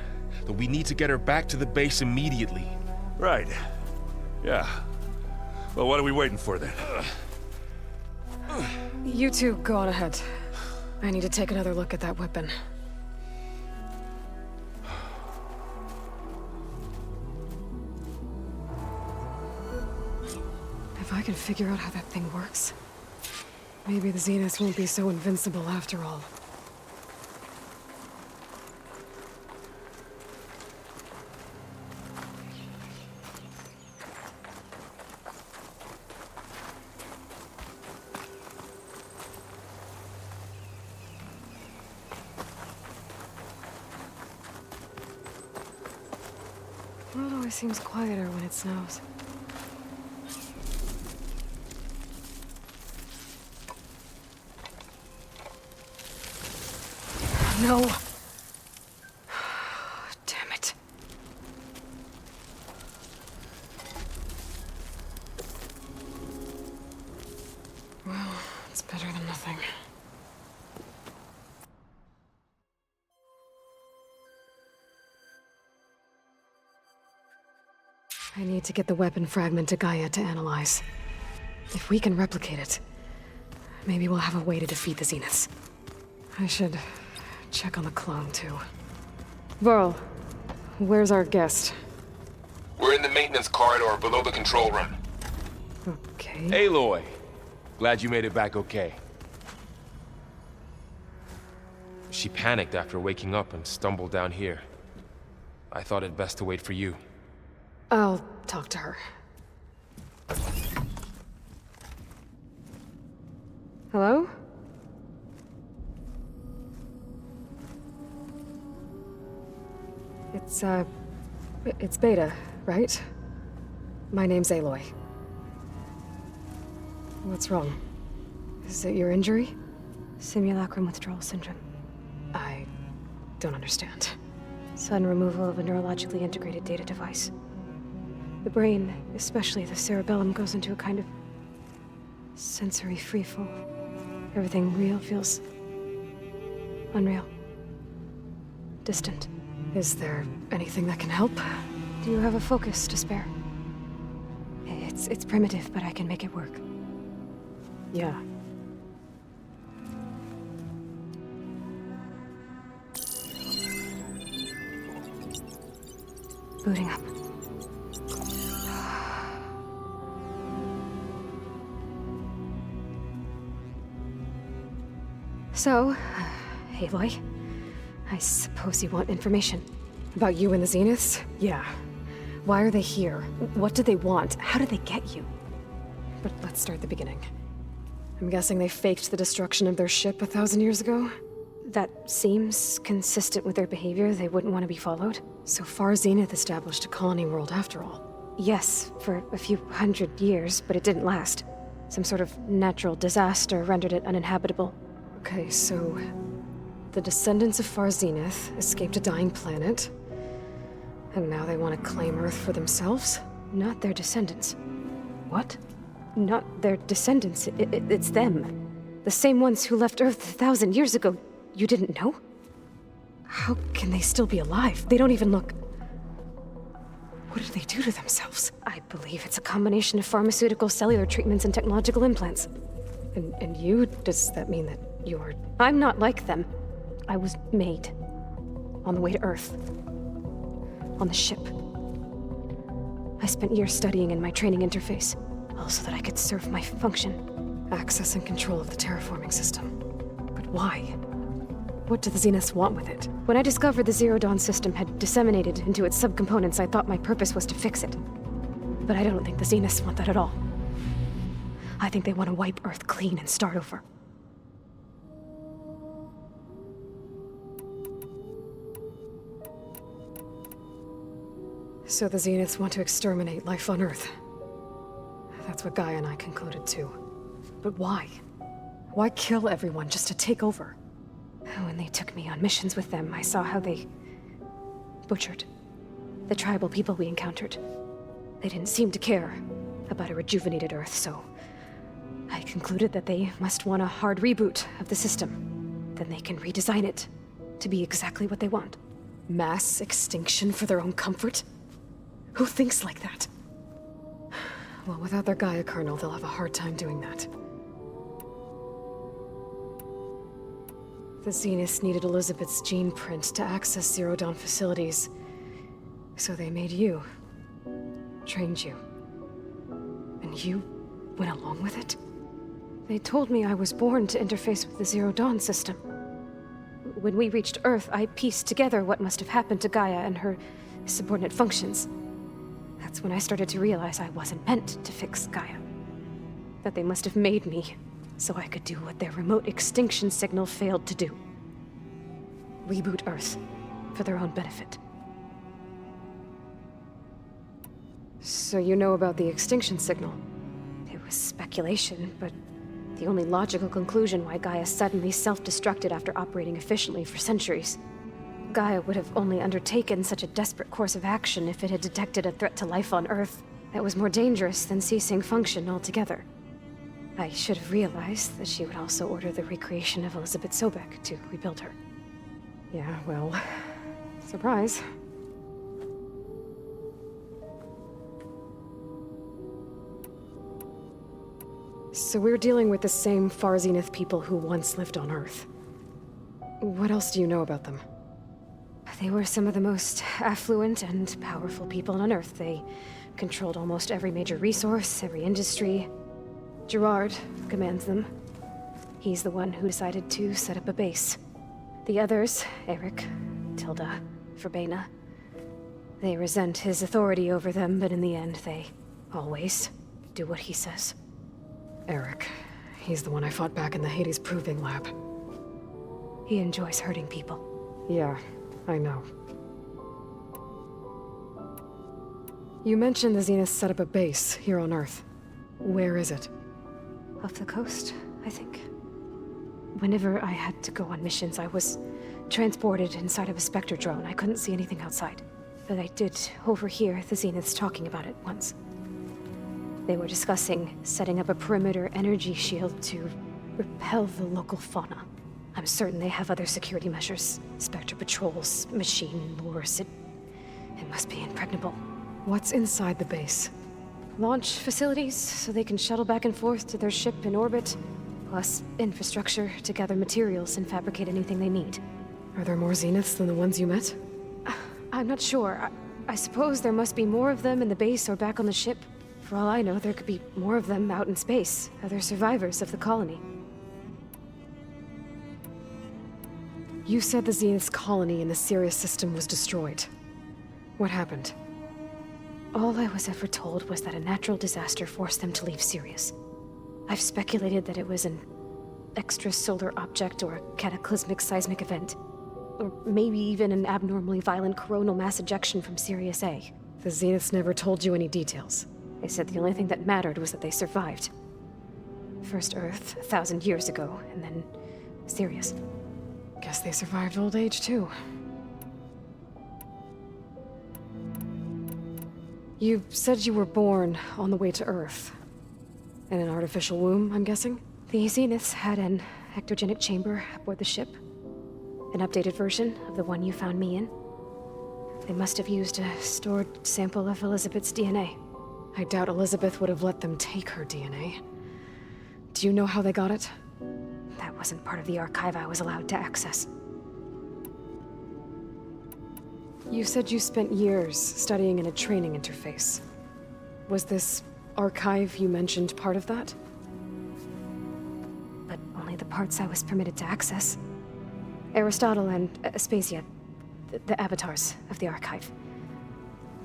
but we need to get her back to the base immediately. Right. Yeah. Well, what are we waiting for then? You two go on ahead. I need to take another look at that weapon. If I can figure out how that thing works, maybe the Zeniths won't be so invincible after all. The world always seems quieter when it snows. No. Damn it. Well, it's better than nothing. I need to get the weapon fragment to Gaia to analyze. If we can replicate it, maybe we'll have a way to defeat the Zeniths. I should check on the clone, too. Varl, where's our guest? We're in the maintenance corridor below the control room. Okay. Aloy, glad you made it back okay. She panicked after waking up and stumbled down here. I thought it best to wait for you. I'll talk to her. Hello? It's Beta, right? My name's Aloy. What's wrong? Is it your injury? Simulacrum withdrawal syndrome. I don't understand. Sudden removal of a neurologically integrated data device. The brain, especially the cerebellum, goes into a kind of sensory freefall. Everything real feels unreal. Distant. Is there anything that can help? Do you have a focus to spare? It's primitive, but I can make it work. Yeah. Booting up. So, Aloy, I suppose you want information. About you and the Zeniths? Yeah. Why are they here? What do they want? How did they get you? But let's start at the beginning. I'm guessing they faked the destruction of their ship 1,000 years ago? That seems consistent with their behavior. They wouldn't want to be followed. So far, Zenith established a colony world after all. Yes, for a few hundred years, but it didn't last. Some sort of natural disaster rendered it uninhabitable. Okay, so the descendants of Far Zenith escaped a dying planet, and now they want to claim Earth for themselves? Not their descendants. What? Not their descendants. It's them. The same ones who left Earth 1,000 years ago. You didn't know? How can they still be alive? They don't even look... What did they do to themselves? I believe it's a combination of pharmaceutical, cellular treatments, and technological implants. And you? Does that mean that you're... I'm not like them. I was made. On the way to Earth. On the ship. I spent years studying in my training interface, all so that I could serve my function. Access and control of the terraforming system. But why? What do the Zeniths want with it? When I discovered the Zero Dawn system had disseminated into its subcomponents, I thought my purpose was to fix it. But I don't think the Zeniths want that at all. I think they want to wipe Earth clean and start over. So the Zeniths want to exterminate life on Earth. That's what Gaia and I concluded too. But why? Why kill everyone just to take over? When they took me on missions with them, I saw how they butchered the tribal people we encountered. They didn't seem to care about a rejuvenated Earth, so I concluded that they must want a hard reboot of the system. Then they can redesign it to be exactly what they want. Mass extinction for their own comfort? Who thinks like that? Well, without their Gaia kernel, they'll have a hard time doing that. The Zeniths needed Elizabeth's gene print to access Zero Dawn facilities. So they made you. Trained you. And you went along with it. They told me I was born to interface with the Zero Dawn system. When we reached Earth, I pieced together what must have happened to Gaia and her subordinate functions. That's when I started to realize I wasn't meant to fix Gaia. That they must have made me so I could do what their remote extinction signal failed to do. Reboot Earth for their own benefit. So you know about the extinction signal? It was speculation, but the only logical conclusion why Gaia suddenly self-destructed after operating efficiently for centuries. Gaia would have only undertaken such a desperate course of action if it had detected a threat to life on Earth that was more dangerous than ceasing function altogether. I should have realized that she would also order the recreation of Elizabeth Sobek to rebuild her. Yeah, well, surprise. So we're dealing with the same Far Zenith people who once lived on Earth. What else do you know about them? They were some of the most affluent and powerful people on Earth. They controlled almost every major resource, every industry. Gerard commands them. He's the one who decided to set up a base. The others, Eric, Tilda, Verbena, they resent his authority over them, but in the end, they always do what he says. Eric. He's the one I fought back in the Hades Proving Lab. He enjoys hurting people. Yeah, I know. You mentioned the Zenith set up a base here on Earth. Where is it? Off the coast, I think. Whenever I had to go on missions, I was transported inside of a Spectre drone. I couldn't see anything outside. But I did overhear the Zeniths talking about it once. They were discussing setting up a perimeter energy shield to repel the local fauna. I'm certain they have other security measures. Spectre patrols, machine lures. It must be impregnable. What's inside the base? Launch facilities, so they can shuttle back and forth to their ship in orbit. Plus infrastructure to gather materials and fabricate anything they need. Are there more Zeniths than the ones you met? I'm not sure. I suppose there must be more of them in the base or back on the ship. For all I know, there could be more of them out in space, other survivors of the colony. You said the Zenith's colony in the Sirius system was destroyed. What happened? All I was ever told was that a natural disaster forced them to leave Sirius. I've speculated that it was an extrasolar object or a cataclysmic seismic event. Or maybe even an abnormally violent coronal mass ejection from Sirius A. The Zeniths never told you any details. They said the only thing that mattered was that they survived. First Earth, 1,000 years ago, and then Sirius. Guess they survived old age, too. You said you were born on the way to Earth. In an artificial womb, I'm guessing? The Zeniths had an ectogenic chamber aboard the ship. An updated version of the one you found me in. They must have used a stored sample of Elizabeth's DNA. I doubt Elizabeth would have let them take her DNA. Do you know how they got it? That wasn't part of the archive I was allowed to access. You said you spent years studying in a training interface. Was this archive you mentioned part of that? But only the parts I was permitted to access. Aristotle and Aspasia, the avatars of the archive,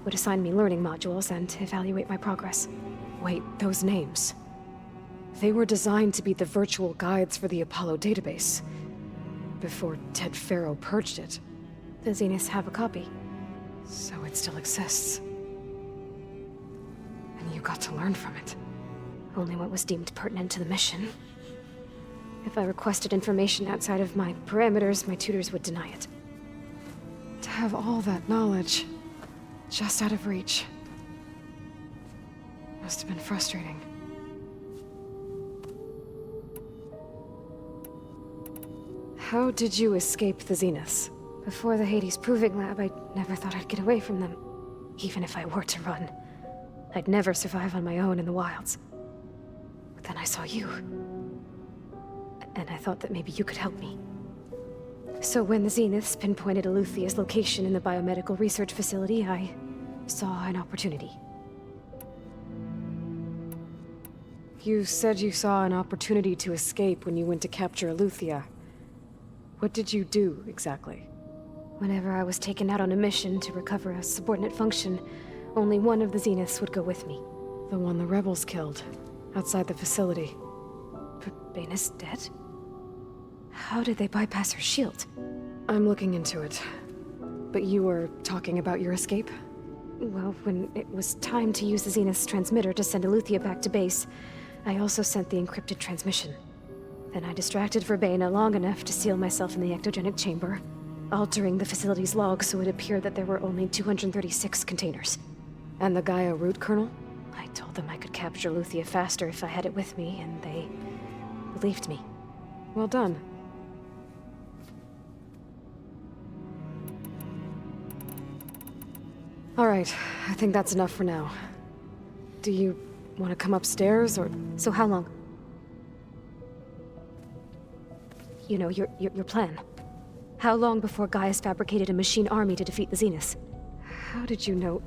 would assign me learning modules and evaluate my progress. Wait, those names. They were designed to be the virtual guides for the Apollo database, before Ted Faro purged it. The Zeniths have a copy. So it still exists. And you got to learn from it. Only what was deemed pertinent to the mission. If I requested information outside of my parameters, my tutors would deny it. To have all that knowledge just out of reach must have been frustrating. How did you escape the Zeniths? Before the Hades Proving Lab, I never thought I'd get away from them. Even if I were to run, I'd never survive on my own in the wilds. But then I saw you. And I thought that maybe you could help me. So when the Zeniths pinpointed Eluthia's location in the biomedical research facility, I saw an opportunity. You said you saw an opportunity to escape when you went to capture Aleuthyia. What did you do, exactly? Whenever I was taken out on a mission to recover a subordinate function, only one of the Zeniths would go with me. The one the rebels killed, outside the facility. Baina's dead? How did they bypass her shield? I'm looking into it. But you were talking about your escape? Well, when it was time to use the Zenith's transmitter to send Aleuthyia back to base, I also sent the encrypted transmission. Then I distracted Verbena long enough to seal myself in the ectogenic chamber, altering the facility's log so it appeared that there were only 236 containers. And the Gaia root kernel? I told them I could capture Aleuthyia faster if I had it with me, and they believed me. Well done. Alright, I think that's enough for now. Do you want to come upstairs, or...? So how long? You know, your plan. How long before Gaia's fabricated a machine army to defeat the Zeniths? How did you know?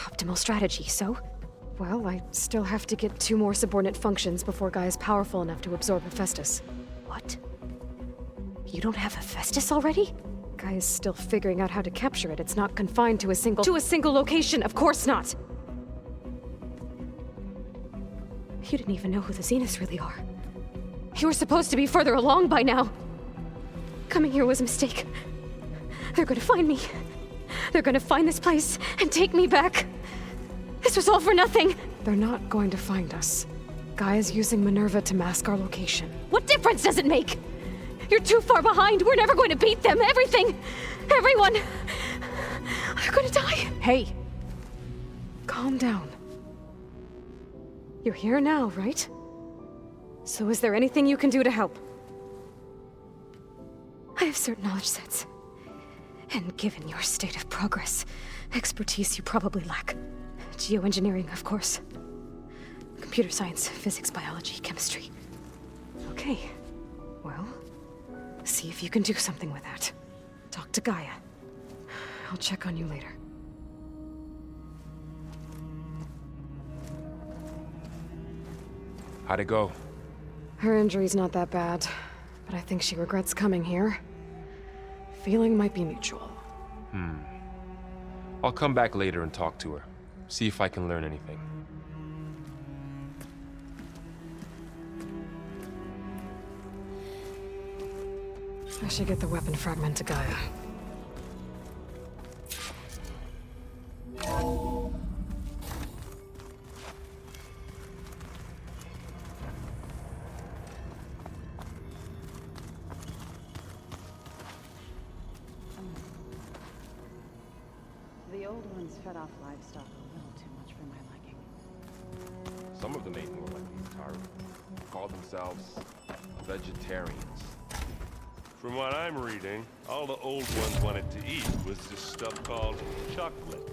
Optimal strategy, so? Well, I still have to get 2 more subordinate functions before Gaia's powerful enough to absorb Hephaestus. What? You don't have Hephaestus already? Gaia's still figuring out how to capture it. It's not confined to a single... To a single location, of course not! You didn't even know who the Zeniths really are. You were supposed to be further along by now. Coming here was a mistake. They're gonna find me. They're gonna find this place and take me back. This was all for nothing. They're not going to find us. Gaia's using Minerva to mask our location. What difference does it make? You're too far behind. We're never going to beat them. Everything. Everyone. They're gonna die. Hey. Calm down. You're here now, right? So is there anything you can do to help? I have certain knowledge sets. And given your state of progress, expertise you probably lack. Geoengineering, of course. Computer science, physics, biology, chemistry. Okay. Well, see if you can do something with that. Talk to Gaia. I'll check on you later. How'd it go? Her injury's not that bad, but I think she regrets coming here. Feeling might be mutual. I'll come back later and talk to her. See if I can learn anything. I should get the weapon fragment to Gaia. The old ones fed off livestock a little too much for my liking. Some of them ate more like these Taru. Called themselves vegetarians. From what I'm reading, all the old ones wanted to eat was this stuff called chocolate.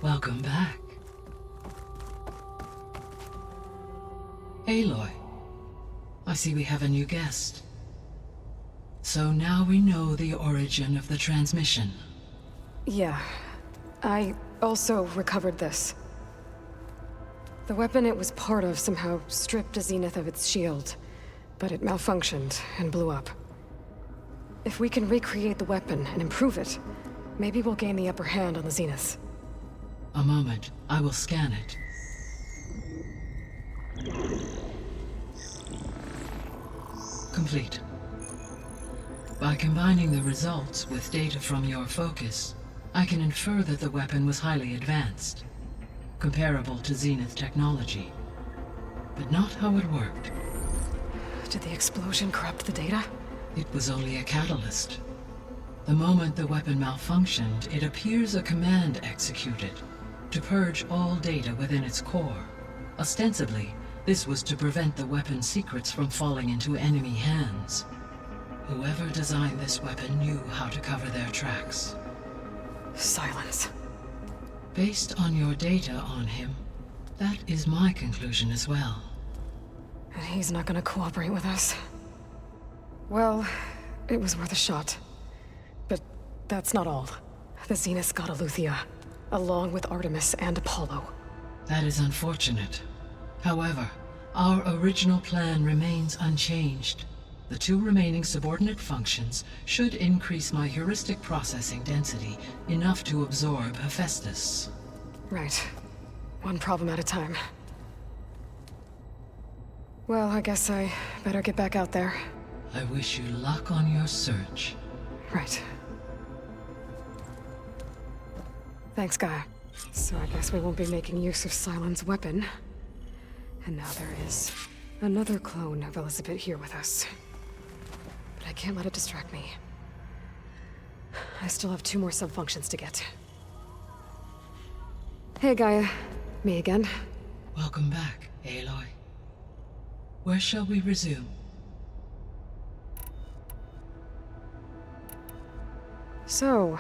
Welcome back. Aloy, I see we have a new guest. So now we know the origin of the transmission. Yeah. I also recovered this. The weapon it was part of somehow stripped a Zenith of its shield, but it malfunctioned and blew up. If we can recreate the weapon and improve it, maybe we'll gain the upper hand on the Zeniths. A moment, I will scan it. Complete. By combining the results with data from your focus, I can infer that the weapon was highly advanced, comparable to Zenith technology, but not how it worked. Did the explosion corrupt the data? It was only a catalyst. The moment the weapon malfunctioned, it appears a command executed to purge all data within its core. Ostensibly, this was to prevent the weapon's secrets from falling into enemy hands. Whoever designed this weapon knew how to cover their tracks. Silence. Based on your data on him, that is my conclusion as well. And he's not gonna cooperate with us. Well, it was worth a shot. But that's not all. The Zeniths got Aletheia, along with Artemis and Apollo. That is unfortunate. However, our original plan remains unchanged. The 2 remaining subordinate functions should increase my heuristic processing density enough to absorb Hephaestus. Right. One problem at a time. Well, I guess I better get back out there. I wish you luck on your search. Right. Thanks, Gaia. So I guess we won't be making use of Cylon's weapon. And now there is another clone of Elizabeth here with us. But I can't let it distract me. I still have 2 more sub-functions to get. Hey, Gaia. Me again. Welcome back, Aloy. Where shall we resume? So,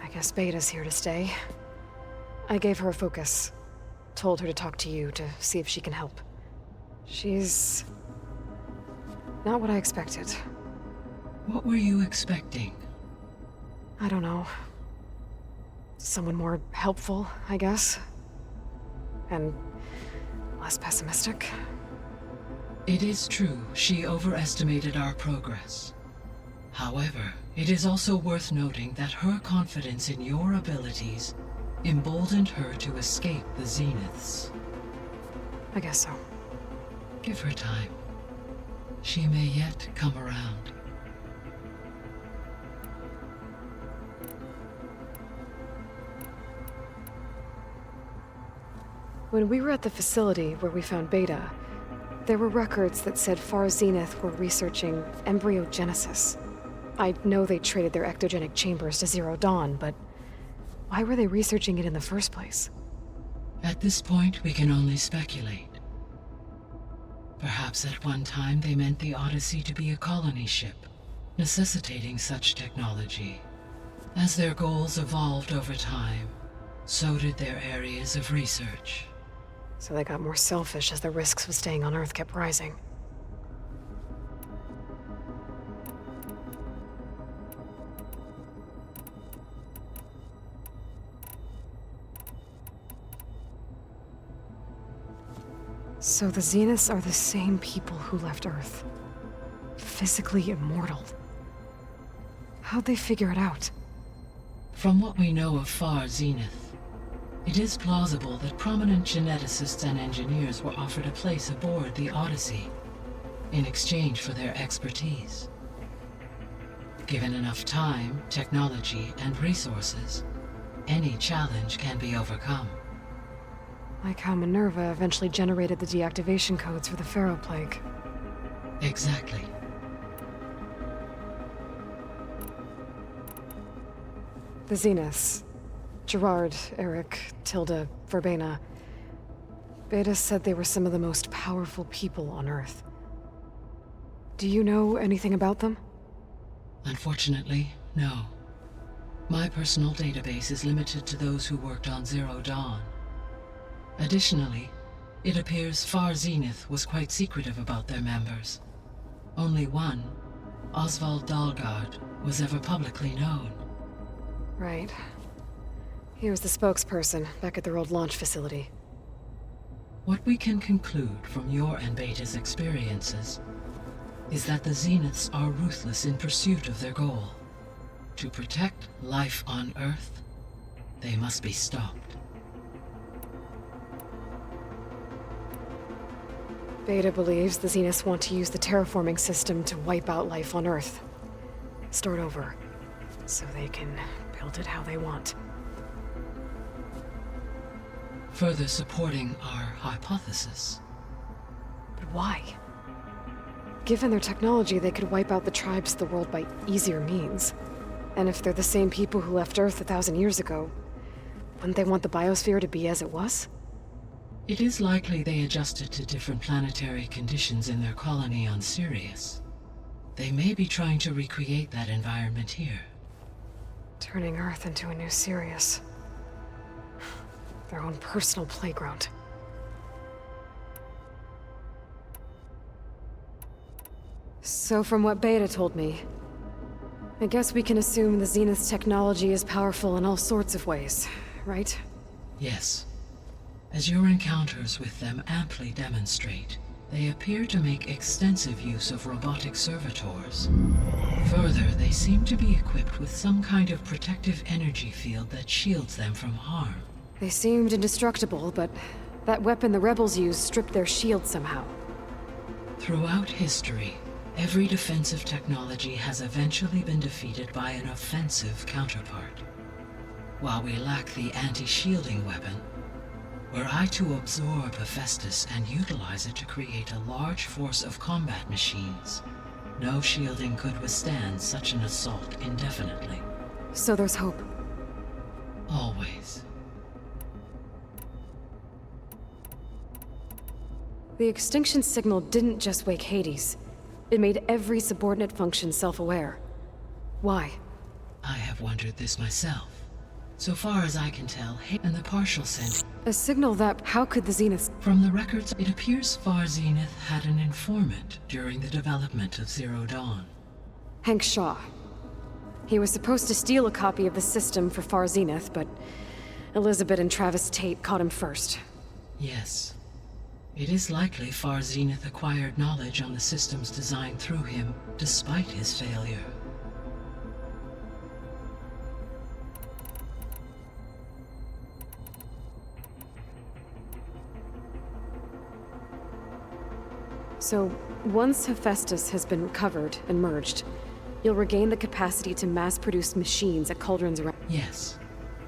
I guess Beta's here to stay. I gave her a focus. Told her to talk to you to see if she can help. She's not what I expected. What were you expecting? I don't know. Someone more helpful, I guess. And less pessimistic. It is true, she overestimated our progress. However, it is also worth noting that her confidence in your abilities emboldened her to escape the Zeniths. I guess so. Give her time. She may yet come around. When we were at the facility where we found Beta, there were records that said Far Zenith were researching embryogenesis. I know they traded their ectogenic chambers to Zero Dawn, but why were they researching it in the first place? At this point, we can only speculate. Perhaps at one time they meant the Odyssey to be a colony ship, necessitating such technology. As their goals evolved over time, so did their areas of research. So they got more selfish as the risks of staying on Earth kept rising. So the Zeniths are the same people who left Earth. Physically immortal. How'd they figure it out? From what we know of Far Zenith, it is plausible that prominent geneticists and engineers were offered a place aboard the Odyssey in exchange for their expertise. Given enough time, technology, and resources, any challenge can be overcome. Like how Minerva eventually generated the deactivation codes for the Pharaoh Plague. Exactly. The Zeniths. Gerard, Eric, Tilda, Verbena. Beta said they were some of the most powerful people on Earth. Do you know anything about them? Unfortunately, no. My personal database is limited to those who worked on Zero Dawn. Additionally, it appears Far Zenith was quite secretive about their members. Only one, Oswald Dahlgard, was ever publicly known. Right. He was the spokesperson back at their old launch facility. What we can conclude from your and Beta's experiences is that the Zeniths are ruthless in pursuit of their goal. To protect life on Earth, they must be stopped. Beta believes the Zeniths want to use the terraforming system to wipe out life on Earth. Start over, so they can build it how they want. Further supporting our hypothesis. But why? Given their technology, they could wipe out the tribes of the world by easier means. And if they're the same people who left Earth 1,000 years ago, wouldn't they want the biosphere to be as it was? It is likely they adjusted to different planetary conditions in their colony on Sirius. They may be trying to recreate that environment here. Turning Earth into a new Sirius. Their own personal playground. So from what Beta told me, I guess we can assume the Zenith's technology is powerful in all sorts of ways, right? Yes. As your encounters with them amply demonstrate, they appear to make extensive use of robotic servitors. Further, they seem to be equipped with some kind of protective energy field that shields them from harm. They seemed indestructible, but that weapon the rebels used stripped their shield somehow. Throughout history, every defensive technology has eventually been defeated by an offensive counterpart. While we lack the anti-shielding weapon, were I to absorb Hephaestus and utilize it to create a large force of combat machines, no shielding could withstand such an assault indefinitely. So there's hope. Always. The extinction signal didn't just wake Hades. It made every subordinate function self-aware. Why? I have wondered this myself. So far as I can tell, and the partial sent. A signal that... How could the Zenith... From the records, it appears Far Zenith had an informant during the development of Zero Dawn. Hank Shaw. He was supposed to steal a copy of the system for Far Zenith, but Elizabeth and Travis Tate caught him first. Yes. It is likely Far Zenith acquired knowledge on the systems designed through him, despite his failure. So, once Hephaestus has been recovered and merged, you'll regain the capacity to mass-produce machines at cauldrons around... Yes.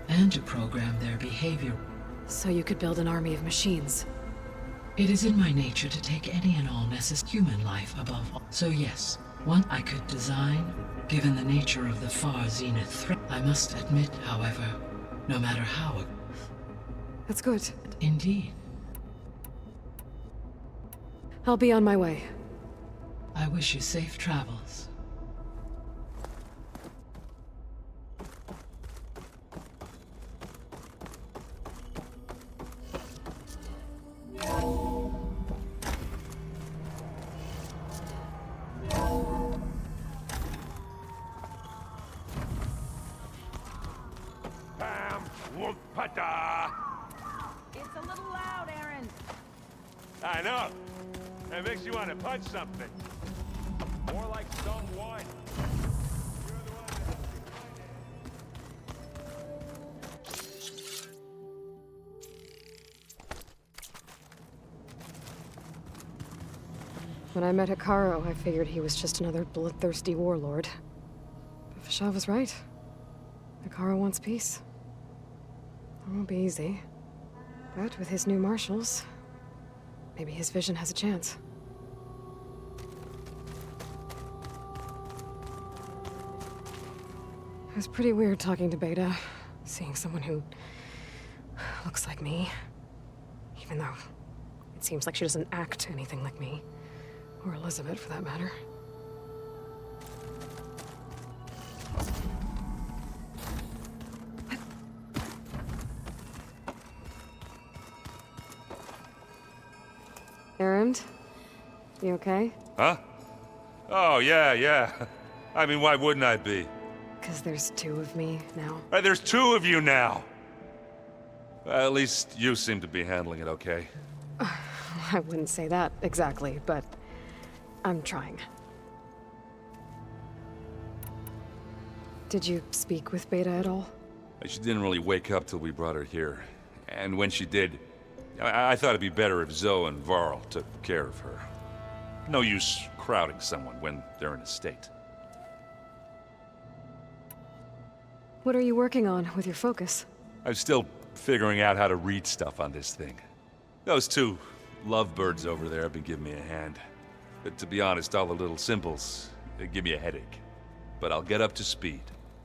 And to program their behavior. So you could build an army of machines. It is in my nature to take any and all necessary human life above all. So yes, one I could design, given the nature of the Far Zenith threat. I must admit, however, no matter how... That's good. Indeed. I'll be on my way. I wish you safe travels. Bam! Whoop-pata! It's a little loud, Aaron. I know. That makes you want to punch something. More like someone. When I met Hikaru, I figured he was just another bloodthirsty warlord. But Fashaw was right. Hikaru wants peace. It won't be easy. But with his new marshals, maybe his vision has a chance. It was pretty weird talking to Beta, seeing someone who looks like me. Even though it seems like she doesn't act anything like me. Or Elizabeth, for that matter. Errand? You okay? Huh? Oh, yeah. I mean, why wouldn't I be? Because there's two of me now. There's two of you now! At least you seem to be handling it okay. I wouldn't say that exactly, but I'm trying. Did you speak with Beta at all? She didn't really wake up till we brought her here. And when she did, I thought it'd be better if Zoe and Varl took care of her. No use crowding someone when they're in a state. What are you working on with your focus? I'm still figuring out how to read stuff on this thing. Those two lovebirds over there have been giving me a hand. But to be honest, all the little symbols, they give me a headache. But I'll get up to speed.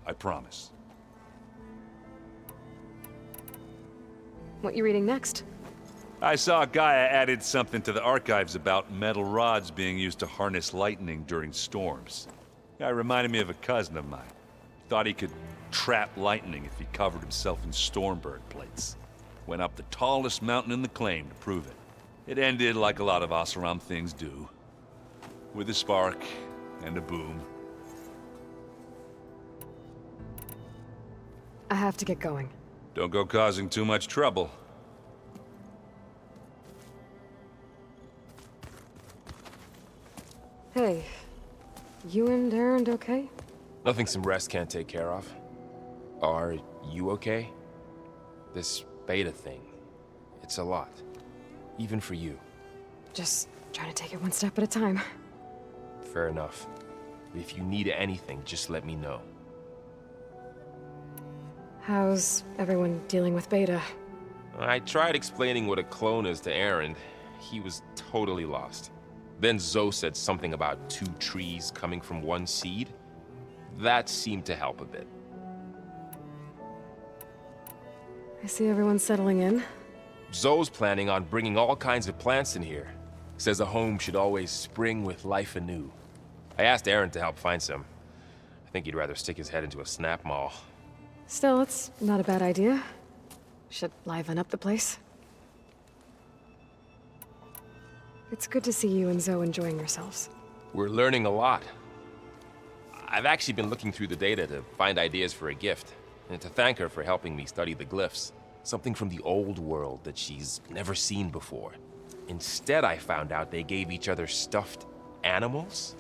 I promise. What you reading next? I saw Gaia added something to the archives about metal rods being used to harness lightning during storms. Guy reminded me of a cousin of mine. Thought he could trap lightning if he covered himself in Stormbird plates. went up the tallest mountain in the claim to prove it. It ended like a lot of Oseram things do, with a spark and a boom. I have to get going. Don't go causing too much trouble. Hey, you and Aaron okay? Nothing some rest can't take care of. Are you okay? This beta thing, it's a lot. Even for you. Just trying to take it one step at a time. Fair enough. If you need anything, just let me know. How's everyone dealing with Beta? I tried explaining what a clone is to Aaron. He was totally lost. Then Zoe said something about 2 trees coming from 1 seed. That seemed to help a bit. I see everyone settling in. Zoe's planning on bringing all kinds of plants in here. Says a home should always spring with life anew. I asked Aaron to help find some. I think he'd rather stick his head into a snap mall. Still, it's not a bad idea. Should liven up the place. It's good to see you and Zoe enjoying yourselves. We're learning a lot. I've actually been looking through the data to find ideas for a gift, and to thank her for helping me study the glyphs. Something from the old world that she's never seen before. Instead, I found out they gave each other stuffed animals.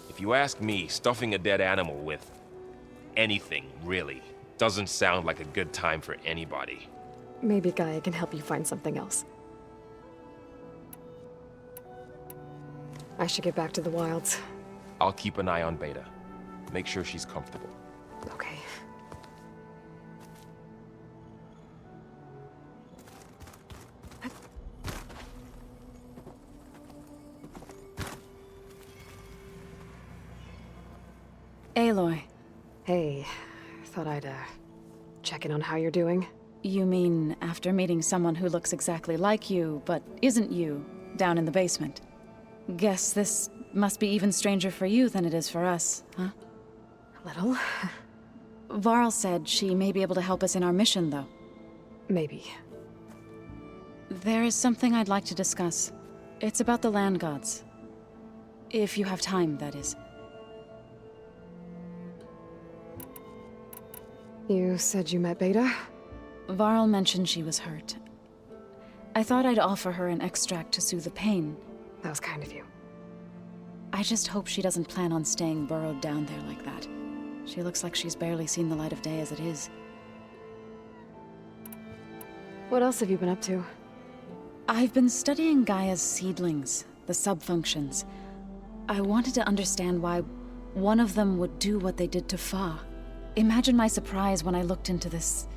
If you ask me, stuffing a dead animal with anything, really, doesn't sound like a good time for anybody. Maybe Gaia can help you find something else. I should get back to the wilds. I'll keep an eye on Beta. Make sure she's comfortable. Okay. Aloy. Hey, thought I'd, check in on how you're doing. You mean after meeting someone who looks exactly like you, but isn't you, down in the basement? Guess this must be even stranger for you than it is for us, huh? A little. Varl said she may be able to help us in our mission, though. Maybe. There is something I'd like to discuss. It's about the land gods. If you have time, that is. You said you met Beta? Varl mentioned she was hurt. I thought I'd offer her an extract to soothe the pain. That was kind of you. I just hope she doesn't plan on staying burrowed down there like that. She looks like she's barely seen the light of day as it is. What else have you been up to? I've been studying Gaia's seedlings, the subfunctions. I wanted to understand why one of them would do what they did to Fa. Imagine my surprise when I looked into this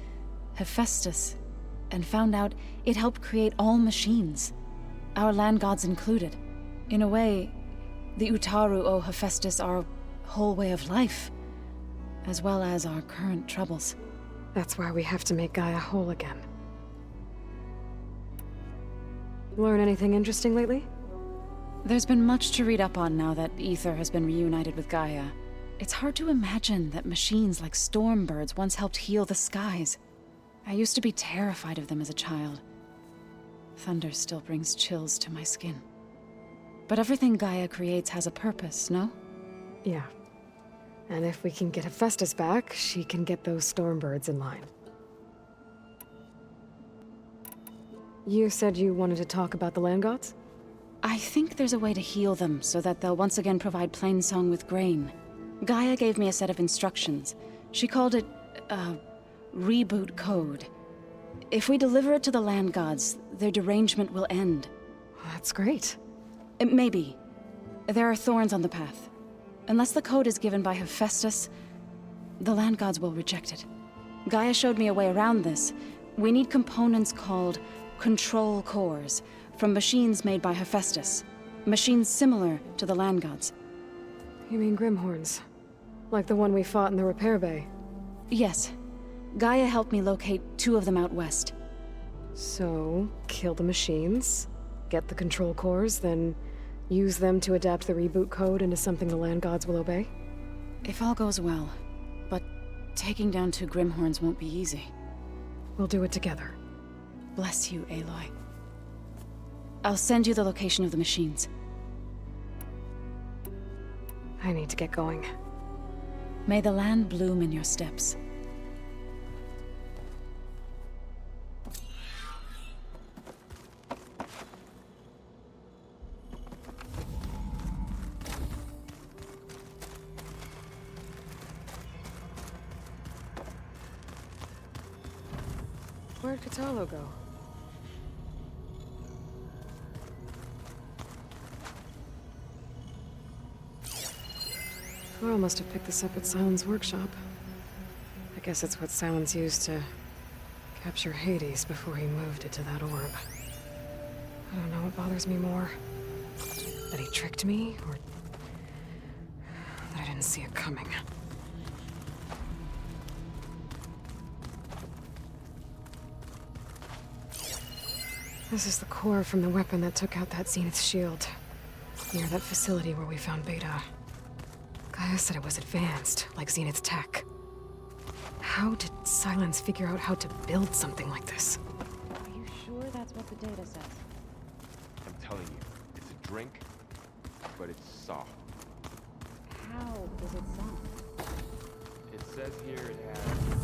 Hephaestus and found out it helped create all machines, our land gods included. In a way, the Utaru owe Hephaestus our whole way of life, as well as our current troubles. That's why we have to make Gaia whole again. Learn anything interesting lately? There's been much to read up on now that Ether has been reunited with Gaia. It's hard to imagine that machines like stormbirds once helped heal the skies. I used to be terrified of them as a child. Thunder still brings chills to my skin. But everything Gaia creates has a purpose, no? Yeah. And if we can get Hephaestus back, she can get those stormbirds in line. You said you wanted to talk about the land gods? I think there's a way to heal them so that they'll once again provide Plainsong with grain. Gaia gave me a set of instructions. She called it, reboot code. If we deliver it to the land gods, their derangement will end. That's great. Maybe. There are thorns on the path. Unless the code is given by Hephaestus, the land gods will reject it. Gaia showed me a way around this. We need components called control cores from machines made by Hephaestus. Machines similar to the land gods. You mean Grimhorns? Like the one we fought in the repair bay? Yes. Gaia helped me locate 2 of them out west. So, kill the machines, get the control cores, then use them to adapt the reboot code into something the land gods will obey? If all goes well. But taking down 2 Grimhorns won't be easy. We'll do it together. Bless you, Aloy. I'll send you the location of the machines. I need to get going. May the land bloom in your steps. Where'd Katalo go? Carl must have picked this up at Silence workshop. I guess it's what Silence used to capture Hades before he moved it to that orb. I don't know what bothers me more. That he tricked me, or that I didn't see it coming. This is the core from the weapon that took out that Zenith's shield. Near that facility where we found Beta. Gaia said it was advanced, like Zenith's tech. How did Silence figure out how to build something like this? Are you sure that's what the data says? I'm telling you, it's a drink, but it's soft. How is it soft? It says here it has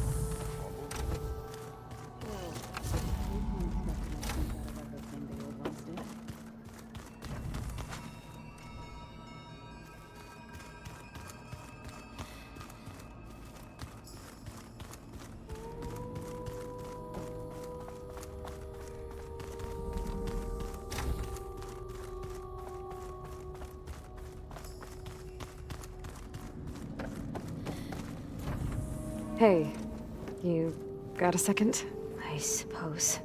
Hey, you got a second? I suppose.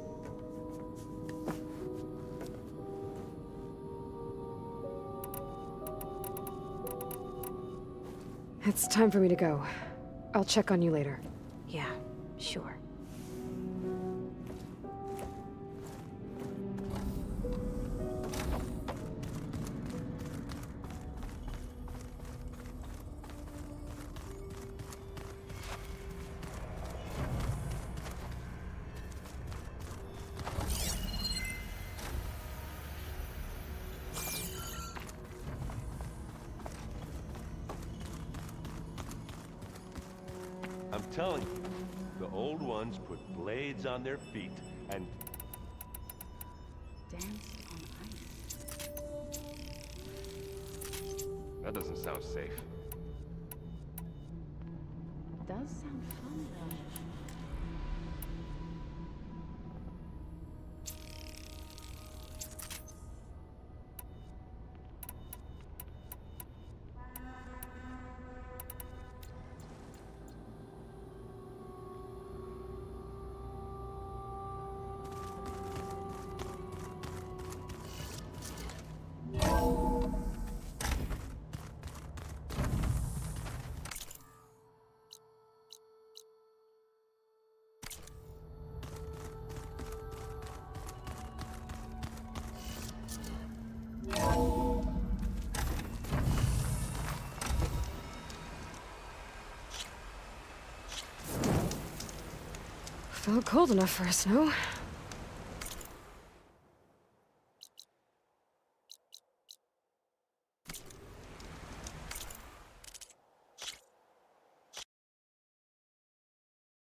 It's time for me to go. I'll check on you later. Yeah, sure. I'm telling you, the old ones put blades on their feet and... Danced on ice. That doesn't sound safe. Does sound fun, though. Felt cold enough for a snow.